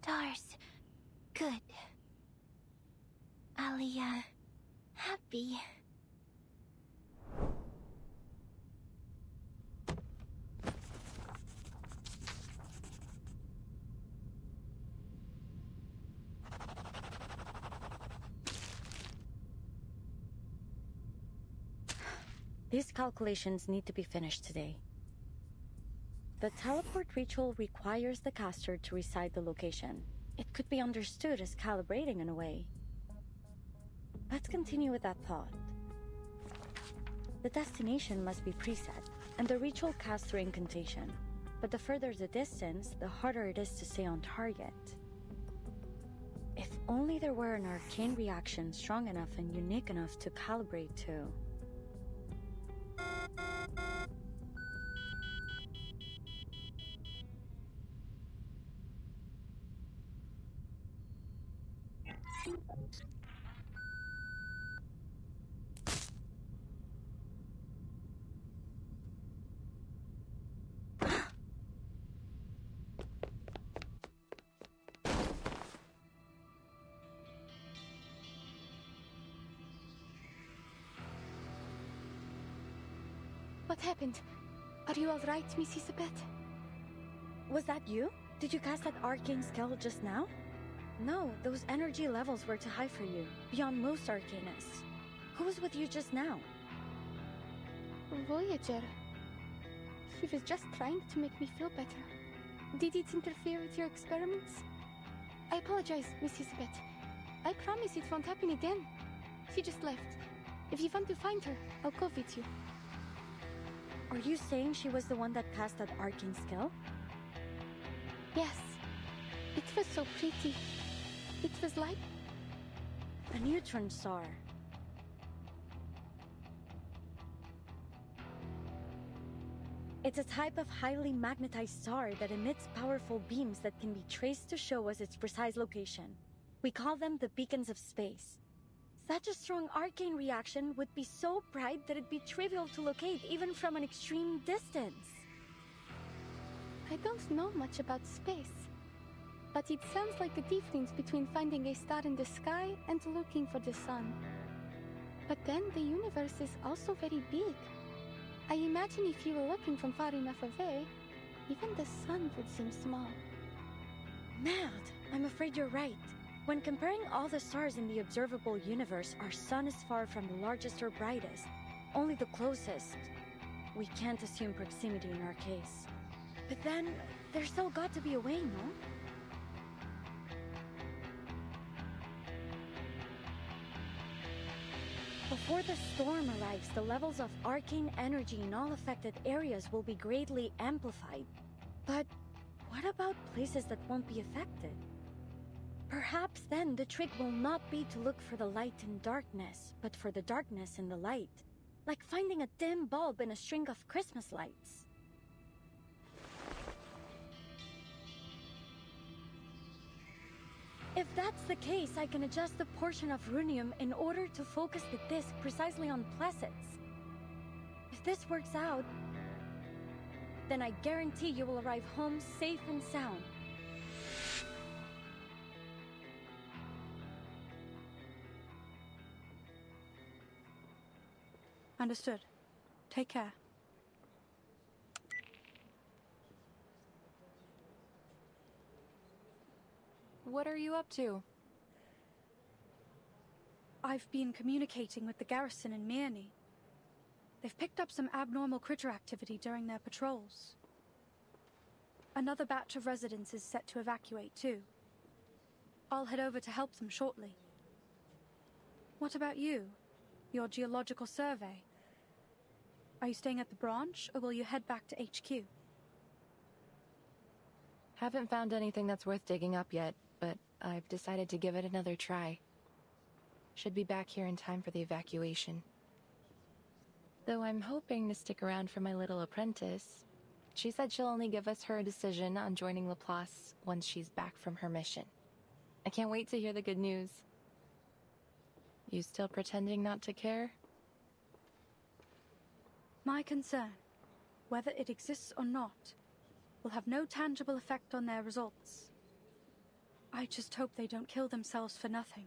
Stars. Good. Alia. Happy. These calculations need to be finished today. The teleport ritual requires the caster to recite the location. It could be understood as calibrating in a way. Let's continue with that thought. The destination must be preset, and the ritual casts through incantation. But the further the distance, the harder it is to stay on target. If only there were an arcane reaction strong enough and unique enough to calibrate to. What happened? Are you alright, Miss Isabeth? Was that you? Did you cast that arcane skill just now? No, those energy levels were too high for you, beyond most arcanists. Who was with you just now? Voyager. He was just trying to make me feel better. Did it interfere with your experiments? I apologize, Miss Isabeth. I promise it won't happen again. She just left. If you want to find her, I'll go with you. Are you saying she was the one that cast that arcane skill? Yes. It was so pretty. It was like... a neutron star. It's a type of highly magnetized star that emits powerful beams that can be traced to show us its precise location. We call them the beacons of space. Such a strong arcane reaction would be so bright that it'd be trivial to locate even from an extreme distance. I don't know much about space, but it sounds like the difference between finding a star in the sky and looking for the sun. But then the universe is also very big. I imagine if you were looking from far enough away, even the sun would seem small. Merde, I'm afraid you're right. When comparing all the stars in the observable universe, our sun is far from the largest or brightest, only the closest. We can't assume proximity in our case. But then, there's still got to be a way, no? Before the storm arrives, the levels of arcane energy in all affected areas will be greatly amplified. But what about places that won't be affected? Perhaps then the trick will not be to look for the light in darkness, but for the darkness in the light. Like finding a dim bulb in a string of Christmas lights. If that's the case, I can adjust the portion of runium in order to focus the disc precisely on placets. If this works out, then I guarantee you will arrive home safe and sound. Understood. Take care. What are you up to? I've been communicating with the garrison in Mirny. They've picked up some abnormal critter activity during their patrols. Another batch of residents is set to evacuate too. I'll head over to help them shortly. What about you? Your geological survey? Are you staying at the branch, or will you head back to HQ? Haven't found anything that's worth digging up yet, but I've decided to give it another try. Should be back here in time for the evacuation. Though I'm hoping to stick around for my little apprentice. She said she'll only give us her decision on joining Laplace once she's back from her mission. I can't wait to hear the good news. You still pretending not to care? My concern, whether it exists or not, will have no tangible effect on their results. I just hope they don't kill themselves for nothing.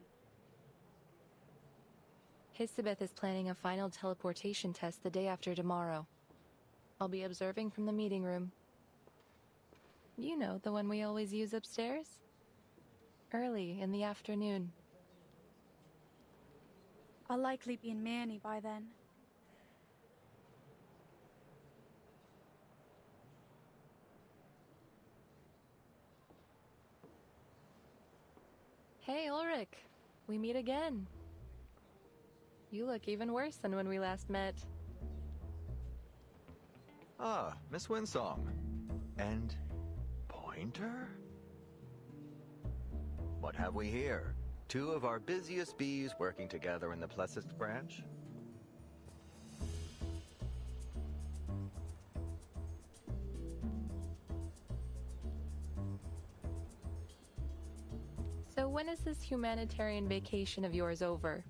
Hisabeth is planning a final teleportation test the day after tomorrow. I'll be observing from the meeting room. You know, the one we always use upstairs? Early in the afternoon. I'll likely be in Mirny by then. Hey, Ulrich. We meet again. You look even worse than when we last met. Ah, Miss Winsong. And Pointer? What have we here? Two of our busiest bees working together in the Plessist branch? So when is this humanitarian vacation of yours over?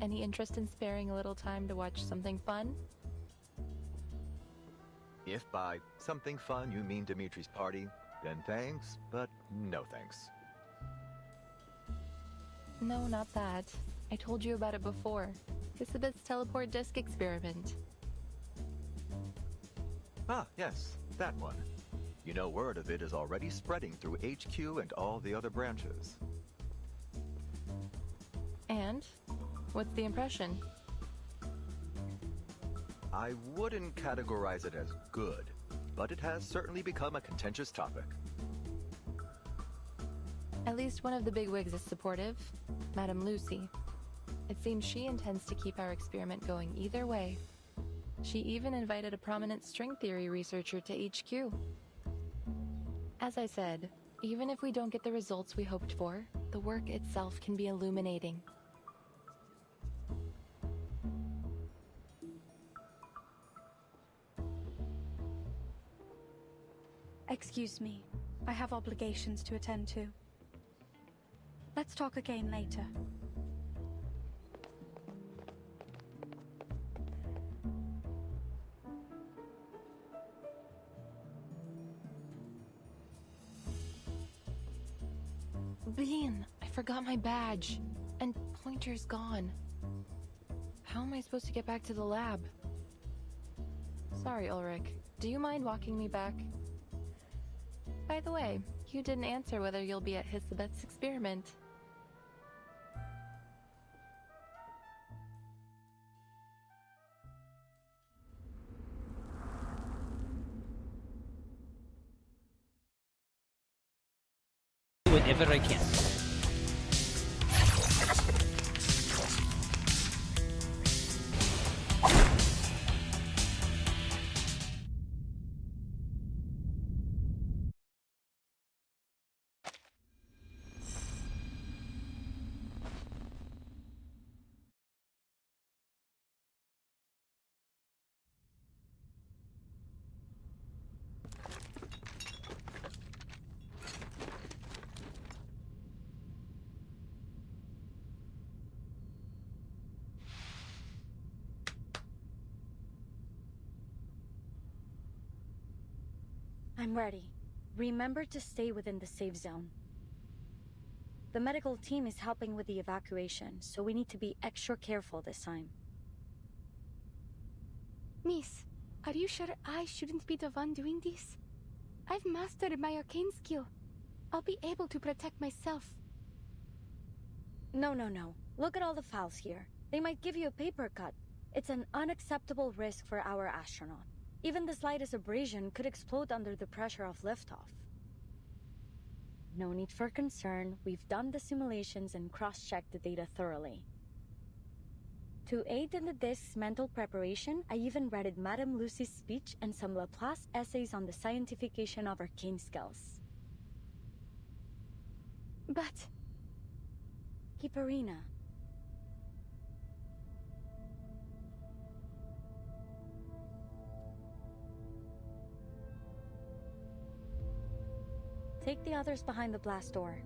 Any interest in sparing a little time to watch something fun? If by something fun you mean Dimitri's party, then thanks, but no thanks. No, not that. I told you about it before. Hisabeth's teleport disc experiment. Ah, yes, that one. You know, word of it is already spreading through HQ and all the other branches. And? What's the impression? I wouldn't categorize it as good, but it has certainly become a contentious topic. At least one of the bigwigs is supportive, Madame Lucy. It seems she intends to keep our experiment going either way. She even invited a prominent string theory researcher to HQ. As I said, even if we don't get the results we hoped for, the work itself can be illuminating. Excuse me, I have obligations to attend to. Let's talk again later. Blin, I forgot my badge. And Pointer's gone. How am I supposed to get back to the lab? Sorry, Ulrich. Do you mind walking me back? By the way, you didn't answer whether you'll be at Hisabeth's experiment. Whenever I can. I'm ready. Remember to stay within the safe zone. The medical team is helping with the evacuation, so we need to be extra careful this time. Miss, are you sure I shouldn't be the one doing this? I've mastered my arcane skill. I'll be able to protect myself. No. Look at all the files here. They might give you a paper cut. It's an unacceptable risk for our astronaut. Even the slightest abrasion could explode under the pressure of liftoff. No need for concern. We've done the simulations and cross-checked the data thoroughly. To aid in the disk's mental preparation, I even read Madame Lucy's speech and some Laplace essays on the scientification of arcane skills. But... Kiparina. Take the others behind the blast door.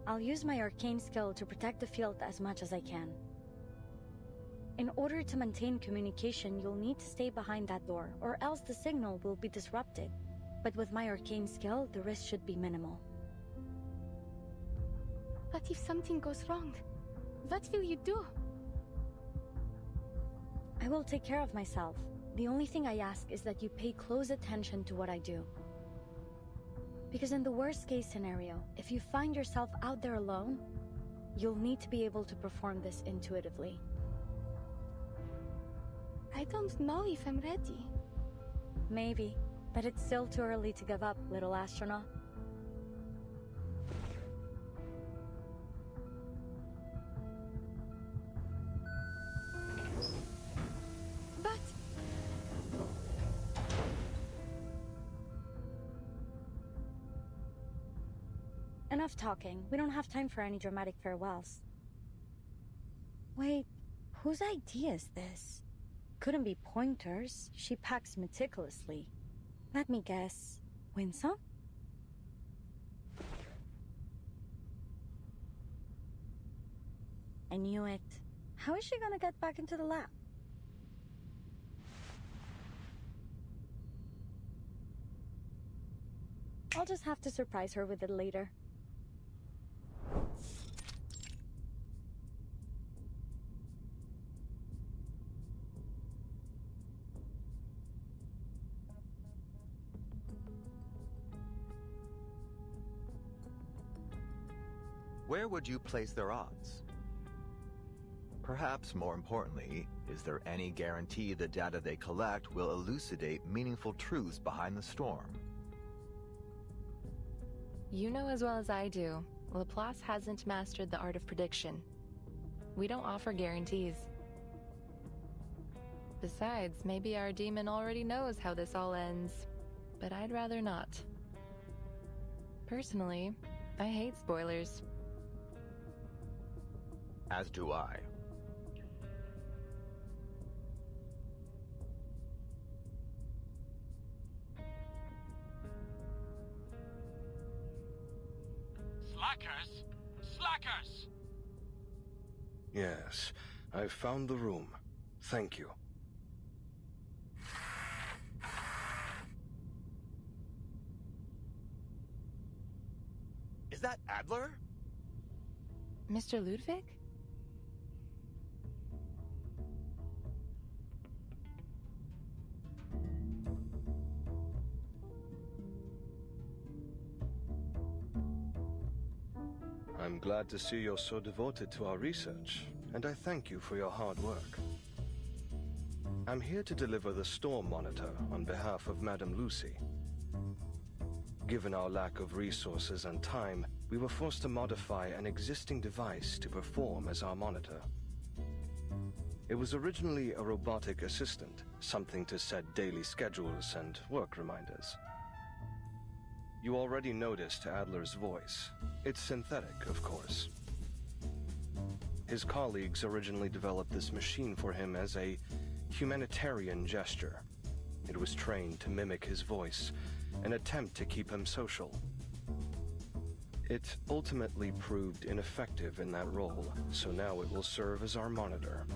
I'll use my arcane skill to protect the field as much as I can. In order to maintain communication, you'll need to stay behind that door, or else the signal will be disrupted. But with my arcane skill, the risk should be minimal. But if something goes wrong, what will you do? I will take care of myself. The only thing I ask is that you pay close attention to what I do. Because in the worst-case scenario, if you find yourself out there alone, you'll need to be able to perform this intuitively. I don't know if I'm ready. Maybe, but it's still too early to give up, little astronaut. But... Enough talking. We don't have time for any dramatic farewells. Wait, whose idea is this? Couldn't be Pointer's. She packs meticulously. Let me guess. Winsome? I knew it. How is she gonna get back into the lab? I'll just have to surprise her with it later. Where would you place their odds? Perhaps more importantly, is there any guarantee the data they collect will elucidate meaningful truths behind the storm? You know as well as I do, Laplace hasn't mastered the art of prediction. We don't offer guarantees. Besides, maybe our demon already knows how this all ends, but I'd rather not. Personally, I hate spoilers. As do I. Slackers! Slackers! Yes, I've found the room. Thank you. Is that Adler? Mr. Ludwig? I'm glad to see you're so devoted to our research, and I thank you for your hard work. I'm here to deliver the storm monitor on behalf of Madame Lucy. Given our lack of resources and time, we were forced to modify an existing device to perform as our monitor. It was originally a robotic assistant, something to set daily schedules and work reminders. You already noticed Adler's voice. It's synthetic, of course. His colleagues originally developed this machine for him as a humanitarian gesture. It was trained to mimic his voice, an attempt to keep him social. It ultimately proved ineffective in that role, so now it will serve as our monitor.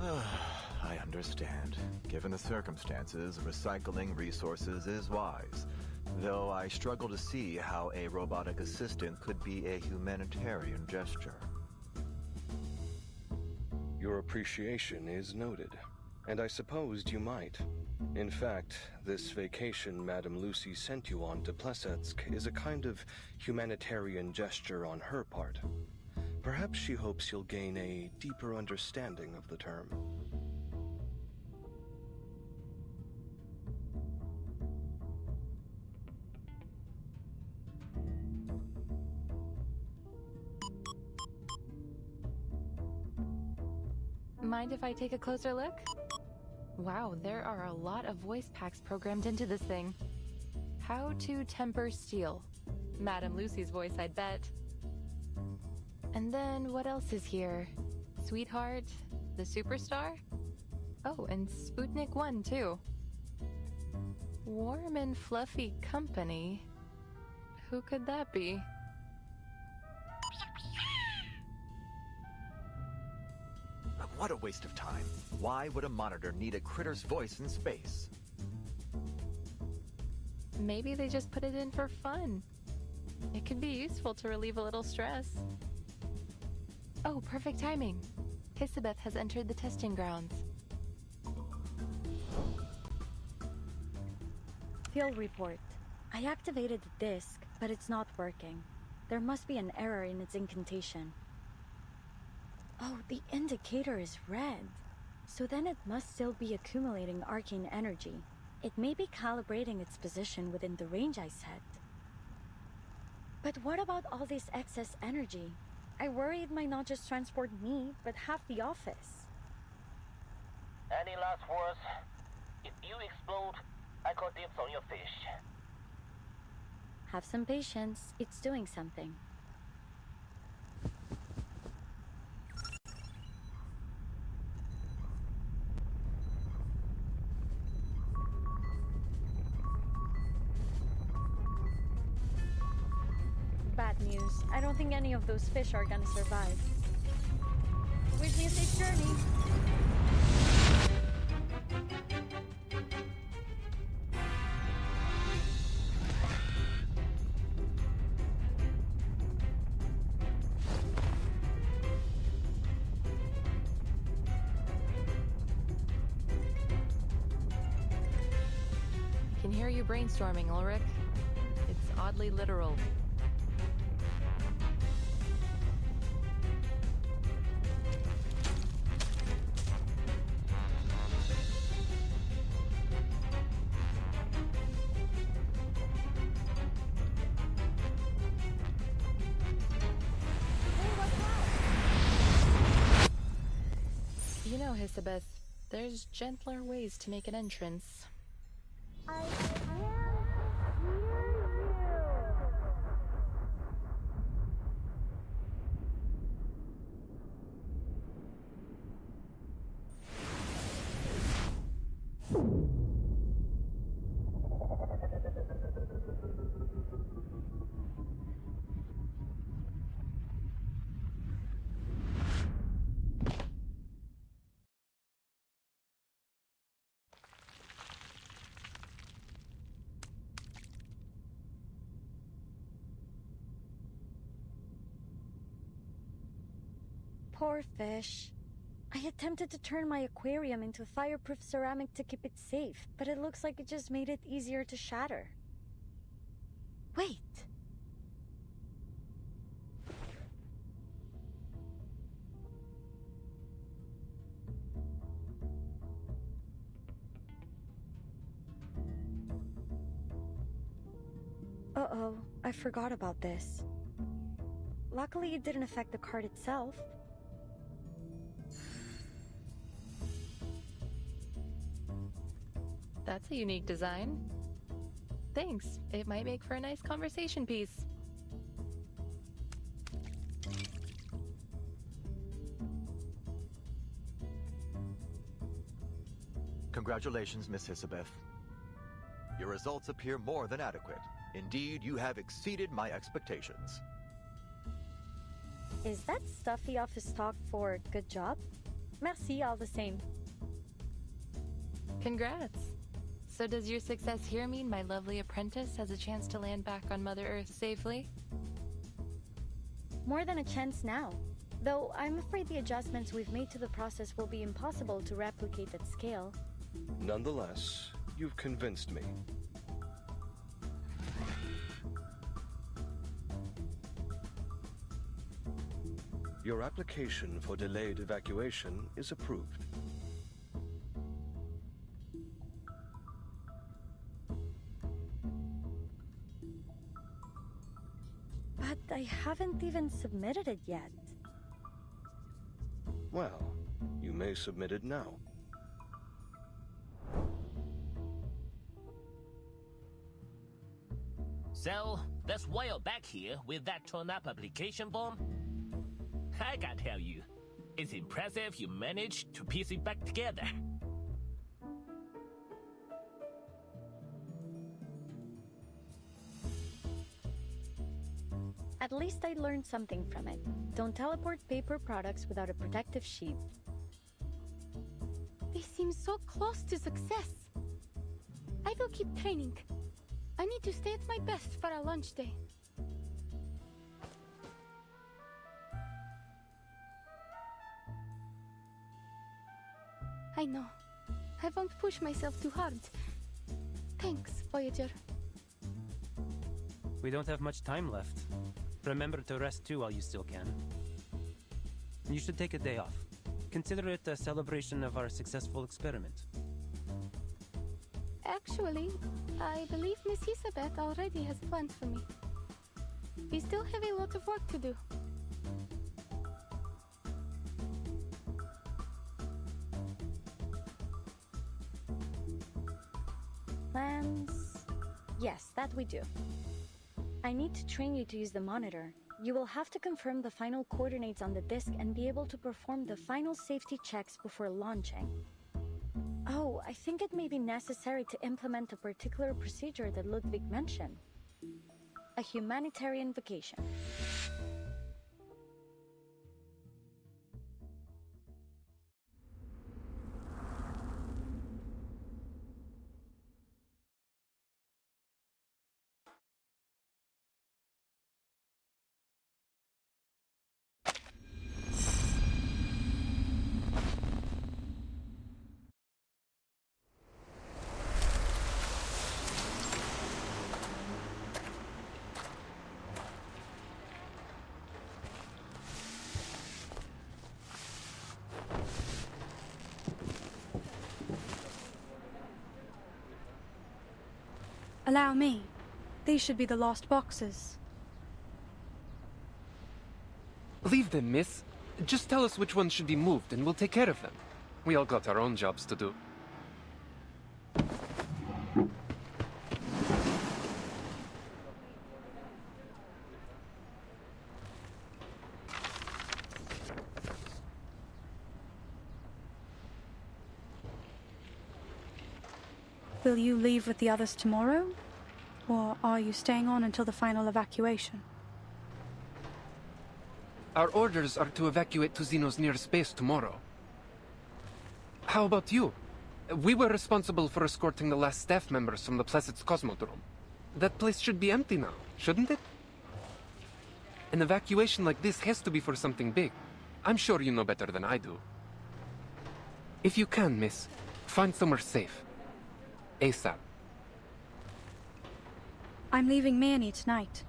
I understand. Given the circumstances, recycling resources is wise. Though I struggle to see how a robotic assistant could be a humanitarian gesture. Your appreciation is noted, and I supposed you might. In fact, this vacation Madame Lucy sent you on to Plesetsk is a kind of humanitarian gesture on her part. Perhaps she hopes you'll gain a deeper understanding of the term. Mind if I take a closer look? Wow, there are a lot of voice packs programmed into this thing. How to temper steel. Madame Lucy's voice, I'd bet. And then what else is here? Sweetheart? The Superstar? Oh, and Sputnik 1 too. Warm and fluffy company? Who could that be? What a waste of time. Why would a monitor need a critter's voice in space? Maybe they just put it in for fun. It could be useful to relieve a little stress. Oh, perfect timing. Hisabeth has entered the testing grounds. Field report. I activated the disk, but it's not working. There must be an error in its incantation. Oh, the indicator is red. So then it must still be accumulating arcane energy. It may be calibrating its position within the range I set. But what about all this excess energy? I worry it might not just transport me, but half the office. Any last words? If you explode, I call dibs on your fish. Have some patience. It's doing something. Bad news. I don't think any of those fish are gonna survive. Wish me a safe journey. I can hear you brainstorming, Ulrich. It's oddly literal. You know, Hisabeth, there's gentler ways to make an entrance. Poor fish. I attempted to turn my aquarium into fireproof ceramic to keep it safe, but it looks like it just made it easier to shatter. Wait. Uh-oh, I forgot about this. Luckily, it didn't affect the card itself. That's a unique design. Thanks. It might make for a nice conversation piece. Congratulations, Miss Hisabeth. Your results appear more than adequate. Indeed, you have exceeded my expectations. Is that stuffy office talk for good job? Merci all the same. Congrats. So does your success here mean my lovely apprentice has a chance to land back on Mother Earth safely? More than a chance now. Though I'm afraid the adjustments we've made to the process will be impossible to replicate at scale. Nonetheless, you've convinced me. Your application for delayed evacuation is approved. But I haven't even submitted it yet. Well, you may submit it now. So, that's why you're back here with that torn-up application form? I gotta tell you, it's impressive you managed to piece it back together. At least I learned something from it. Don't teleport paper products without a protective sheath. They seem so close to success. I will keep training. I need to stay at my best for our lunch day. I know. I won't push myself too hard. Thanks, Voyager. We don't have much time left. Remember to rest too while you still can. You should take a day off. Consider it a celebration of our successful experiment. Actually, I believe Miss Isabeth already has plans for me. We still have a lot of work to do. Plans? Yes, that we do. I need to train you to use the monitor. You will have to confirm the final coordinates on the disk and be able to perform the final safety checks before launching. Oh, I think it may be necessary to implement a particular procedure that Ludwig mentioned. A humanitarian vacation. Allow me. These should be the lost boxes. Leave them, miss. Just tell us which ones should be moved and we'll take care of them. We all got our own jobs to do. Will you leave with the others tomorrow? Or are you staying on until the final evacuation? Our orders are to evacuate to Xeno's nearest base tomorrow. How about you? We were responsible for escorting the last staff members from the Placid's Cosmodrome. That place should be empty now, shouldn't it? An evacuation like this has to be for something big. I'm sure you know better than I do. If you can, miss, find somewhere safe. ASAP. I'm leaving Manny tonight,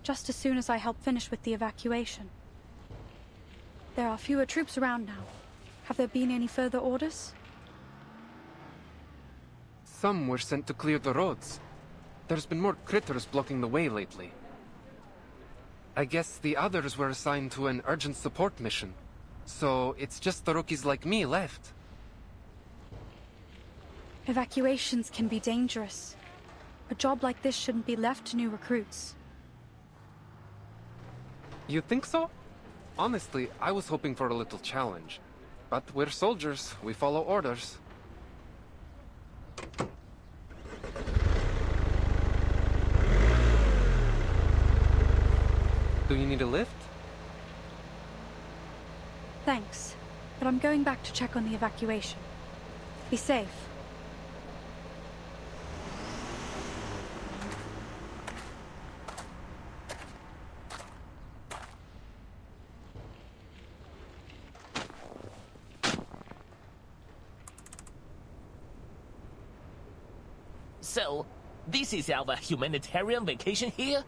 just as soon as I help finish with the evacuation. There are fewer troops around now. Have there been any further orders? Some were sent to clear the roads. There's been more critters blocking the way lately. I guess the others were assigned to an urgent support mission. So it's just the rookies like me left. Evacuations can be dangerous. A job like this shouldn't be left to new recruits. You think so? Honestly, I was hoping for a little challenge. But we're soldiers. We follow orders. Do you need a lift? Thanks, but I'm going back to check on the evacuation. Be safe. So, this is our humanitarian vacation here?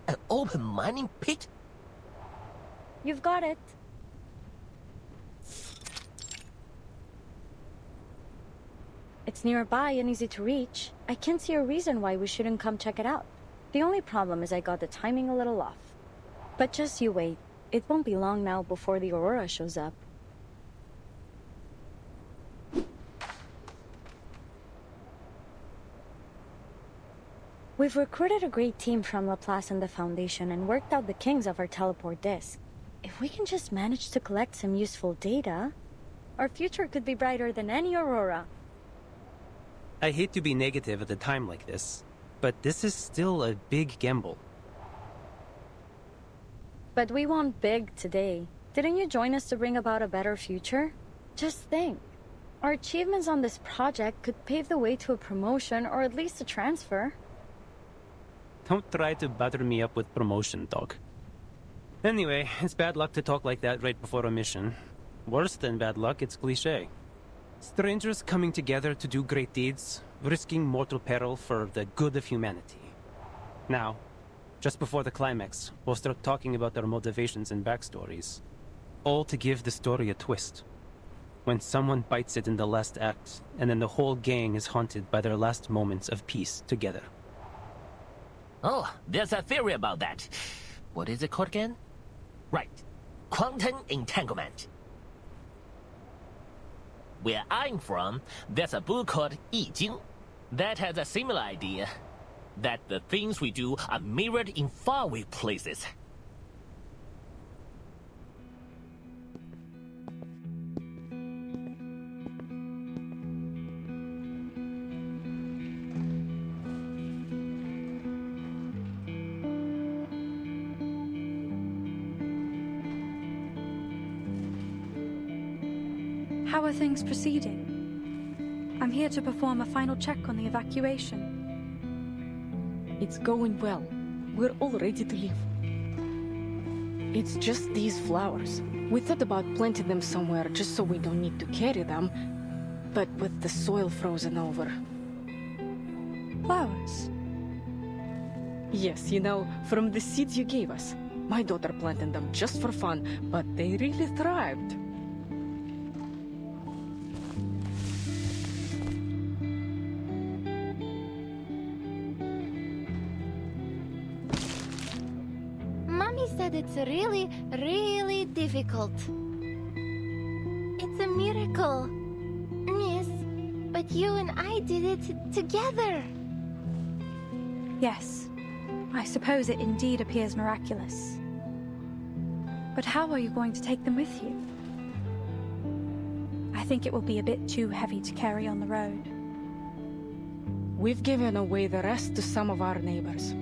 An open mining pit? You've got it. It's nearby and easy to reach. I can't see a reason why we shouldn't come check it out. The only problem is I got the timing a little off. But just you wait. It won't be long now before the Aurora shows up. We've recruited a great team from Laplace and the Foundation and worked out the kinks of our teleport disk. If we can just manage to collect some useful data, our future could be brighter than any Aurora. I hate to be negative at a time like this, but this is still a big gamble. But we want big today. Didn't you join us to bring about a better future? Just think. Our achievements on this project could pave the way to a promotion or at least a transfer. Don't try to butter me up with promotion talk. Anyway, it's bad luck to talk like that right before a mission. Worse than bad luck, it's cliché. Strangers coming together to do great deeds, risking mortal peril for the good of humanity. Now, just before the climax, we'll start talking about their motivations and backstories. All to give the story a twist. When someone bites it in the last act, and then the whole gang is haunted by their last moments of peace together. Oh, there's a theory about that. What is it called again? Right. Quantum entanglement. Where I'm from, there's a book called I Ching that has a similar idea. That the things we do are mirrored in faraway places. How are things proceeding? I'm here to perform a final check on the evacuation. It's going well. We're all ready to leave. It's just these flowers. We thought about planting them somewhere just so we don't need to carry them, but with the soil frozen over. Flowers? Yes, you know, from the seeds you gave us. My daughter planted them just for fun, but they really thrived. Mommy said it's really, really difficult. It's a miracle, Miss. But you and I did it together. Yes, I suppose it indeed appears miraculous. But how are you going to take them with you? I think it will be a bit too heavy to carry on the road. We've given away the rest to some of our neighbors.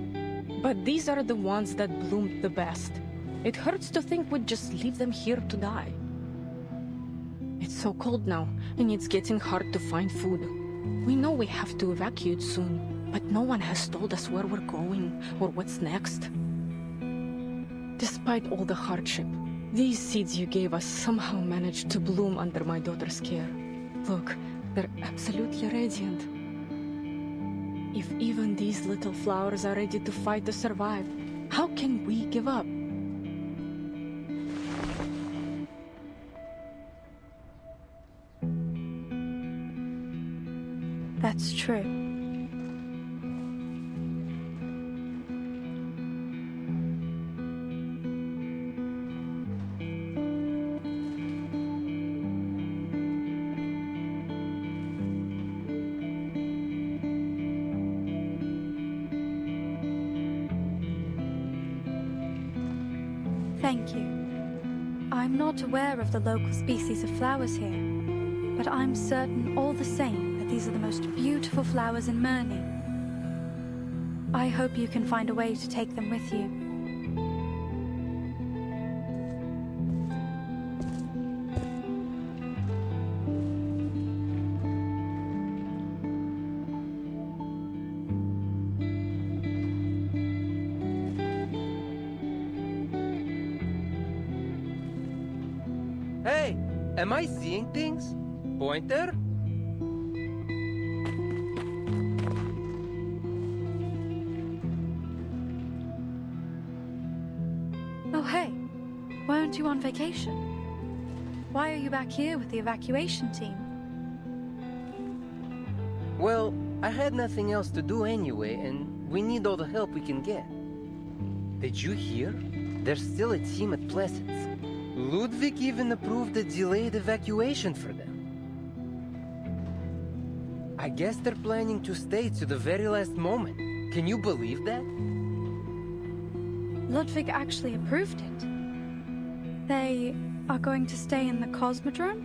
But these are the ones that bloomed the best. It hurts to think we'd just leave them here to die. It's so cold now, and it's getting hard to find food. We know we have to evacuate soon, but no one has told us where we're going or what's next. Despite all the hardship, these seeds you gave us somehow managed to bloom under my daughter's care. Look, they're absolutely radiant. If even these little flowers are ready to fight to survive, how can we give up? That's true. Thank you. I'm not aware of the local species of flowers here, but I'm certain all the same that these are the most beautiful flowers in Murney. I hope you can find a way to take them with you. Hey, am I seeing things? Pointer? Aren't you on vacation? Why are you back here with the evacuation team? Well, I had nothing else to do anyway, and we need all the help we can get. Did you hear? There's still a team at Pleasance. Ludwig even approved a delayed evacuation for them. I guess they're planning to stay to the very last moment. Can you believe that? Ludwig actually approved it. They are going to stay in the Cosmodrome?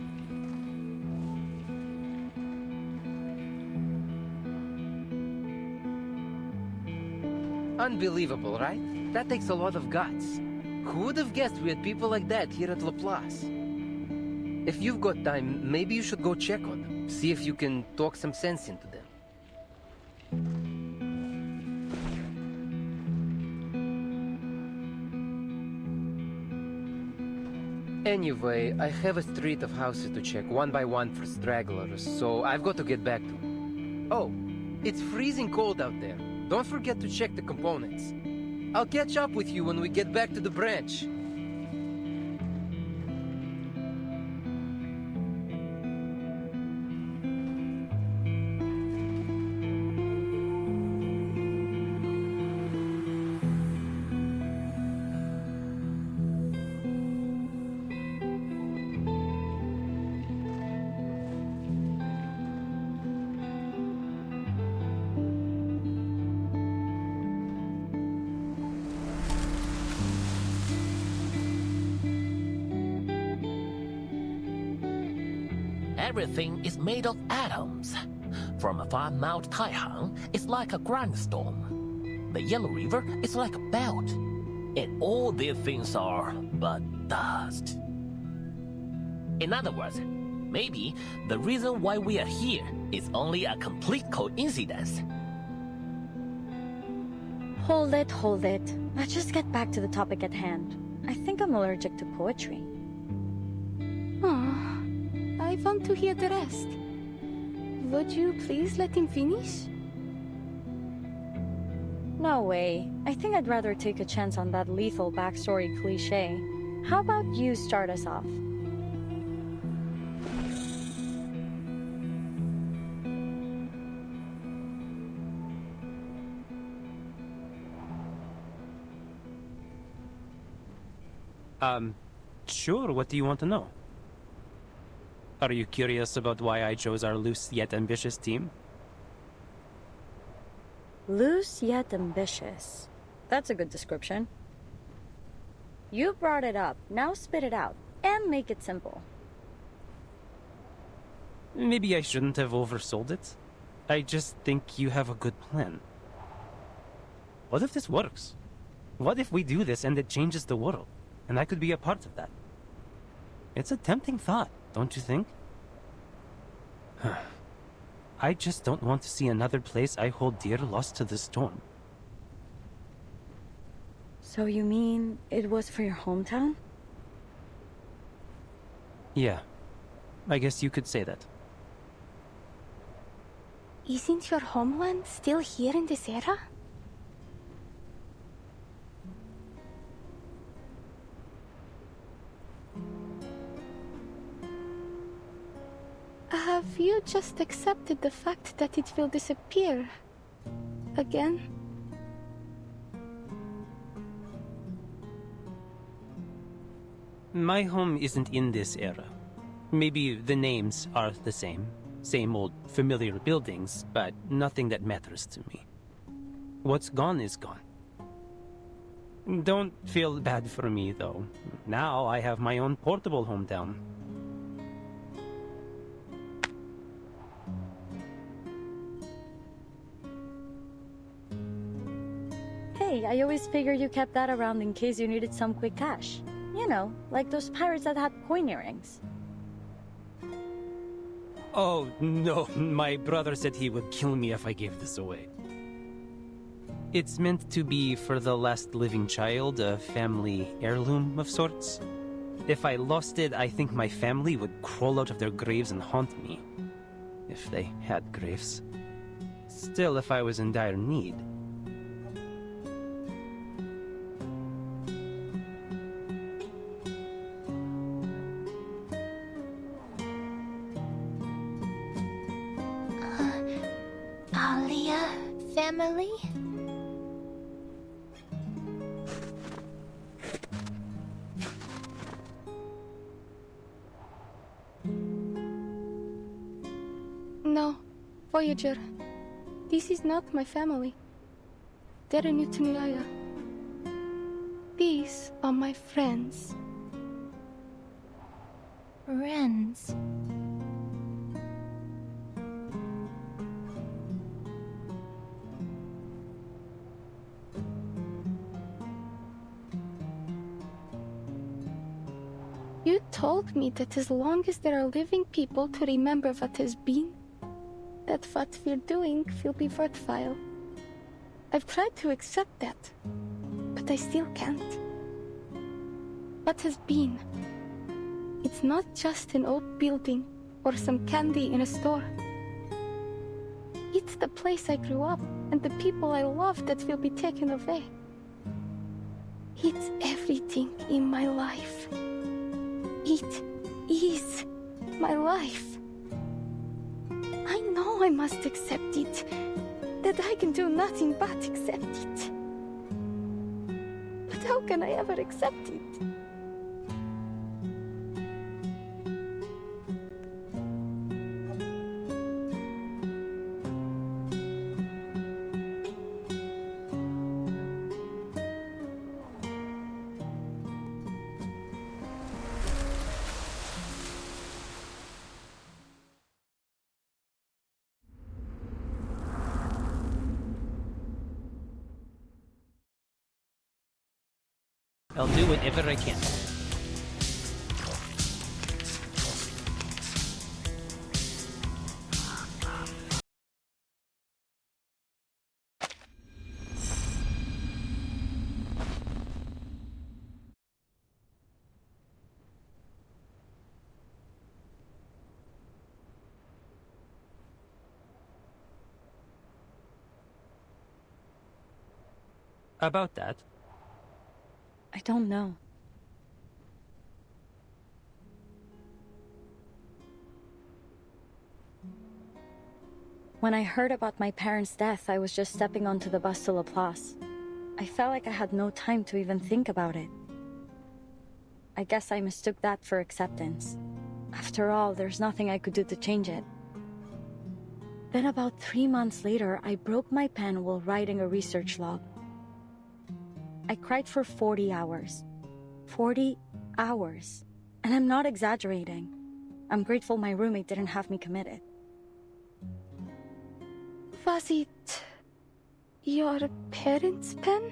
Unbelievable, right? That takes a lot of guts. Who would have guessed we had people like that here at Laplace? If you've got time, maybe you should go check on them. See if you can talk some sense into them. Anyway, I have a street of houses to check one by one for stragglers, so I've got to get back to it. Oh, it's freezing cold out there. Don't forget to check the components. I'll catch up with you when we get back to the branch. Everything is made of atoms. From afar, Mount Taihang is like a grindstone. The Yellow River is like a belt. And all these things are but dust. In other words, maybe the reason why we are here is only a complete coincidence. Hold it. Let's just get back to the topic at hand. I think I'm allergic to poetry. Oh, I want to hear the rest. Would you please let him finish? No way. I think I'd rather take a chance on that lethal backstory cliché. How about you start us off? Sure, what do you want to know? Are you curious about why I chose our loose yet ambitious team? Loose yet ambitious. That's a good description. You brought it up, now spit it out, and make it simple. Maybe I shouldn't have oversold it. I just think you have a good plan. What if this works? What if we do this and it changes the world? And I could be a part of that. It's a tempting thought, don't you think? I just don't want to see another place I hold dear lost to the storm. So you mean it was for your hometown? Yeah, I guess you could say that. Isn't your homeland still here in this era? Have you just accepted the fact that it will disappear again? My home isn't in this era. Maybe the names are the same. Same old familiar buildings, but nothing that matters to me. What's gone is gone. Don't feel bad for me, though. Now I have my own portable hometown. Hey, I always figured you kept that around in case you needed some quick cash. You know, like those pirates that had coin earrings. Oh, no. My brother said he would kill me if I gave this away. It's meant to be for the last living child, a family heirloom of sorts. If I lost it, I think my family would crawl out of their graves and haunt me. If they had graves. Still, if I was in dire need. family? No, Voyager. This is not my family. They're new to Nilaya. These are my friends. Friends. You told me that as long as there are living people to remember what has been, that what we're doing will be worthwhile. I've tried to accept that, but I still can't. What has been? It's not just an old building or some candy in a store. It's the place I grew up and the people I love that will be taken away. It's everything in my life. It is my life. I know I must accept it, that I can do nothing but accept it. But how can I ever accept it? I'll do whatever I can. About that. I don't know. When I heard about my parents' death, I was just stepping onto the bus to Laplace. I felt like I had no time to even think about it. I guess I mistook that for acceptance. After all, there's nothing I could do to change it. Then about 3 months later, I broke my pen while writing a research log. I cried for 40 hours. 40 hours. And I'm not exaggerating. I'm grateful my roommate didn't have me commit it. Was it your parents' pen?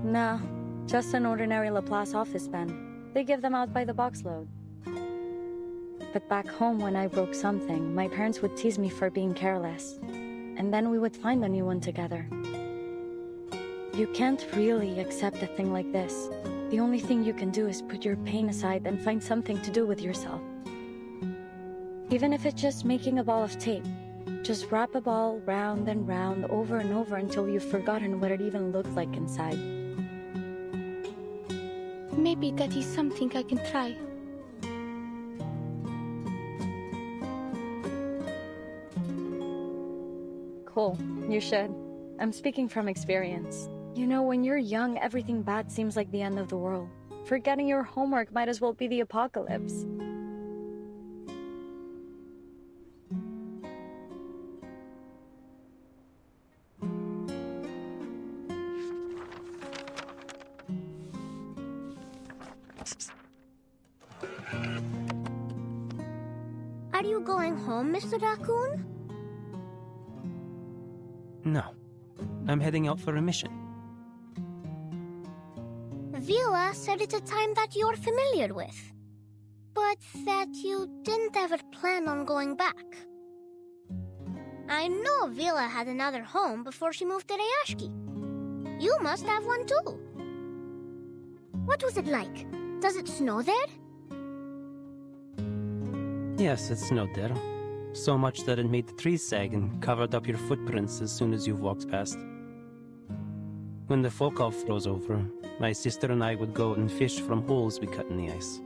Nah, just an ordinary Laplace office pen. They give them out by the box load. But back home, when I broke something, my parents would tease me for being careless. And then we would find a new one together. You can't really accept a thing like this. The only thing you can do is put your pain aside and find something to do with yourself. Even if it's just making a ball of tape. Just wrap a ball round and round over and over until you've forgotten what it even looked like inside. Maybe that is something I can try. Cool, you should. I'm speaking from experience. You know, when you're young, everything bad seems like the end of the world. Forgetting your homework might as well be the apocalypse. Are you going home, Mr. Raccoon? No. I'm heading out for a mission. Vila said it's a time that you're familiar with. But that you didn't ever plan on going back. I know Vila had another home before she moved to Rayashki. You must have one too. What was it like? Does it snow there? Yes, it snowed there. So much that it made the trees sag and covered up your footprints as soon as you walked past. When the Fokal froze over, my sister and I would go and fish from holes we cut in the ice.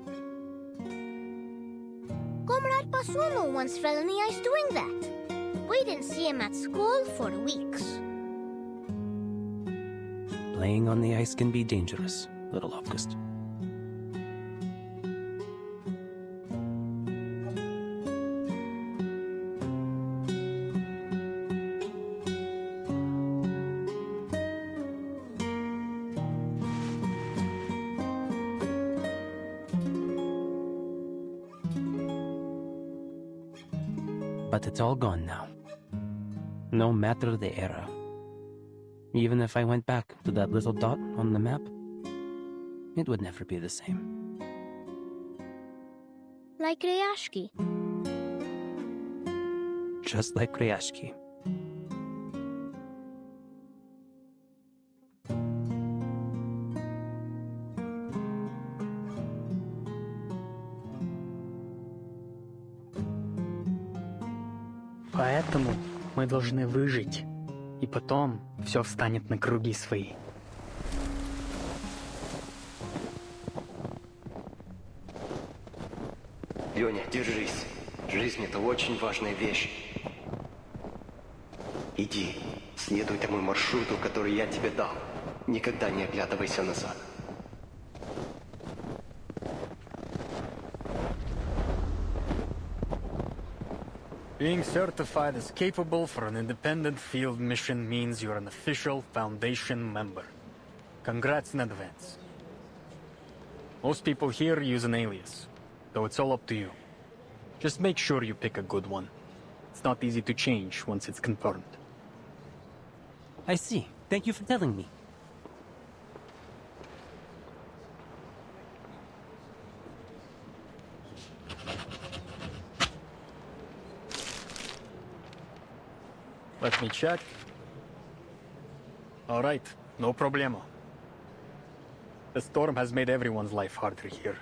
Comrade Pasuno once fell in the ice doing that. We didn't see him at school for weeks. Playing on the ice can be dangerous, little August. But it's all gone now. No matter the era. Even if I went back to that little dot on the map, it would never be the same. Like Ryashki. Just like Ryashki. Поэтому мы должны выжить, и потом все встанет на круги свои. Леня, держись. Жизнь — это очень важная вещь. Иди, следуй тому маршруту, который я тебе дал. Никогда не оглядывайся назад. Being certified as capable for an independent field mission means you're an official Foundation member. Congrats in advance. Most people here use an alias, though it's all up to you. Just make sure you pick a good one. It's not easy to change once it's confirmed. I see. Thank you for telling me. Let me check. All right, no problemo. The storm has made everyone's life harder here.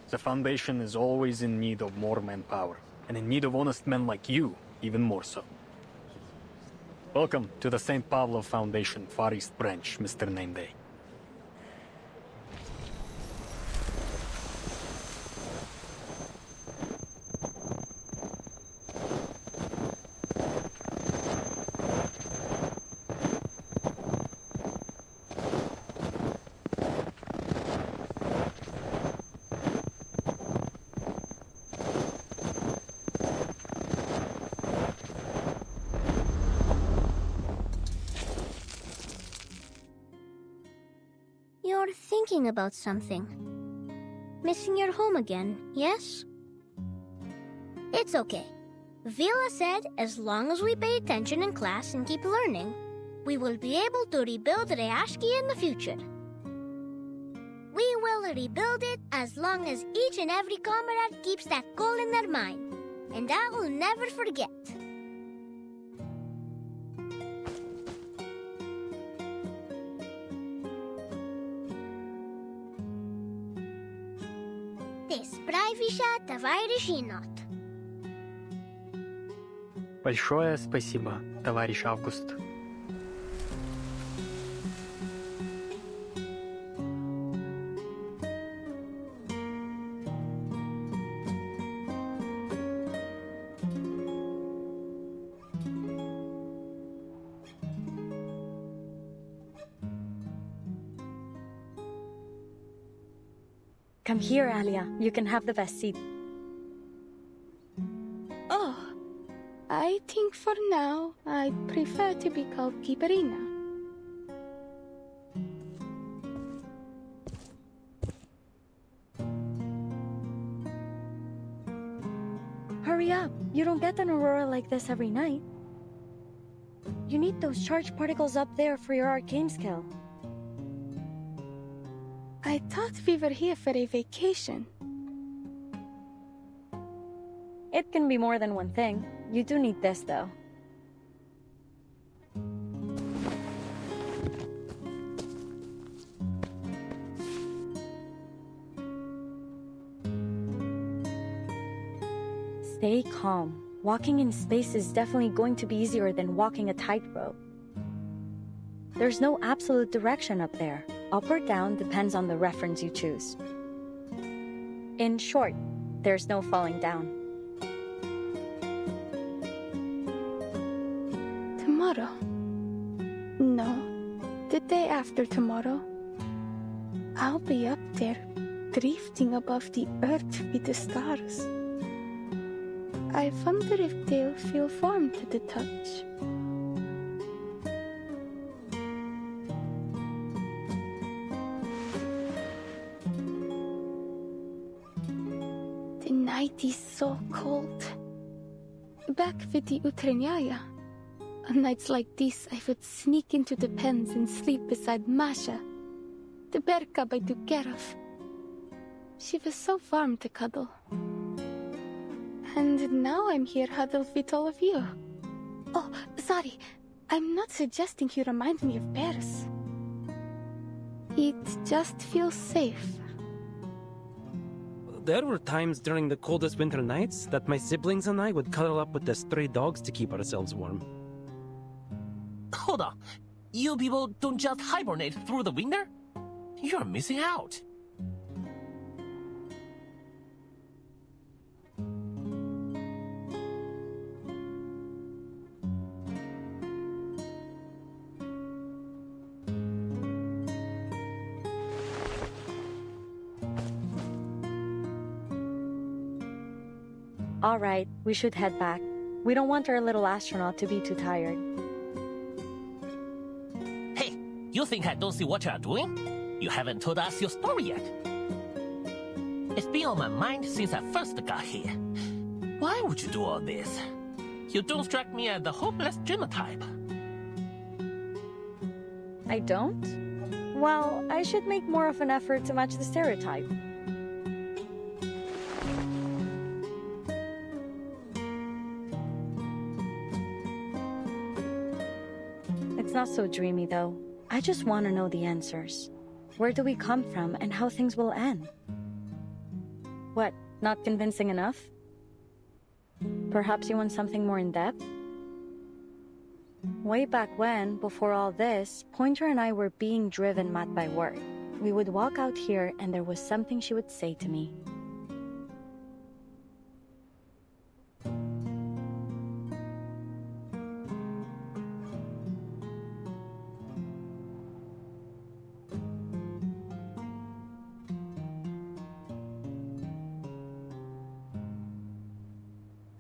The Foundation is always in need of more manpower, and in need of honest men like you, even more so. Welcome to the St. Pavlo Foundation Far East Branch, Mr. Nameday. You're thinking about something. Missing your home again, yes? It's okay. Vila said as long as we pay attention in class and keep learning, we will be able to rebuild Ryashki in the future. We will rebuild it as long as each and every comrade keeps that goal in their mind. And I will never forget. Ты справишься, товарищ енот. Большое спасибо, товарищ Август. Come here, Alia. You can have the best seat. Oh, I think for now I'd prefer to be called Kibarina. Hurry up. You don't get an aurora like this every night. You need those charged particles up there for your arcane skill. I thought we were here for a vacation. It can be more than one thing. You do need this, though. Stay calm. Walking in space is definitely going to be easier than walking a tightrope. There's no absolute direction up there. Up or down depends on the reference you choose. In short, there's no falling down. Tomorrow? No, the day after tomorrow. I'll be up there, drifting above the earth with the stars. I wonder if they'll feel warm to the touch. The night is so cold. Back with the Utreniaya, on nights like this I would sneak into the pens and sleep beside Masha, the bear cub I took care of. She was so warm to cuddle. And now I'm here huddled with all of you. Oh, sorry. I'm not suggesting you remind me of bears. It just feels safe. There were times during the coldest winter nights that my siblings and I would cuddle up with the stray dogs to keep ourselves warm. Hold on. You people don't just hibernate through the winter? You're missing out. All right, we should head back. We don't want our little astronaut to be too tired. Hey, you think I don't see what you're doing? You haven't told us your story yet. It's been on my mind since I first got here. Why would you do all this? You don't strike me as the hopeless dreamer type. I don't? Well, I should make more of an effort to match the stereotype. It's not so dreamy, though. I just want to know the answers. Where do we come from and how things will end? What, not convincing enough? Perhaps you want something more in-depth? Way back when, before all this, Pointer and I were being driven mad by work. We would walk out here and there was something she would say to me.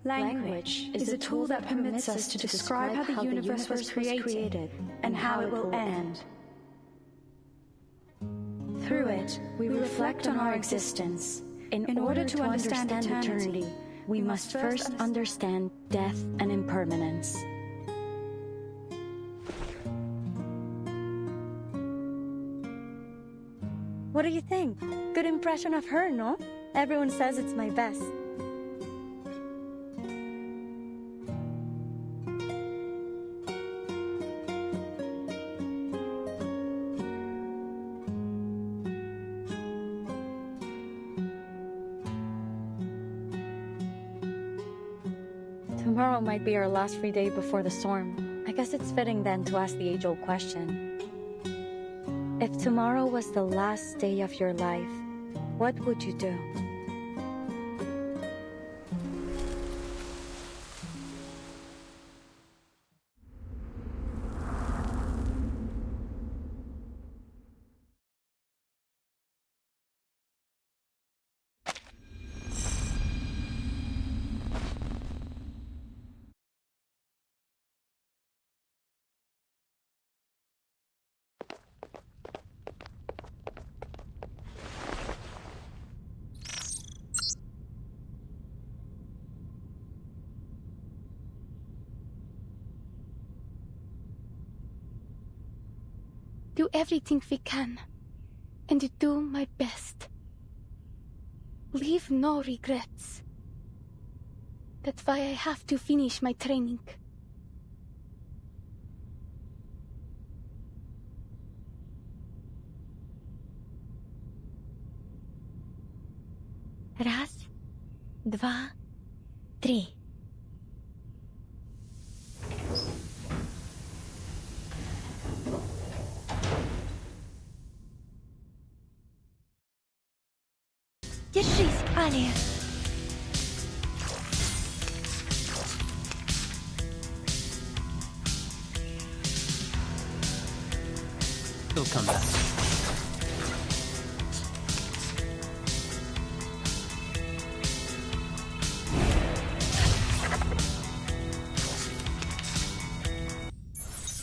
Language is a tool that permits us to describe how the universe was created and how it will end. Through it, we reflect on our existence. In order to understand eternity, we must first understand death and impermanence. What do you think? Good impression of her, no? Everyone says it's my best. Tomorrow might be our last free day before the storm. I guess it's fitting then to ask the age-old question. If tomorrow was the last day of your life, what would you do? Do everything we can, and do my best. Leave no regrets. That's why I have to finish my training. Раз, два, три. Держись, Алия. He'll come back.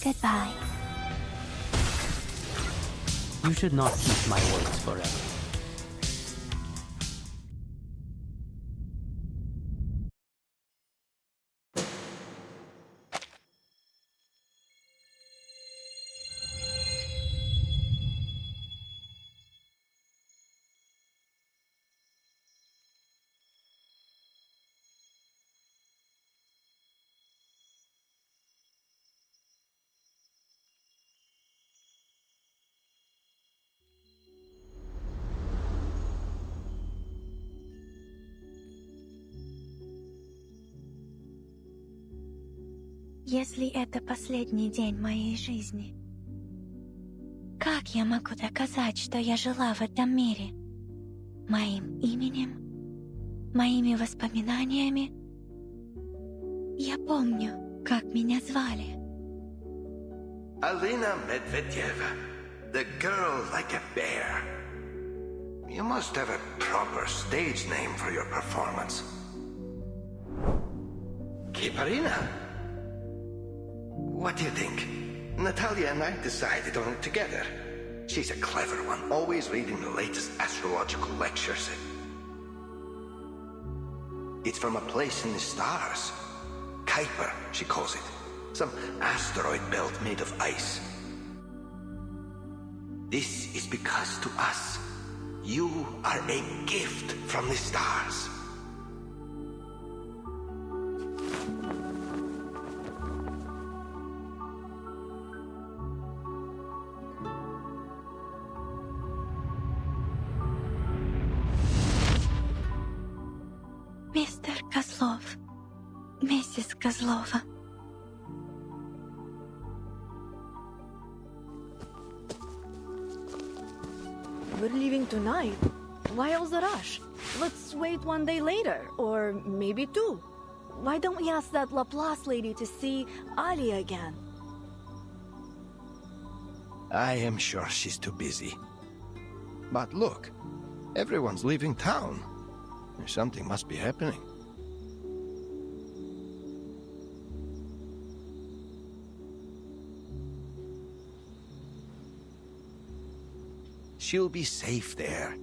Goodbye. You should not keep my words forever. Если это последний день моей жизни, как я могу доказать, что я жила в этом мире? Моим именем? Моими воспоминаниями? Я помню, как меня звали. Alina Medvedeva, the girl like a bear. You must have a proper stage name for your performance. Kiparina? What do you think? Natalia and I decided on it together. She's a clever one, always reading the latest astrological lectures. It's from a place in the stars. Kuiper, she calls it. Some asteroid belt made of ice. This is because to us, you are a gift from the stars. Мистер Козлов, миссис Козлова. We're leaving tonight. Why all the rush? Let's wait one day later, or maybe two. Why don't we ask that Laplace lady to see Ali again? I am sure she's too busy. But look, everyone's leaving town. Something must be happening. She'll be safe there.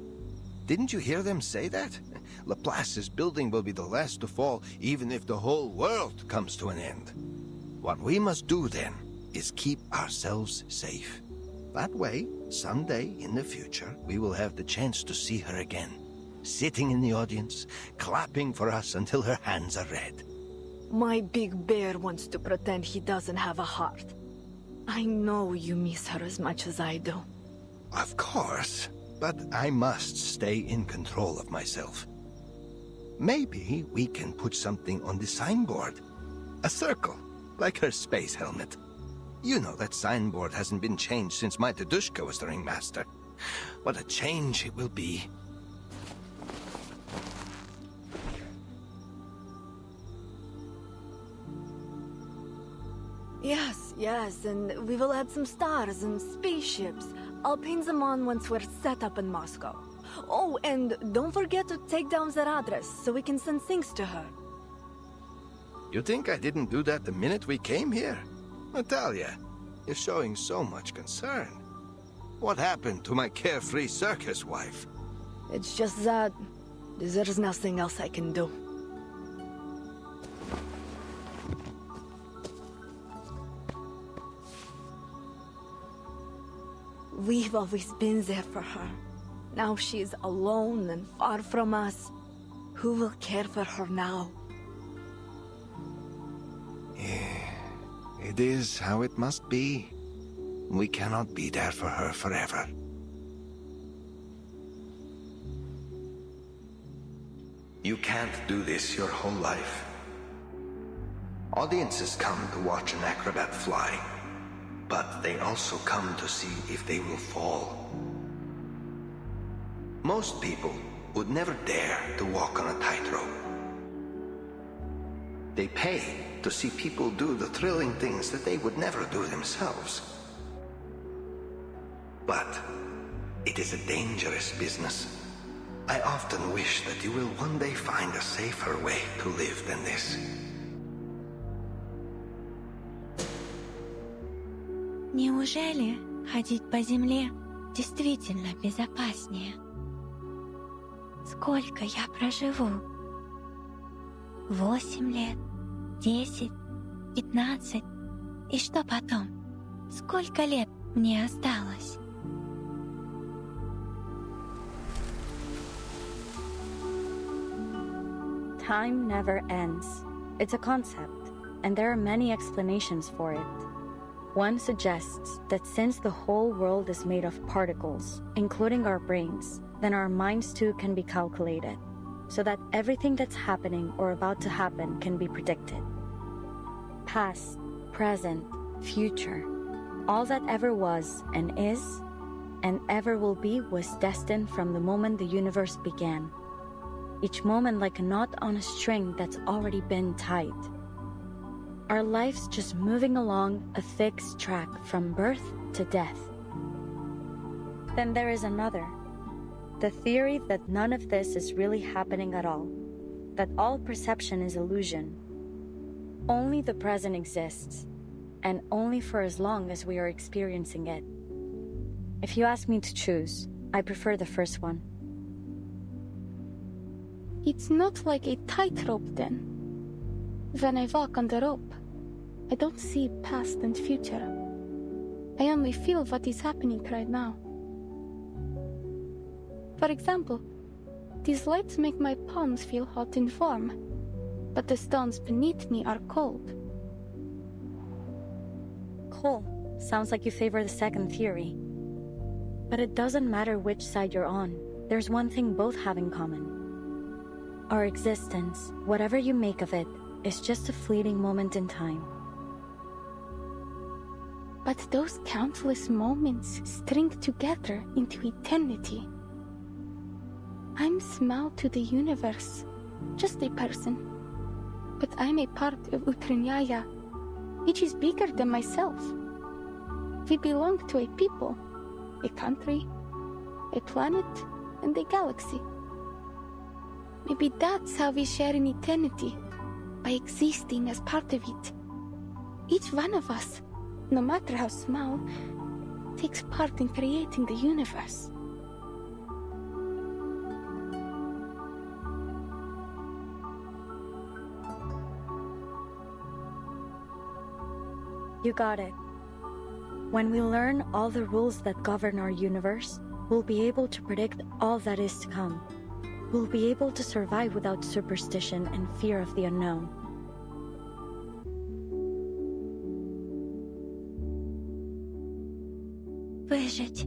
Didn't you hear them say that? Laplace's building will be the last to fall, even if the whole world comes to an end. What we must do then is keep ourselves safe. That way, someday in the future, we will have the chance to see her again. Sitting in the audience, clapping for us until her hands are red. My big bear wants to pretend he doesn't have a heart. I know you miss her as much as I do. Of course, but I must stay in control of myself. Maybe we can put something on the signboard. A circle, like her space helmet. You know that signboard hasn't been changed since my Dedushka was the ringmaster. What a change it will be. Yes, and we will add some stars and spaceships. I'll paint them on once we're set up in Moscow. Oh, and don't forget to take down their address so we can send things to her. You think I didn't do that the minute we came here? Natalia, you're showing so much concern. What happened to my carefree circus wife? It's just that there's nothing else I can do. We've always been there for her. Now she's alone and far from us. Who will care for her now? It is how it must be. We cannot be there for her forever. You can't do this your whole life. Audiences come to watch an acrobat fly, but they also come to see if they will fall. Most people would never dare to walk on a tightrope. They pay to see people do the thrilling things that they would never do themselves. But it is a dangerous business. I often wish that you will one day find a safer way to live than this. Неужели ходить по земле действительно безопаснее? Сколько я проживу? 8 лет, 10, 15. И что потом? Сколько лет мне осталось? Time never ends. It's a concept, and there are many explanations for it. One suggests that since the whole world is made of particles, including our brains, then our minds too can be calculated, so that everything that's happening or about to happen can be predicted. Past, present, future, all that ever was and is, and ever will be was destined from the moment the universe began. Each moment like a knot on a string that's already been tied. Our lives just moving along a fixed track from birth to death. Then there is another. The theory that none of this is really happening at all. That all perception is illusion. Only the present exists, and only for as long as we are experiencing it. If you ask me to choose, I prefer the first one. It's not like a tightrope then. When I walk on the rope, I don't see past and future. I only feel what is happening right now. For example, these lights make my palms feel hot and warm, but the stones beneath me are cold. Cool. Sounds like you favor the second theory. But it doesn't matter which side you're on. There's one thing both have in common. Our existence, whatever you make of it, is just a fleeting moment in time. But those countless moments string together into eternity. I'm small to the universe, just a person. But I'm a part of Utrnyaya, which is bigger than myself. We belong to a people, a country, a planet, and a galaxy. Maybe that's how we share in eternity, by existing as part of it. Each one of us, no matter how small, takes part in creating the universe. You got it. When we learn all the rules that govern our universe, we'll be able to predict all that is to come. We'll be able to survive without superstition and fear of the unknown. Выжить.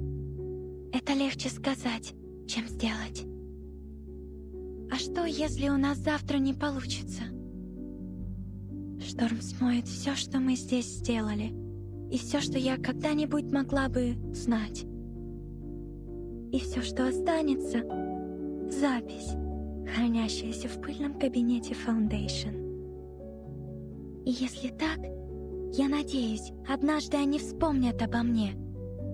Это легче сказать, чем сделать. А что, если у нас завтра не получится? Шторм смоет все, что мы здесь сделали, и все, что я когда-нибудь могла бы знать. И все, что останется — запись, хранящаяся в пыльном кабинете Foundation. И если так, я надеюсь, однажды они вспомнят обо мне,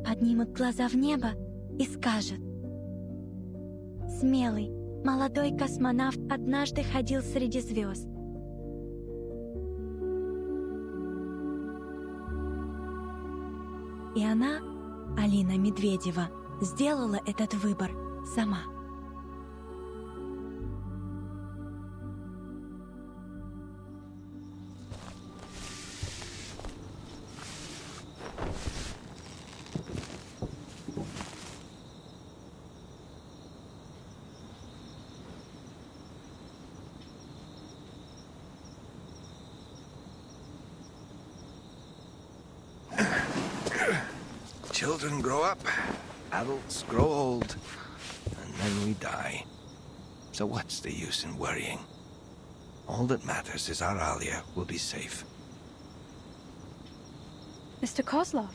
поднимут глаза в небо и скажут: «Смелый, молодой космонавт однажды ходил среди звезд». И она, Алина Медведева, сделала этот выбор сама. Children grow up, adults grow old, and then we die. So what's the use in worrying? All that matters is our Alia will be safe. Mr. Kozlov,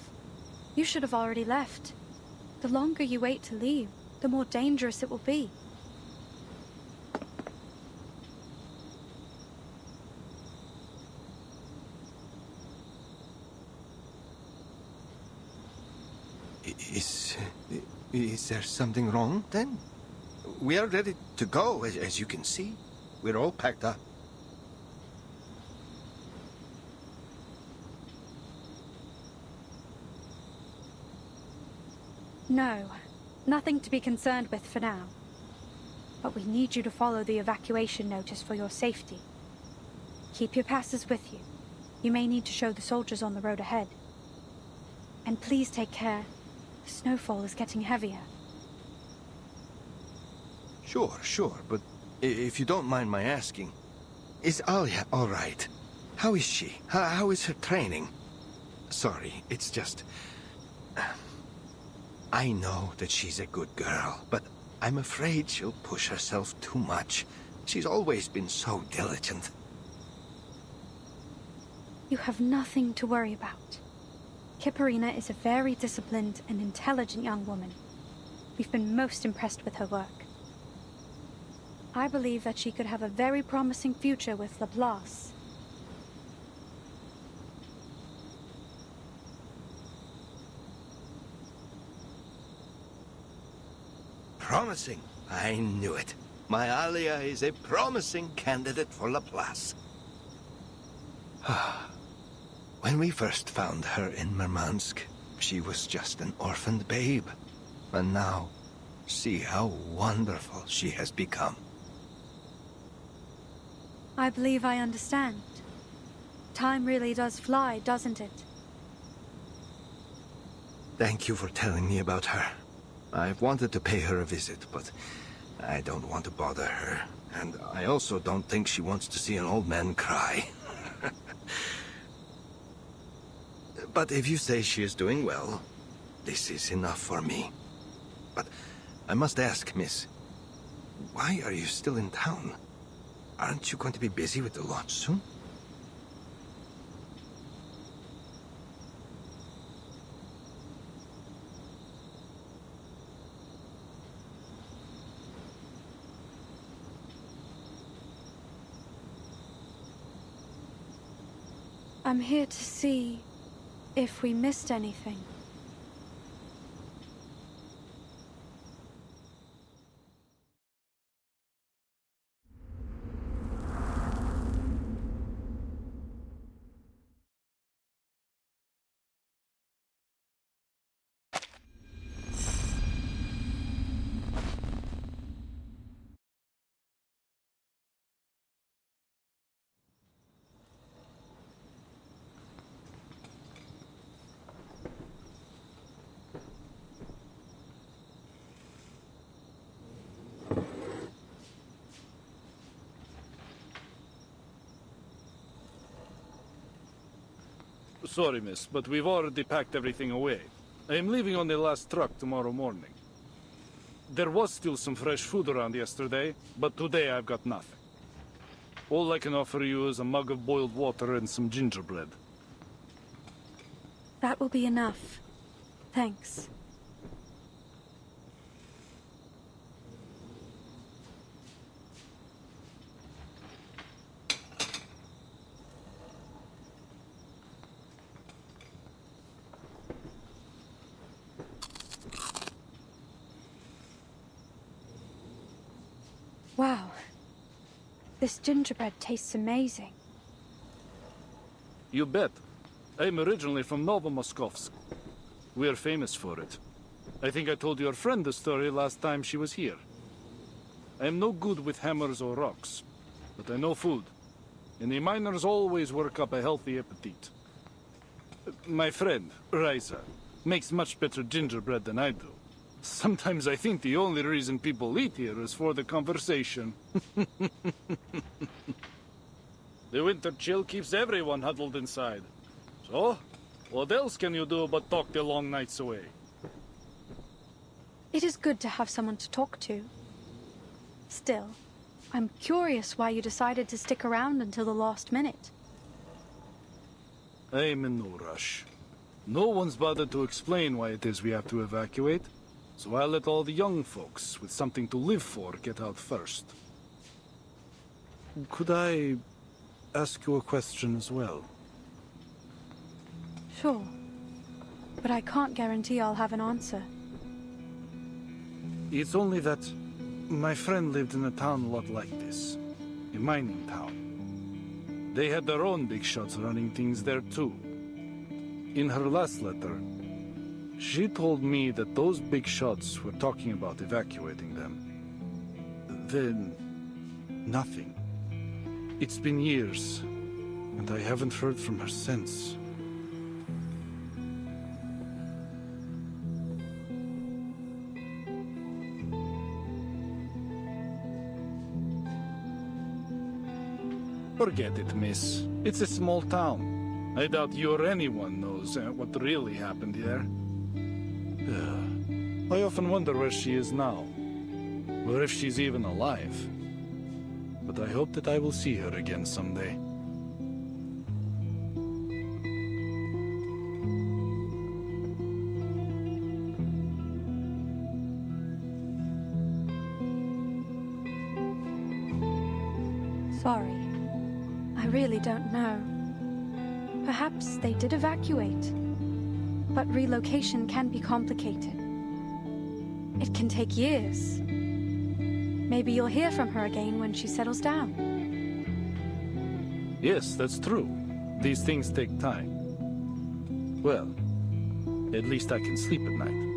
you should have already left. The longer you wait to leave, the more dangerous it will be. Is there something wrong, then? We are ready to go, as you can see. We're all packed up. No, nothing to be concerned with for now. But we need you to follow the evacuation notice for your safety. Keep your passes with you. You may need to show the soldiers on the road ahead. And please take care. The snowfall is getting heavier. Sure, but if you don't mind my asking, is Alia all right? How is she? How is her training? Sorry, it's just... I know that she's a good girl, but I'm afraid she'll push herself too much. She's always been so diligent. You have nothing to worry about. Kipparina is a very disciplined and intelligent young woman. We've been most impressed with her work. I believe that she could have a very promising future with Laplace. Promising? I knew it. My Alia is a promising candidate for Laplace. When we first found her in Murmansk, she was just an orphaned babe. And now, see how wonderful she has become. I believe I understand. Time really does fly, doesn't it? Thank you for telling me about her. I've wanted to pay her a visit, but I don't want to bother her. And I also don't think she wants to see an old man cry. But if you say she is doing well, this is enough for me. But I must ask, miss, why are you still in town? Aren't you going to be busy with the launch soon? I'm here to see if we missed anything. Sorry, miss, but we've already packed everything away. I am leaving on the last truck tomorrow morning. There was still some fresh food around yesterday, but today I've got nothing. All I can offer you is a mug of boiled water and some gingerbread. That will be enough. Thanks. Wow. This gingerbread tastes amazing. You bet. I'm originally from Novomoskovsk. We're famous for it. I think I told your friend the story last time she was here. I am no good with hammers or rocks, but I know food. And the miners always work up a healthy appetite. My friend, Raisa, makes much better gingerbread than I do. Sometimes I think the only reason people eat here is for the conversation. The winter chill keeps everyone huddled inside. So, what else can you do but talk the long nights away? It is good to have someone to talk to. Still, I'm curious why you decided to stick around until the last minute. I'm in no rush. No one's bothered to explain why it is we have to evacuate, so I'll let all the young folks with something to live for get out first. Could I ask you a question as well? Sure. But I can't guarantee I'll have an answer. It's only that my friend lived in a town a lot like this. A mining town. They had their own big shots running things there too. In her last letter, she told me that those big shots were talking about evacuating them. Then, nothing. It's been years, and I haven't heard from her since. Forget it, miss. It's a small town. I doubt you or anyone knows what really happened there. I often wonder where she is now, or if she's even alive. But I hope that I will see her again someday. Sorry. I really don't know. Perhaps they did evacuate. But relocation can be complicated. It can take years. Maybe you'll hear from her again when she settles down. Yes, that's true. These things take time. Well, at least I can sleep at night.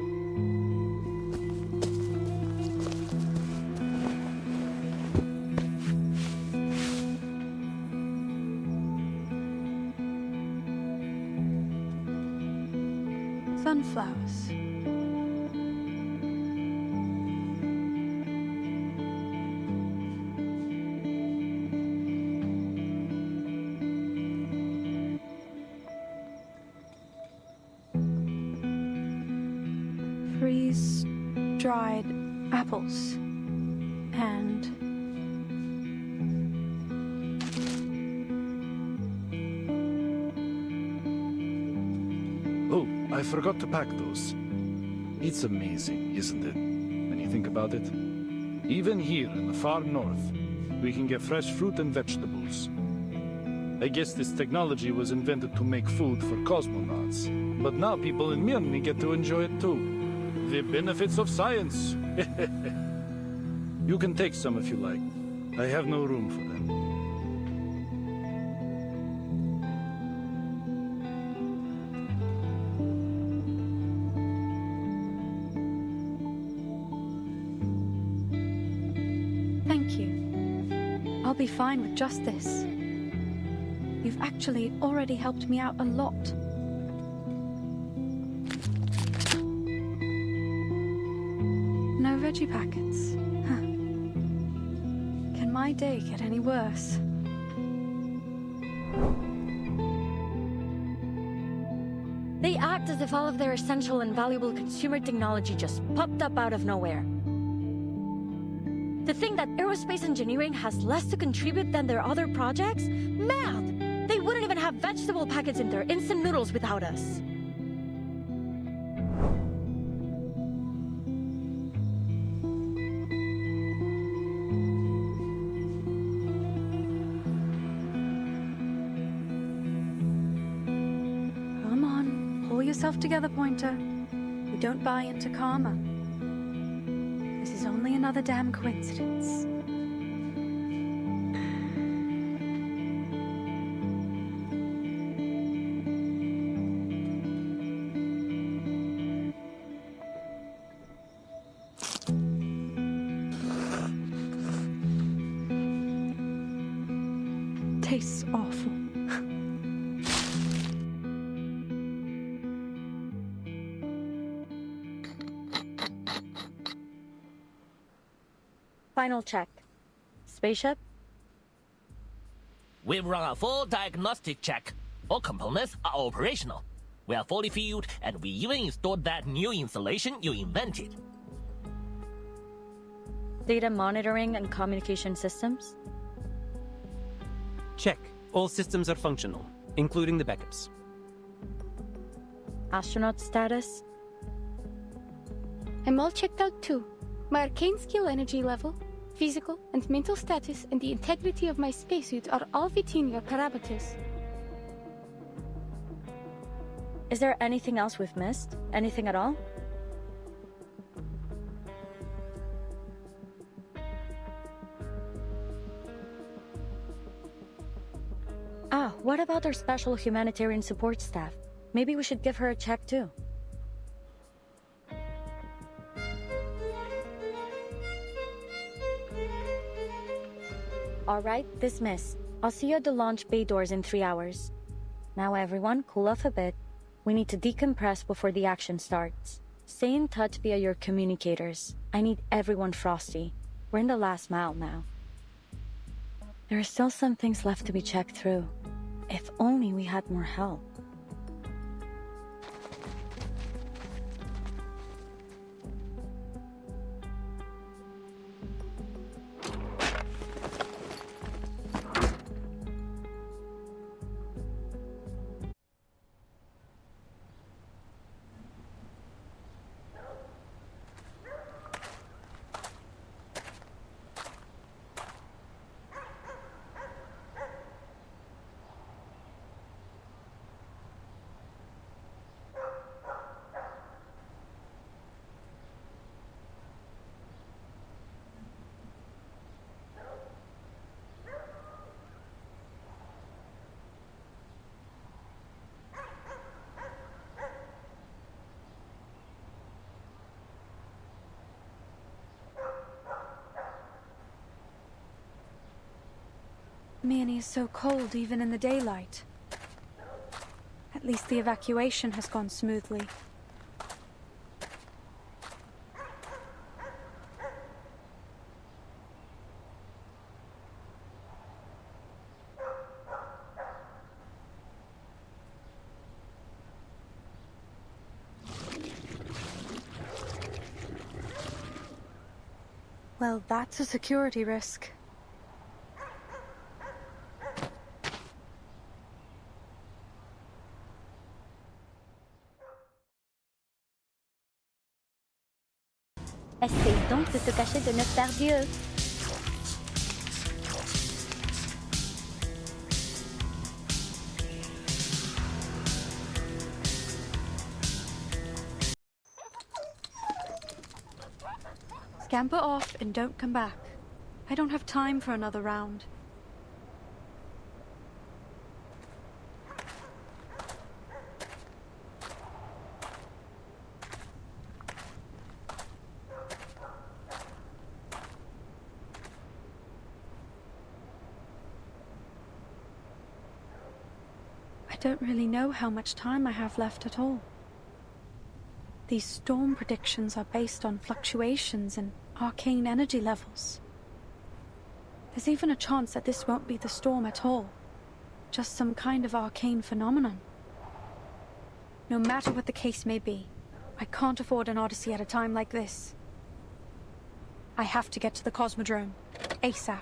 Sunflowers. Freeze-dried apples. And oh, I forgot to pack those. It's amazing, isn't it, when you think about it? Even here in the far north, we can get fresh fruit and vegetables. I guess this technology was invented to make food for cosmonauts. But now people in Mjolnir get to enjoy it too. The benefits of science. You can take some if you like. I have no room for them. thank you. I'll be fine with just this. You've actually already helped me out a lot. No veggie packets. Huh. Can my day get any worse? They act as if all of their essential and valuable consumer technology just popped up out of nowhere. To think that aerospace engineering has less to contribute than their other projects? Math! They wouldn't even have vegetable packets in their instant noodles without us. Come on, pull yourself together, Pointer. We don't buy into karma. This is only another damn coincidence. Tastes awful. Final check. Spaceship? We've run a full diagnostic check. All components are operational. We are fully fueled, and we even installed that new installation you invented. Data monitoring and communication systems? Check. All systems are functional, including the backups. Astronaut status? I'm all checked out too. My arcane skill energy level, physical and mental status, and the integrity of my spacesuit are all within your parameters. Is there anything else we've missed? Anything at all? What about our special humanitarian support staff? Maybe we should give her a check too. Alright, dismiss. I'll see you at the launch bay doors in 3 hours. Now everyone, cool off a bit. We need to decompress before the action starts. Stay in touch via your communicators. I need everyone frosty. We're in the last mile now. There are still some things left to be checked through. If only we had more help. Miani is so cold even in the daylight. At least the evacuation has gone smoothly. Well, that's a security risk. Essaye donc de te cacher de notre perdue. Scamper off and don't come back. I don't have time for another round. I don't really know how much time I have left at all. These storm predictions are based on fluctuations in arcane energy levels. There's even a chance that this won't be the storm at all, just some kind of arcane phenomenon. No matter what the case may be, I can't afford an odyssey at a time like this. I have to get to the Cosmodrome, ASAP.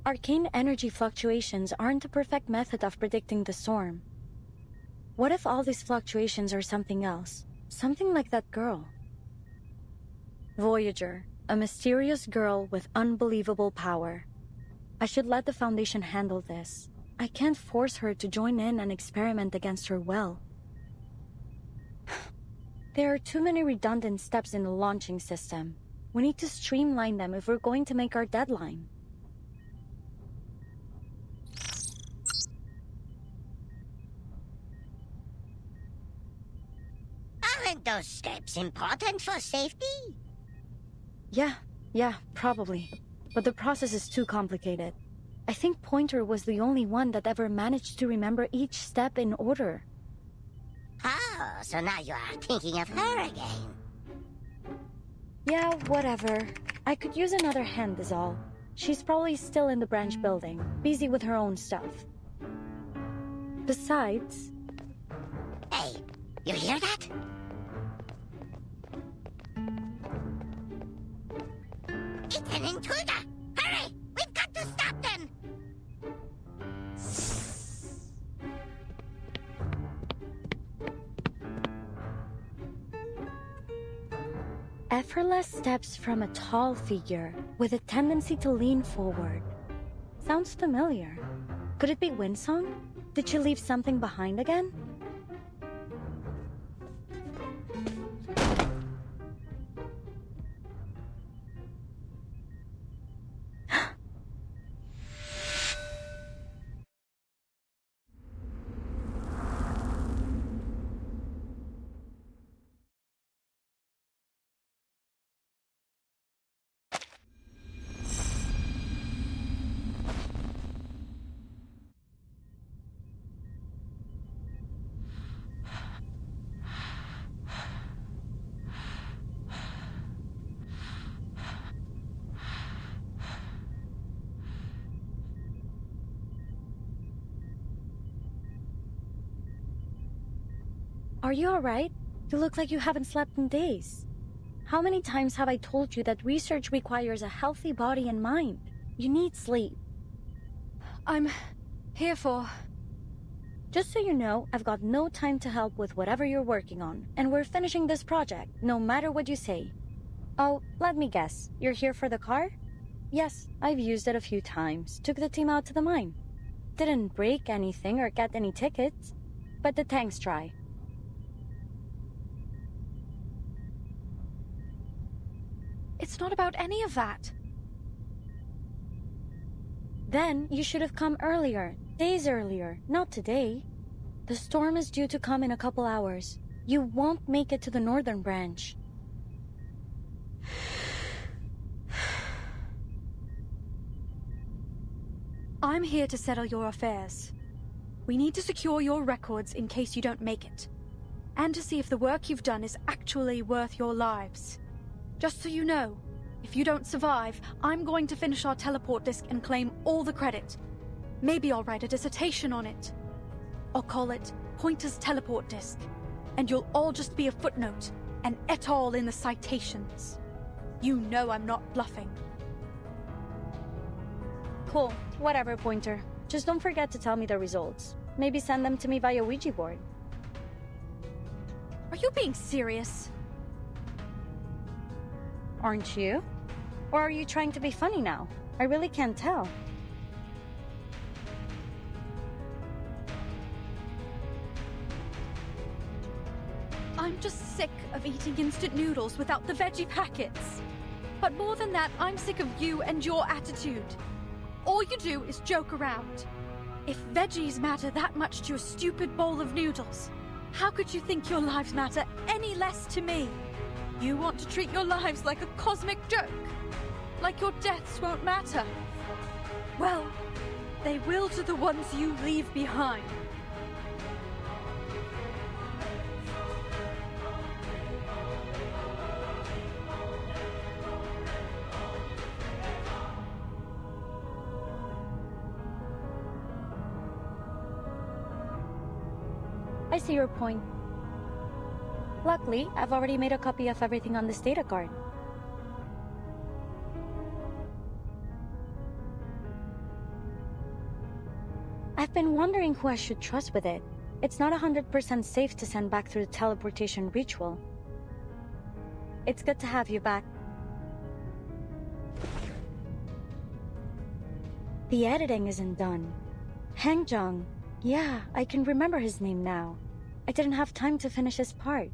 Arcane energy fluctuations aren't a perfect method of predicting the storm. What if all these fluctuations are something else? Something like that girl. Voyager, a mysterious girl with unbelievable power. I should let the Foundation handle this. I can't force her to join in and experiment against her will. There are too many redundant steps in the launching system. We need to streamline them if we're going to make our deadline. Aren't those steps important for safety? Yeah, probably. But the process is too complicated. I think Pointer was the only one that ever managed to remember each step in order. Oh, so now you are thinking of her again. Yeah, whatever. I could use another hand is all. She's probably still in the branch building, busy with her own stuff. Besides... Hey, you hear that? It's an intruder! Hurry! We've got to stop them! Effortless steps from a tall figure with a tendency to lean forward. Sounds familiar. Could it be Windsong? Did she leave something behind again? Are you alright? You look like you haven't slept in days. How many times have I told you that research requires a healthy body and mind? You need sleep. I'm here for... Just so you know, I've got no time to help with whatever you're working on, and we're finishing this project, no matter what you say. Oh, let me guess, you're here for the car? Yes, I've used it a few times, took the team out to the mine. Didn't break anything or get any tickets, but the tank's dry. It's not about any of that. Then you should have come earlier, days earlier, not today. The storm is due to come in a couple hours. You won't make it to the northern branch. I'm here to settle your affairs. We need to secure your records in case you don't make it. And to see if the work you've done is actually worth your lives. Just so you know, if you don't survive, I'm going to finish our teleport disk and claim all the credit. Maybe I'll write a dissertation on it. I'll call it Pointer's Teleport Disk. And you'll all just be a footnote, an et al. In the citations. You know I'm not bluffing. Cool, whatever, Pointer. Just don't forget to tell me the results. Maybe send them to me via Ouija board. Are you being serious? Aren't you? Or are you trying to be funny now? I really can't tell. I'm just sick of eating instant noodles without the veggie packets. But more than that, I'm sick of you and your attitude. All you do is joke around. If veggies matter that much to a stupid bowl of noodles, how could you think your lives matter any less to me? You want to treat your lives like a cosmic joke? Like your deaths won't matter? Well, they will to the ones you leave behind. I see your point. Luckily, I've already made a copy of everything on this data card. I've been wondering who I should trust with it. It's not 100% safe to send back through the teleportation ritual. It's good to have you back. The editing isn't done. Hangjong. Yeah, I can remember his name now. I didn't have time to finish his part.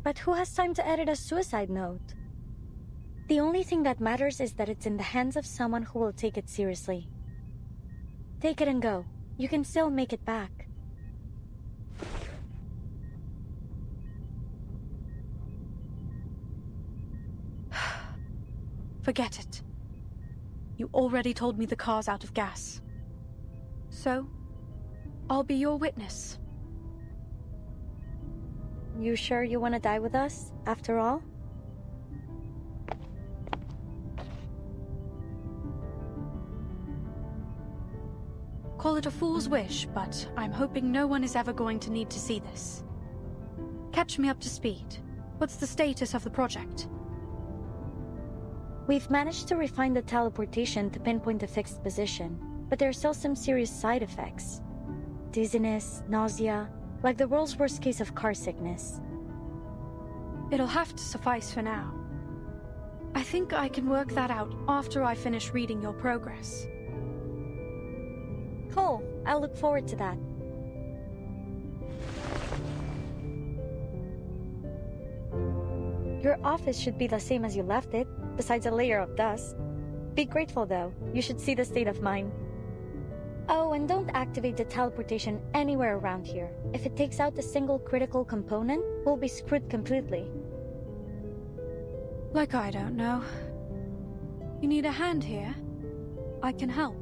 But who has time to edit a suicide note? The only thing that matters is that it's in the hands of someone who will take it seriously. Take it and go. You can still make it back. Forget it. You already told me the car's out of gas. So, I'll be your witness. You sure you want to die with us, after all? Call it a fool's wish, but I'm hoping no one is ever going to need to see this. Catch me up to speed. What's the status of the project? We've managed to refine the teleportation to pinpoint a fixed position, but there are still some serious side effects. Dizziness, nausea, like the world's worst case of car sickness. It'll have to suffice for now. I think I can work that out after I finish reading your progress. Cool. I'll look forward to that. Your office should be the same as you left it, besides a layer of dust. Be grateful, though. You should see the state of mine. Oh, and don't activate the teleportation anywhere around here. If it takes out a single critical component, we'll be screwed completely. Like I don't know. You need a hand here? I can help.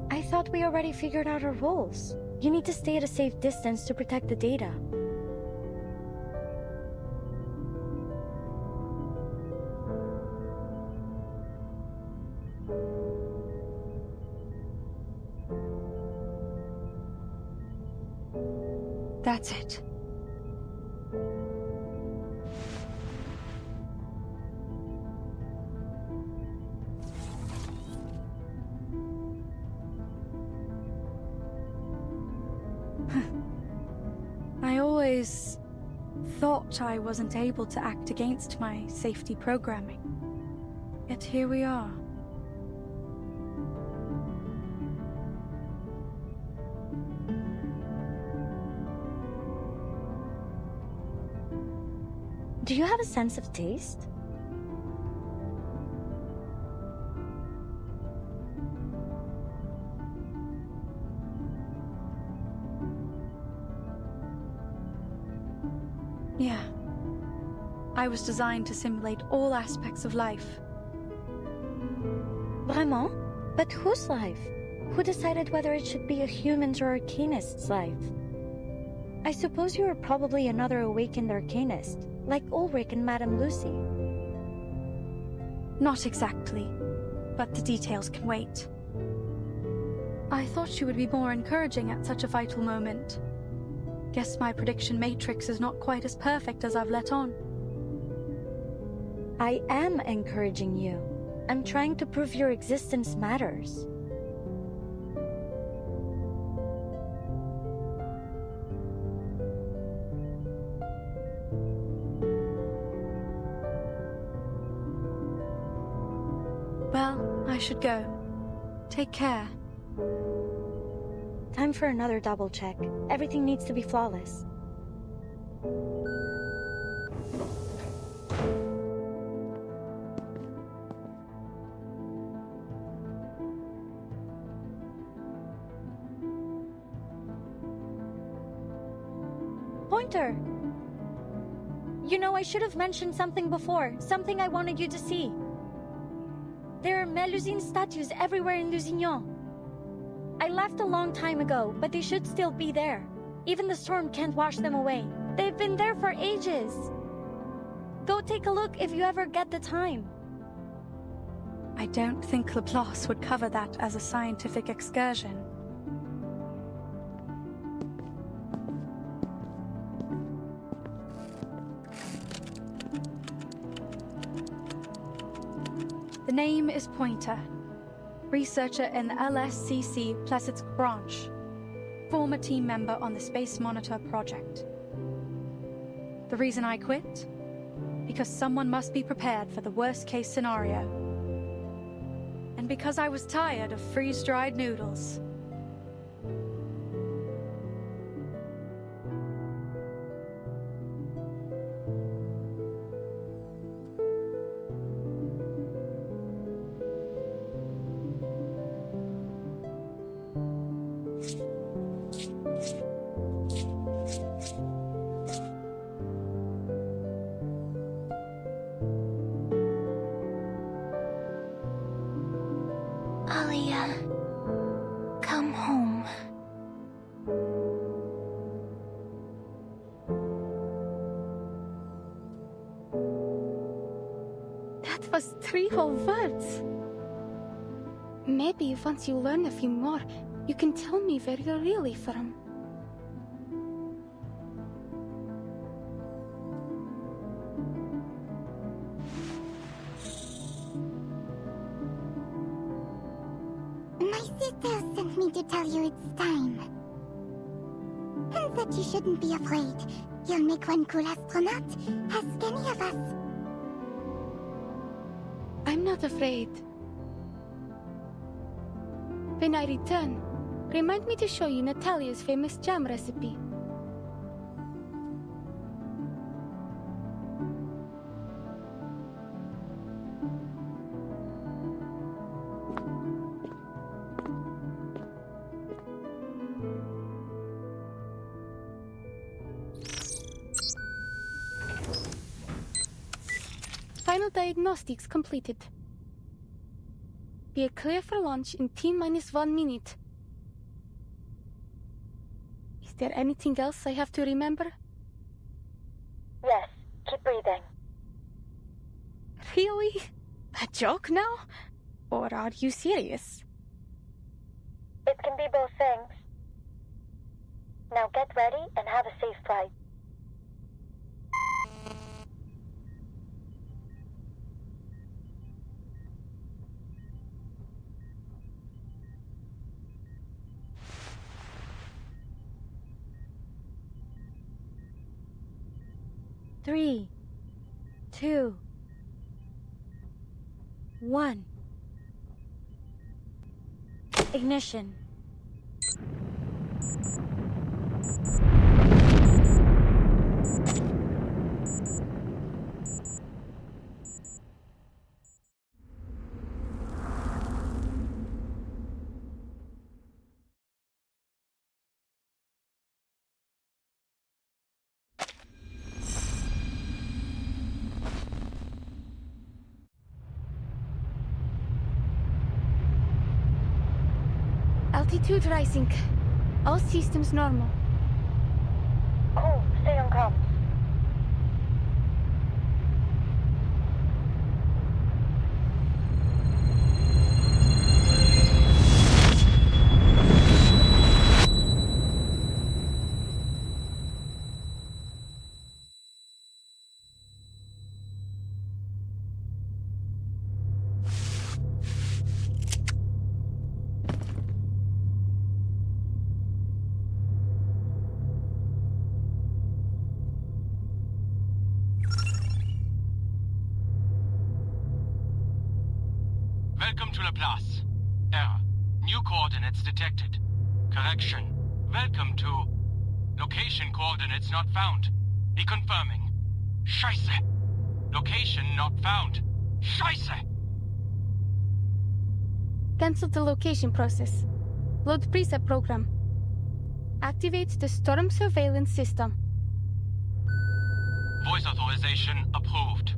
I thought we already figured out our roles. You need to stay at a safe distance to protect the data. That's it. I always thought I wasn't able to act against my safety programming. Yet here we are. Do you have a sense of taste? Yeah. I was designed to simulate all aspects of life. Vraiment? But whose life? Who decided whether it should be a human's or arcanist's life? I suppose you were probably another awakened arcanist, like Ulrich and Madame Lucy. Not exactly, but the details can wait. I thought she would be more encouraging at such a vital moment. Guess my prediction matrix is not quite as perfect as I've let on. I am encouraging you. I'm trying to prove your existence matters. Well, I should go. Take care. Time for another double check. Everything needs to be flawless. Pointer! You know, I should have mentioned something before. Something I wanted you to see. There are Melusine statues everywhere in Lusignan. I left a long time ago, but they should still be there. Even the storm can't wash them away. They've been there for ages. Go take a look if you ever get the time. I don't think Laplace would cover that as a scientific excursion. The name is Pointer, researcher in the LSCC Plesetsk branch, former team member on the Space Monitor project. The reason I quit? Because someone must be prepared for the worst-case scenario. And because I was tired of freeze-dried noodles. Alia, come home. That was 3 whole words. Maybe once you learn a few more, you can tell me where you're really from. My sister sent me to tell you it's time. And the that you shouldn't be afraid. You'll make one cool astronaut. Ask any of us. I'm not afraid. When I return, remind me to show you Natalia's famous jam recipe. Final diagnostics completed. We are clear for launch in T-1 minute. Is there anything else I have to remember? Yes, keep breathing. Really? A joke now? Or are you serious? It can be both things. Now get ready and have a safe flight. Three, 2, 1. Ignition. Altitude rising. All systems normal. Cool, stay on comms. Welcome to Laplace. Error. New coordinates detected. Correction. Welcome to... Location coordinates not found. Reconfirming. Scheiße. Location not found. Scheiße. Cancel the location process. Load preset program. Activate the storm surveillance system. Voice authorization approved.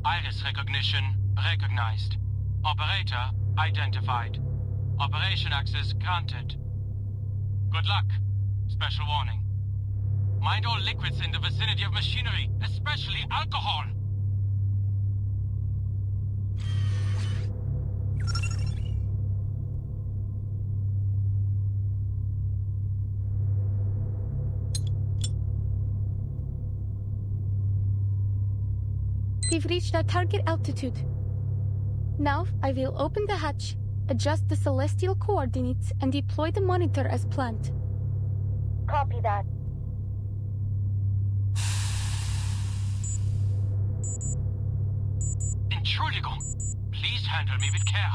Iris recognition recognized. Operator identified. Operation access granted. Good luck. Special warning. Mind all liquids in the vicinity of machinery, especially alcohol. We've reached our target altitude. Now, I will open the hatch, adjust the celestial coordinates, and deploy the monitor as planned. Copy that. Entschuldigung. Please handle me with care.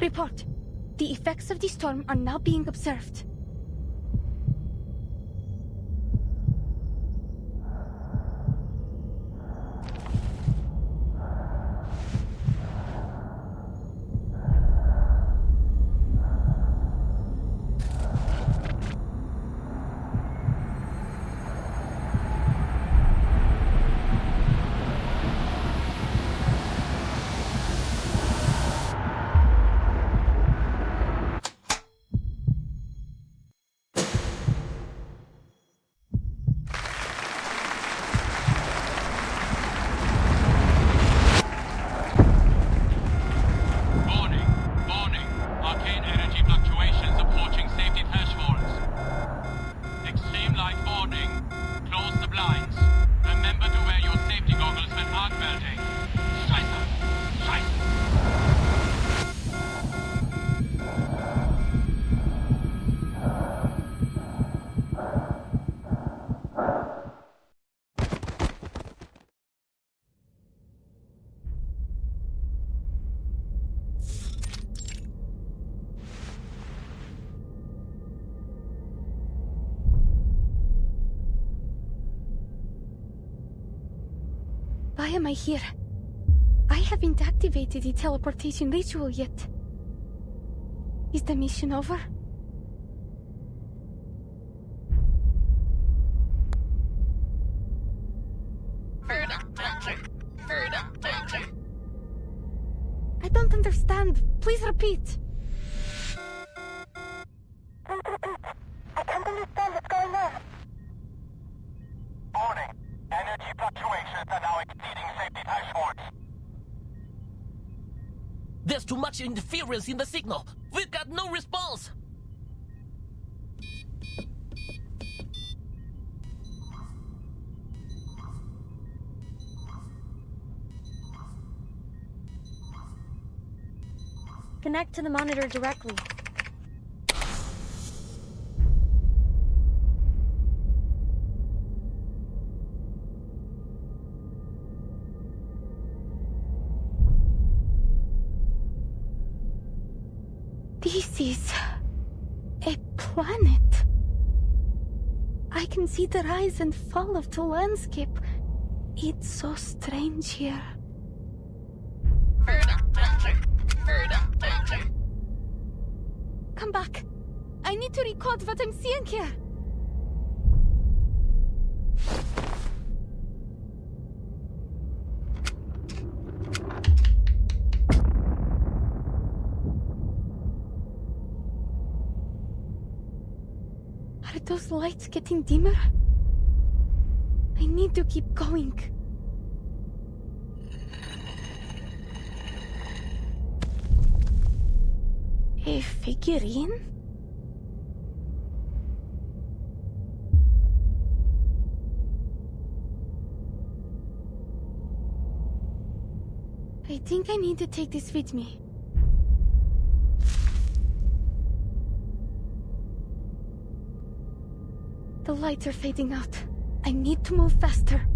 Report. The effects of the storm are now being observed. am I here? I haven't activated the teleportation ritual yet. Is the mission over? I don't understand. Please repeat. I can't understand what's going on. Warning. Energy fluctuations are now exceeding safety thresholds. There's too much interference in the signal. We've got no response. Connect to the monitor directly. This is a planet. I can see the rise and fall of the landscape. It's so strange here. Come back. I need to record what I'm seeing here. Are those lights getting dimmer? I need to keep going. A figurine? I think I need to take this with me. The lights are fading out. I need to move faster.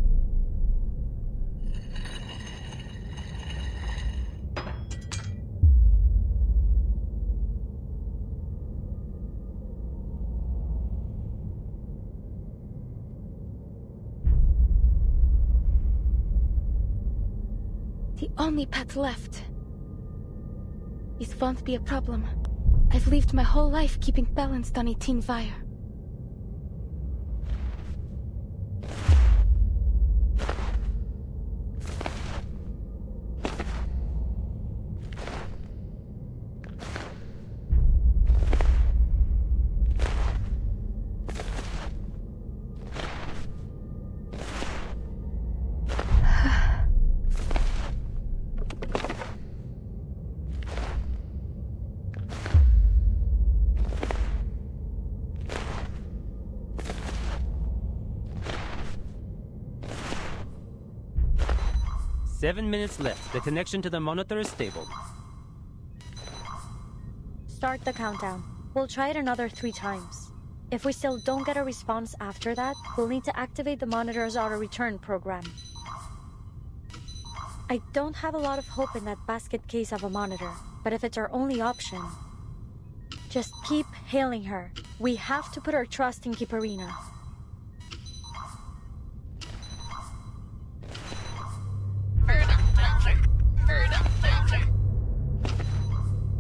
The only path left. This won't be a problem. I've lived my whole life keeping balanced on a tin wire. Seven minutes left. The connection to the monitor is stable. Start the countdown. We'll try it another 3 times. If we still don't get a response after that, we'll need to activate the monitor's auto-return program. I don't have a lot of hope in that basket case of a monitor, but if it's our only option, just keep hailing her. We have to put our trust in Kiparina.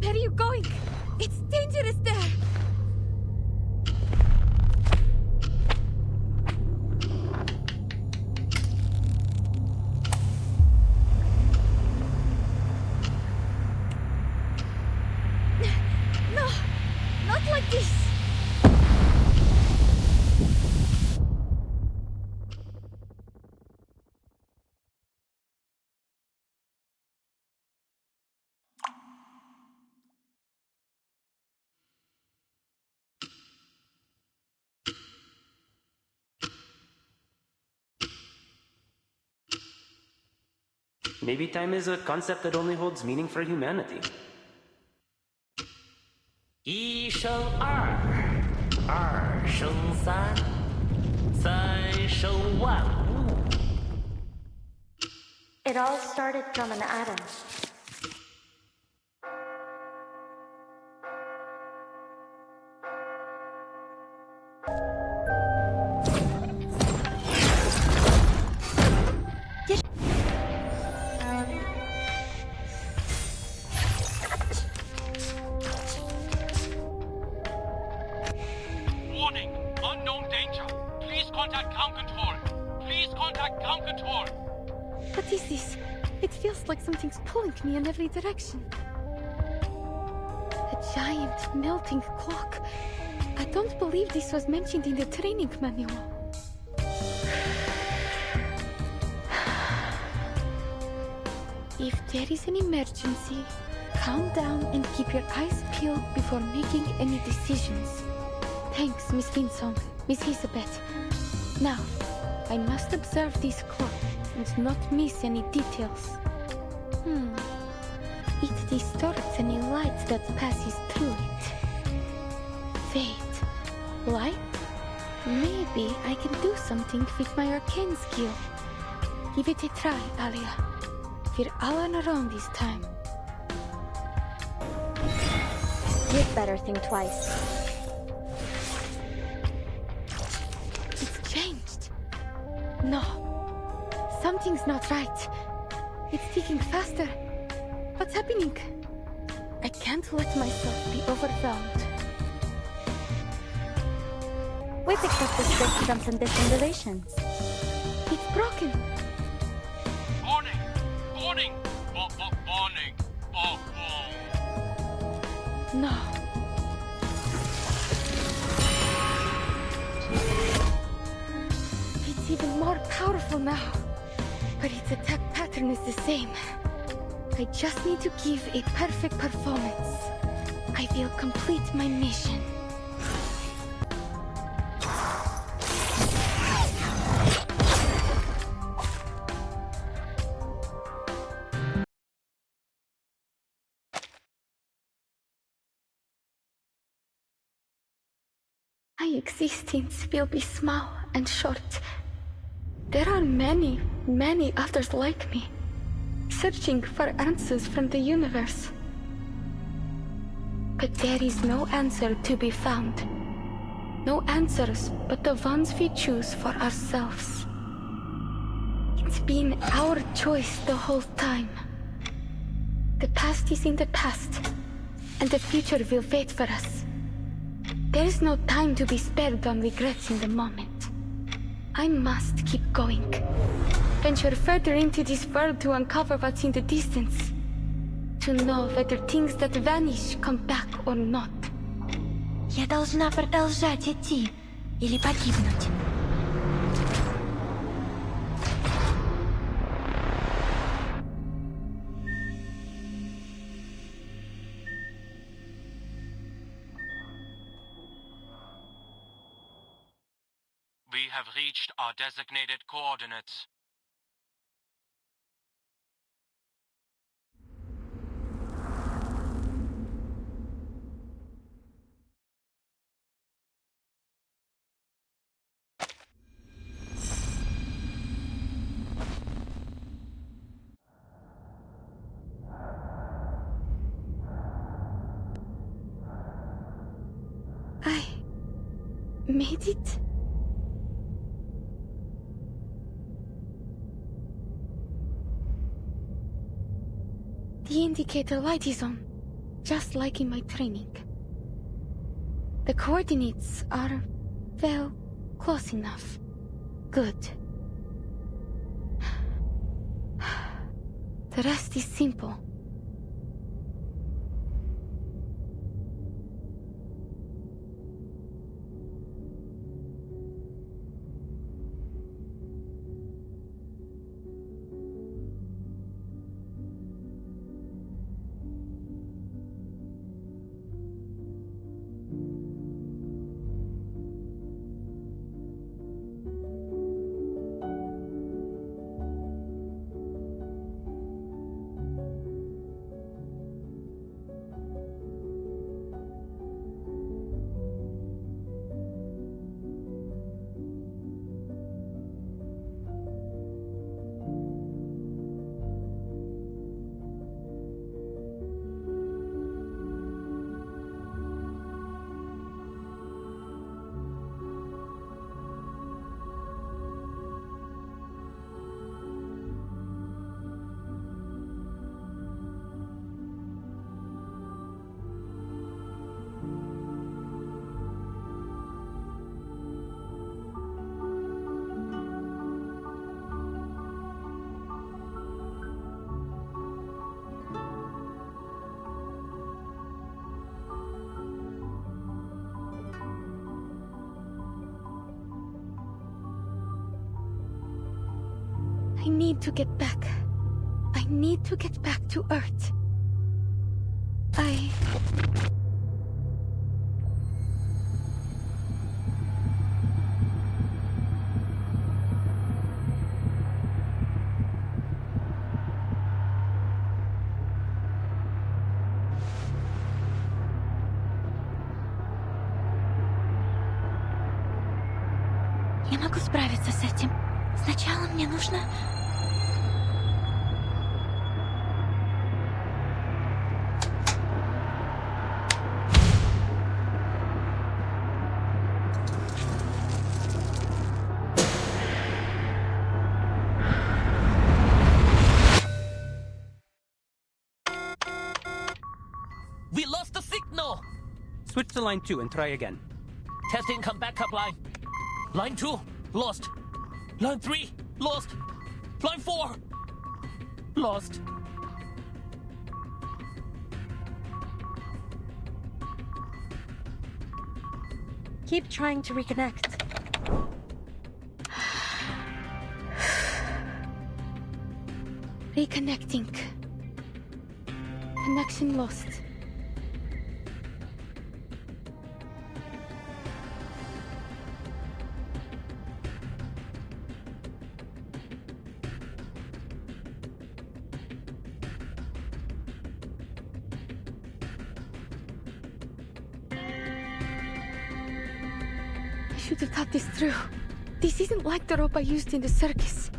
Where are you going? It's dangerous there! No! Not like this! Maybe time is a concept that only holds meaning for humanity. Yi sheng er sheng san, san sheng wan wu. It all started from an atom. something's pulling me in every direction. A giant melting clock. I don't believe this was mentioned in the training manual. If there is an emergency, calm down and keep your eyes peeled before making any decisions. Thanks, Miss Winsong, Miss Elizabeth. Now, I must observe this clock and not miss any details. It distorts any light that passes through it. Wait, light? Maybe I can do something with my arcane skill. Give it a try, Alia. We're all on our own this time. You'd better think twice. It's changed. No. Something's not right. It's ticking faster. What's happening? I can't let myself be overwhelmed. We picked up the script from some distant relations. It's broken. Warning! Warning! Warning! No. It's even more powerful now. But its attack pattern is the same. I just need to give a perfect performance. I will complete my mission. My existence will be small and short. There are many, many others like me, searching for answers from the universe. But there is no answer to be found. No answers but the ones we choose for ourselves. It's been our choice the whole time. The past is in the past, and the future will wait for us. There is no time to be spared on regrets in the moment. I must keep going. Venture further into this world to uncover what's in the distance. To know whether things that vanish come back or not. Я должна продолжать идти или погибнуть. We have reached our designated coordinates. I made it? The indicator light is on, just like in my training. The coordinates are, well, close enough. Good. The rest is simple. I need to get back. I need to get back to Earth. Я могу справиться с этим. Сначала мне нужно... We lost the signal! Switch to line 2 and try again. Testing, come backup line. Line 2, lost. Line 3, lost. Line 4, lost. Keep trying to reconnect. Reconnecting. Connection lost. I should have thought this through. This isn't like the rope I used in the circus.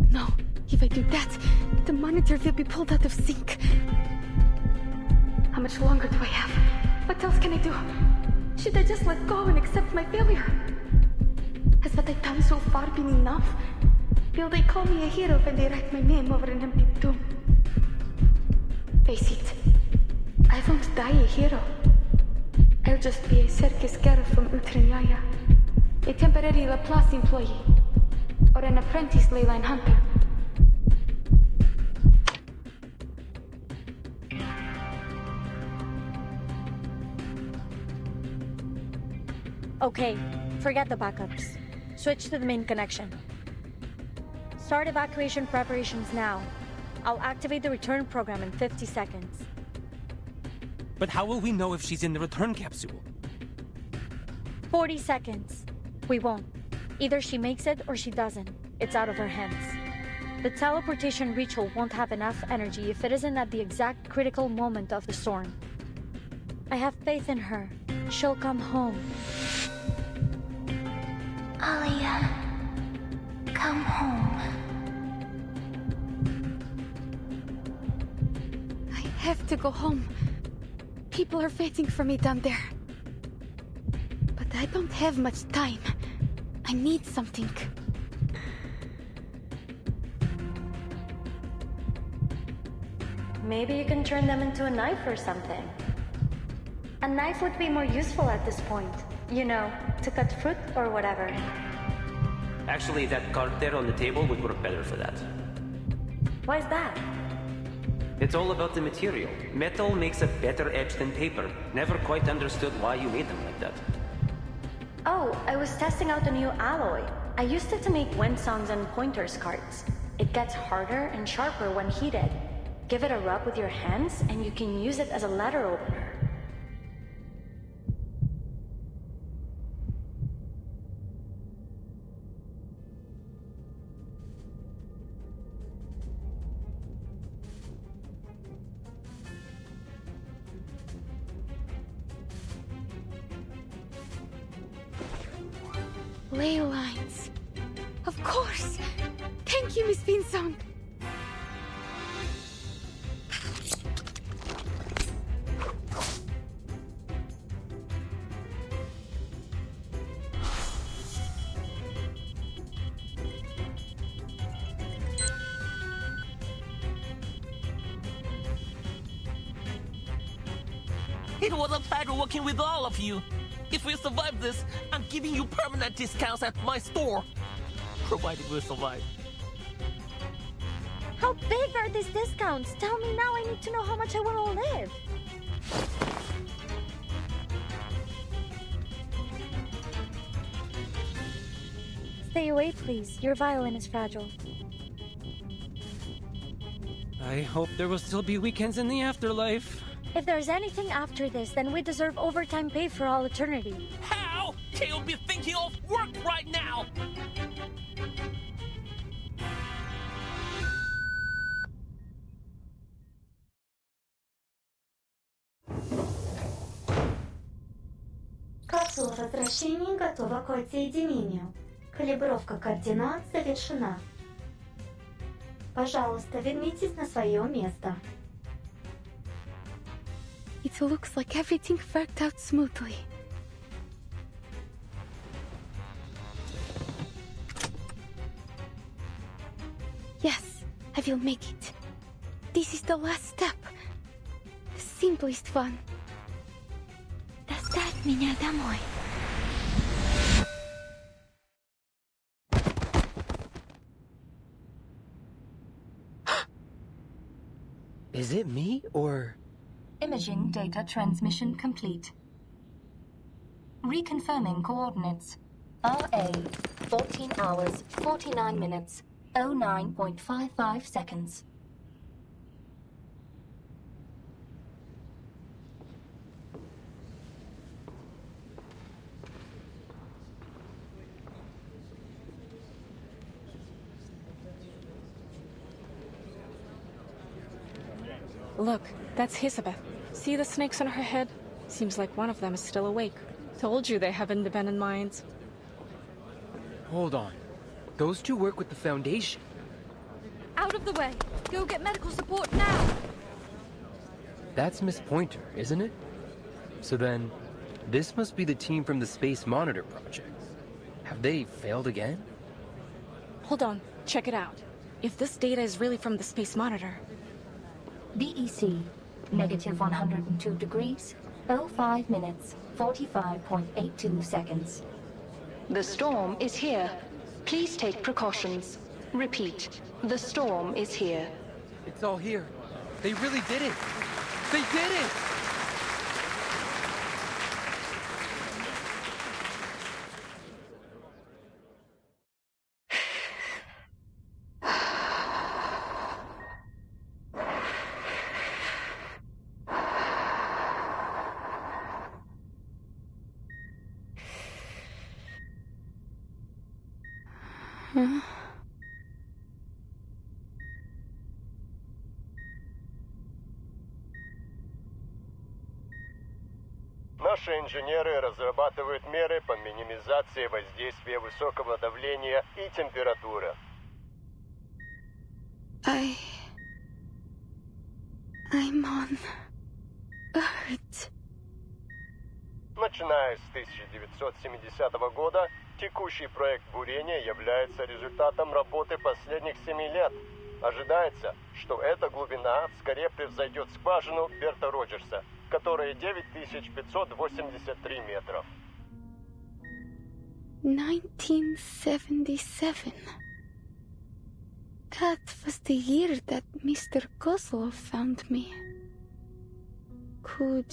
No, if I do that, the monitor will be pulled out of sync. How much longer do I have? What else can I do? Should I just let go and accept my failure? Has what I've done so far been enough? Will they call me a hero when they write my name over an empty tomb? Face it, I won't die a hero. I'll just be a circus girl from Utranyaya, a temporary Laplace employee, or an apprentice leyline hunter. Okay, forget the backups. Switch to the main connection. Start evacuation preparations now. I'll activate the return program in 50 seconds. But how will we know if she's in the return capsule? 40 seconds. We won't. Either she makes it or she doesn't. It's out of her hands. The teleportation ritual won't have enough energy if it isn't at the exact critical moment of the storm. I have faith in her. She'll come home. Alia, come home. I have to go home. People are waiting for me down there. But I don't have much time. I need something. Maybe you can turn them into a knife or something. A knife would be more useful at this point. You know, to cut fruit or whatever. Actually, that card there on the table would work better for that. Why is that? It's all about the material. Metal makes a better edge than paper. Never quite understood why you made them like that. Oh, I was testing out a new alloy. I used it to make wind sounds and pointers cards. It gets harder and sharper when heated. Give it a rub with your hands and you can use it as a letter opener. Ley lines. Of course! Thank you, Miss Vinsong. It was a pleasure working with all of you. If we survive this, I'm giving you permanent discounts at my store. Provided we survive. How big are these discounts? Tell me now, I need to know how much I want to live. Stay away, please. Your violin is fragile. I hope there will still be weekends in the afterlife. If there's anything after this, then we deserve overtime pay for all eternity. How? He'll be thinking of work right now! Капсула возвращения готова к отсоединению. Калибровка координат завершена. Пожалуйста, вернитесь на свое место. It looks like everything worked out smoothly. Yes, I will make it. This is the last step. The simplest one. Доставь меня домой. Is it me, or... Imaging data transmission complete. Reconfirming coordinates. RA, 14 hours, 49 minutes, 09.55 seconds. Look, that's Hisabeth. See the snakes on her head? Seems like one of them is still awake. Told you they have independent minds. Hold on. Those two work with the Foundation. Out of the way! Go get medical support now! That's Miss Pointer, isn't it? So then, this must be the team from the Space Monitor project. Have they failed again? Hold on, check it out. If this data is really from the Space Monitor... BEC, negative 102 degrees, 05 minutes, 45.82 seconds. The storm is here. Please take precautions. Repeat, the storm is here. It's all here. They really did it! They did it! Наши инженеры разрабатывают меры по минимизации воздействия высокого давления и температуры. I'm on Earth. Начиная с 1970 года, текущий проект бурения является результатом работы последних 7 лет. Ожидается, что эта глубина скорее превзойдет скважину Берта Роджерса, которая 9583 метров. 1977. That was the year that Mr. Kozlov found me. Could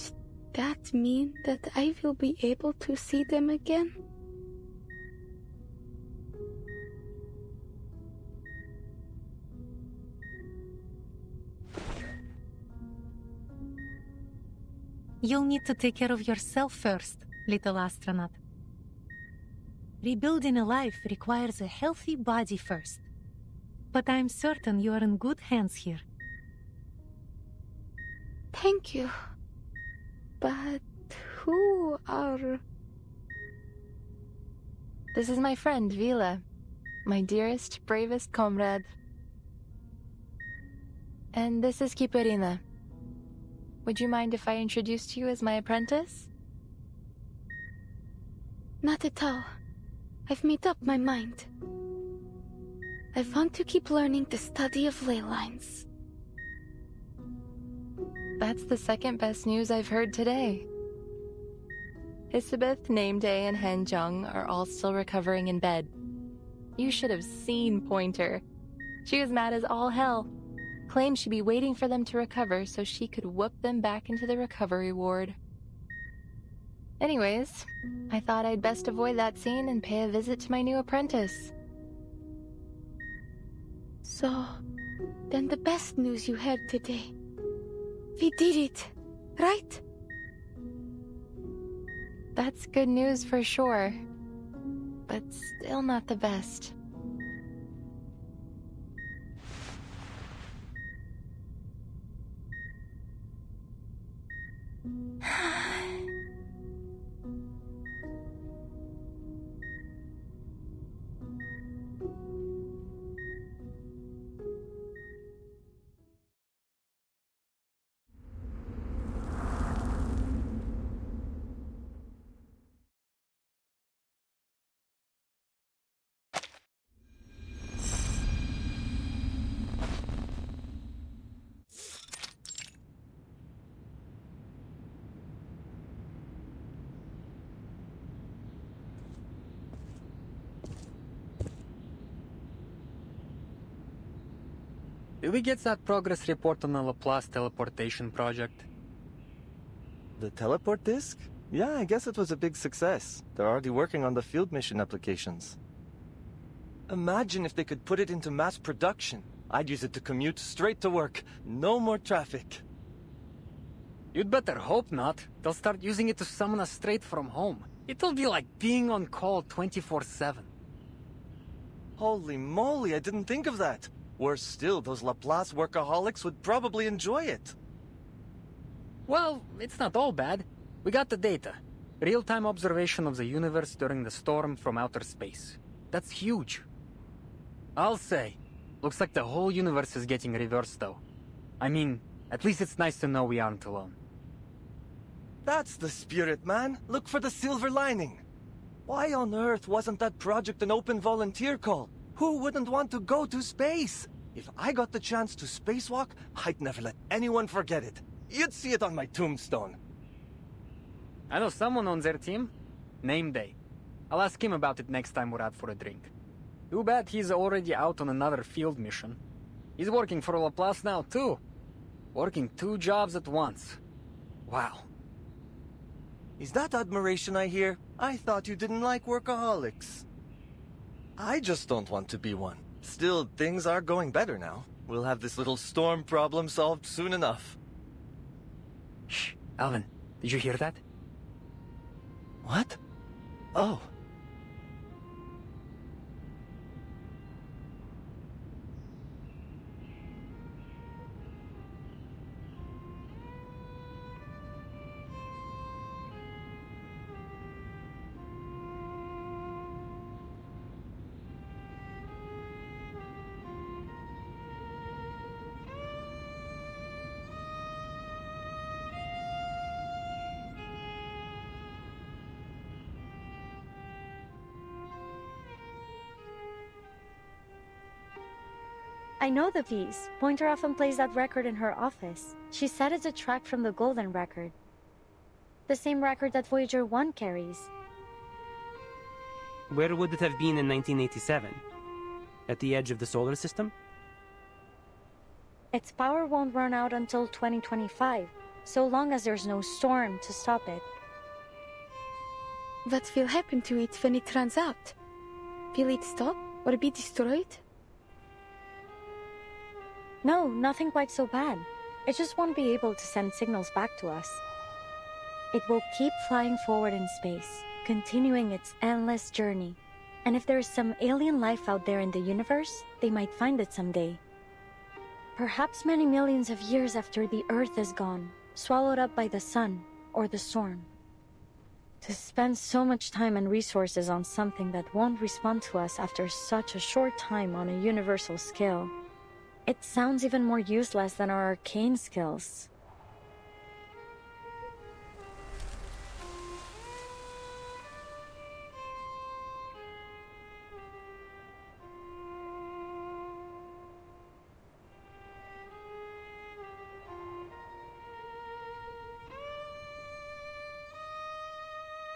that mean that I will be able to see them again? You'll need to take care of yourself first, little astronaut. Rebuilding a life requires a healthy body first. But I'm certain you are in good hands here. Thank you. But who are... This is my friend, Vila. My dearest, bravest comrade. And this is Kiparina. Would you mind if I introduced you as my apprentice? Not at all. I've made up my mind. I want to keep learning the study of ley lines. That's the second best news I've heard today. Isabeth, Nameday, and Hen Jung are all still recovering in bed. You should have seen Pointer. She was mad as all hell. Claimed she'd be waiting for them to recover so she could whoop them back into the recovery ward. Anyways, I thought I'd best avoid that scene and pay a visit to my new apprentice. So, then the best news you heard today. We did it, right? That's good news for sure, but still not the best. Did we get that progress report on the Laplace teleportation project? The teleport disk? Yeah, I guess it was a big success. They're already working on the field mission applications. Imagine if they could put it into mass production. I'd use it to commute straight to work. No more traffic. You'd better hope not. They'll start using it to summon us straight from home. It'll be like being on call 24/7. Holy moly, I didn't think of that. Worse still, those Laplace workaholics would probably enjoy it. Well, it's not all bad. We got the data. Real-time observation of the universe during the storm from outer space. That's huge. I'll say, looks like the whole universe is getting reversed though. I mean, at least it's nice to know we aren't alone. That's the spirit, man. Look for the silver lining. Why on earth wasn't that project an open volunteer call? Who wouldn't want to go to space? If I got the chance to spacewalk, I'd never let anyone forget it. You'd see it on my tombstone. I know someone on their team. Name Day. I'll ask him about it next time we're out for a drink. Too bad he's already out on another field mission. He's working for Laplace now too. Working 2 jobs at once. Wow. Is that admiration I hear? I thought you didn't like workaholics. I just don't want to be one. Still, things are going better now. We'll have this little storm problem solved soon enough. Shh, Alvin, did you hear that? What? Oh. I know the piece. Pointer often plays that record in her office. She said it's a track from the Golden Record. The same record that Voyager 1 carries. Where would it have been in 1987? At the edge of the solar system? Its power won't run out until 2025, so long as there's no storm to stop it. What will happen to it when it runs out? Will it stop or be destroyed? No, nothing quite so bad. It just won't be able to send signals back to us. It will keep flying forward in space, continuing its endless journey. And if there is some alien life out there in the universe, they might find it someday. Perhaps many millions of years after the Earth is gone, swallowed up by the sun or the storm. To spend so much time and resources on something that won't respond to us after such a short time on a universal scale, it sounds even more useless than our arcane skills.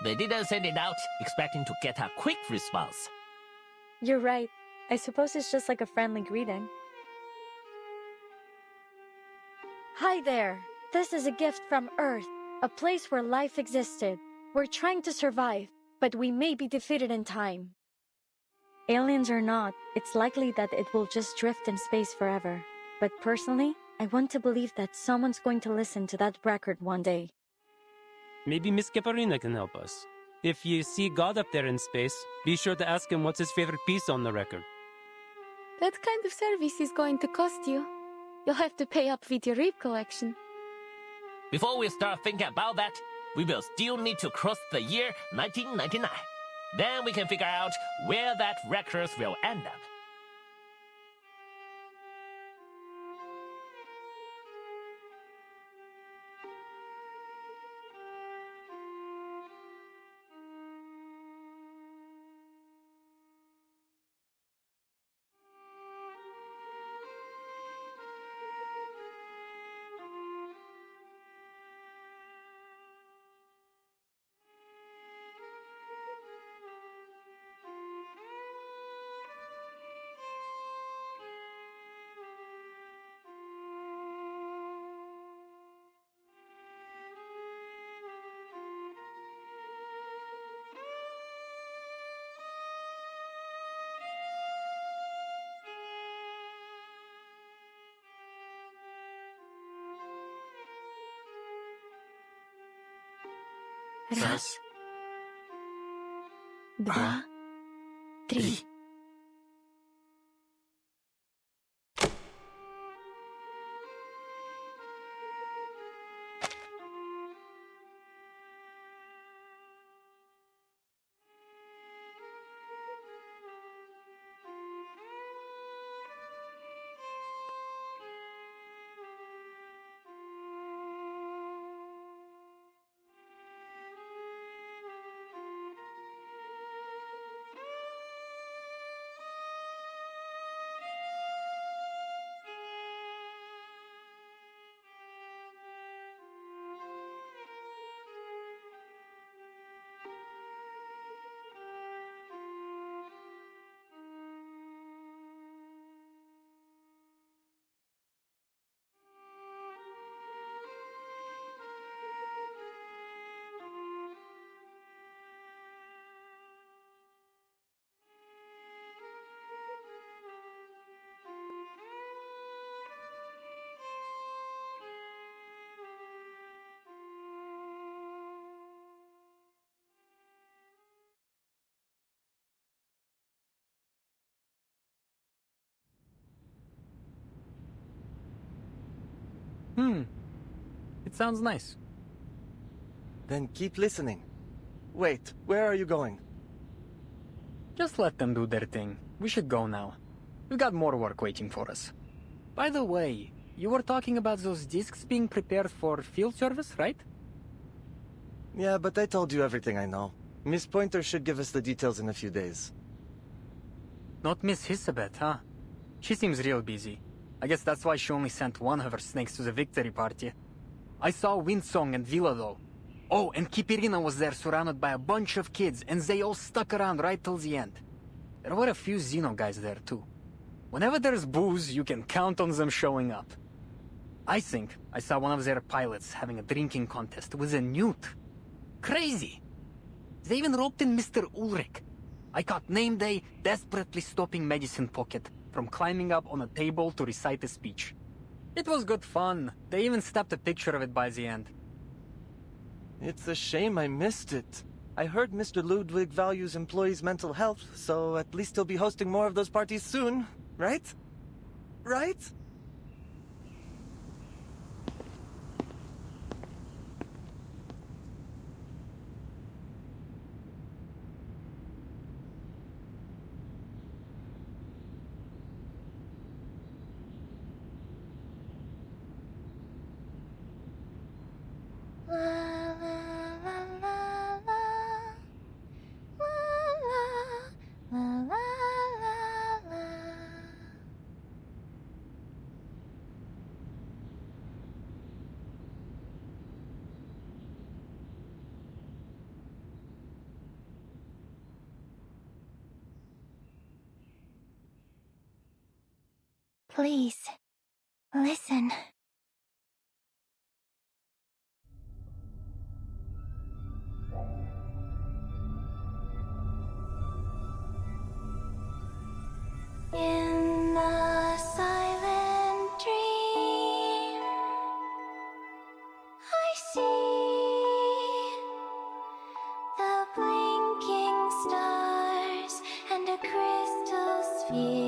They didn't send it out expecting to get a quick response. You're right. I suppose it's just like a friendly greeting. Hi there! This is a gift from Earth, a place where life existed. We're trying to survive, but we may be defeated in time. Aliens or not, it's likely that it will just drift in space forever. But personally, I want to believe that someone's going to listen to that record one day. Maybe Miss Caparina can help us. If you see God up there in space, be sure to ask him what's his favorite piece on the record. That kind of service is going to cost you. You'll have to pay up with your rape collection. Before we start thinking about that, we will still need to cross the year 1999. Then we can figure out where that record will end up. Раз, два, три. It sounds nice. Then keep listening. Wait, where are you going? Just let them do their thing. We should go now. We've got more work waiting for us. By the way, you were talking about those discs being prepared for field service, right? Yeah, but I told you everything I know. Miss Pointer should give us the details in a few days. Not Miss Hisabeth, huh? She seems real busy. I guess that's why she only sent one of her snakes to the victory party. I saw Windsong and Villa though. Oh, and Kipirina was there surrounded by a bunch of kids, and they all stuck around right till the end. There were a few Xeno guys there too. Whenever there's booze, you can count on them showing up. I think I saw one of their pilots having a drinking contest with a newt. Crazy! They even roped in Mr. Ulrich. I caught name day desperately stopping Medicine Pocket from climbing up on a table to recite a speech. It was good fun. They even snapped a picture of it by the end. It's a shame I missed it. I heard Mr. Ludwig values employees' mental health, so at least he'll be hosting more of those parties soon, right? Right? Please, listen. fear.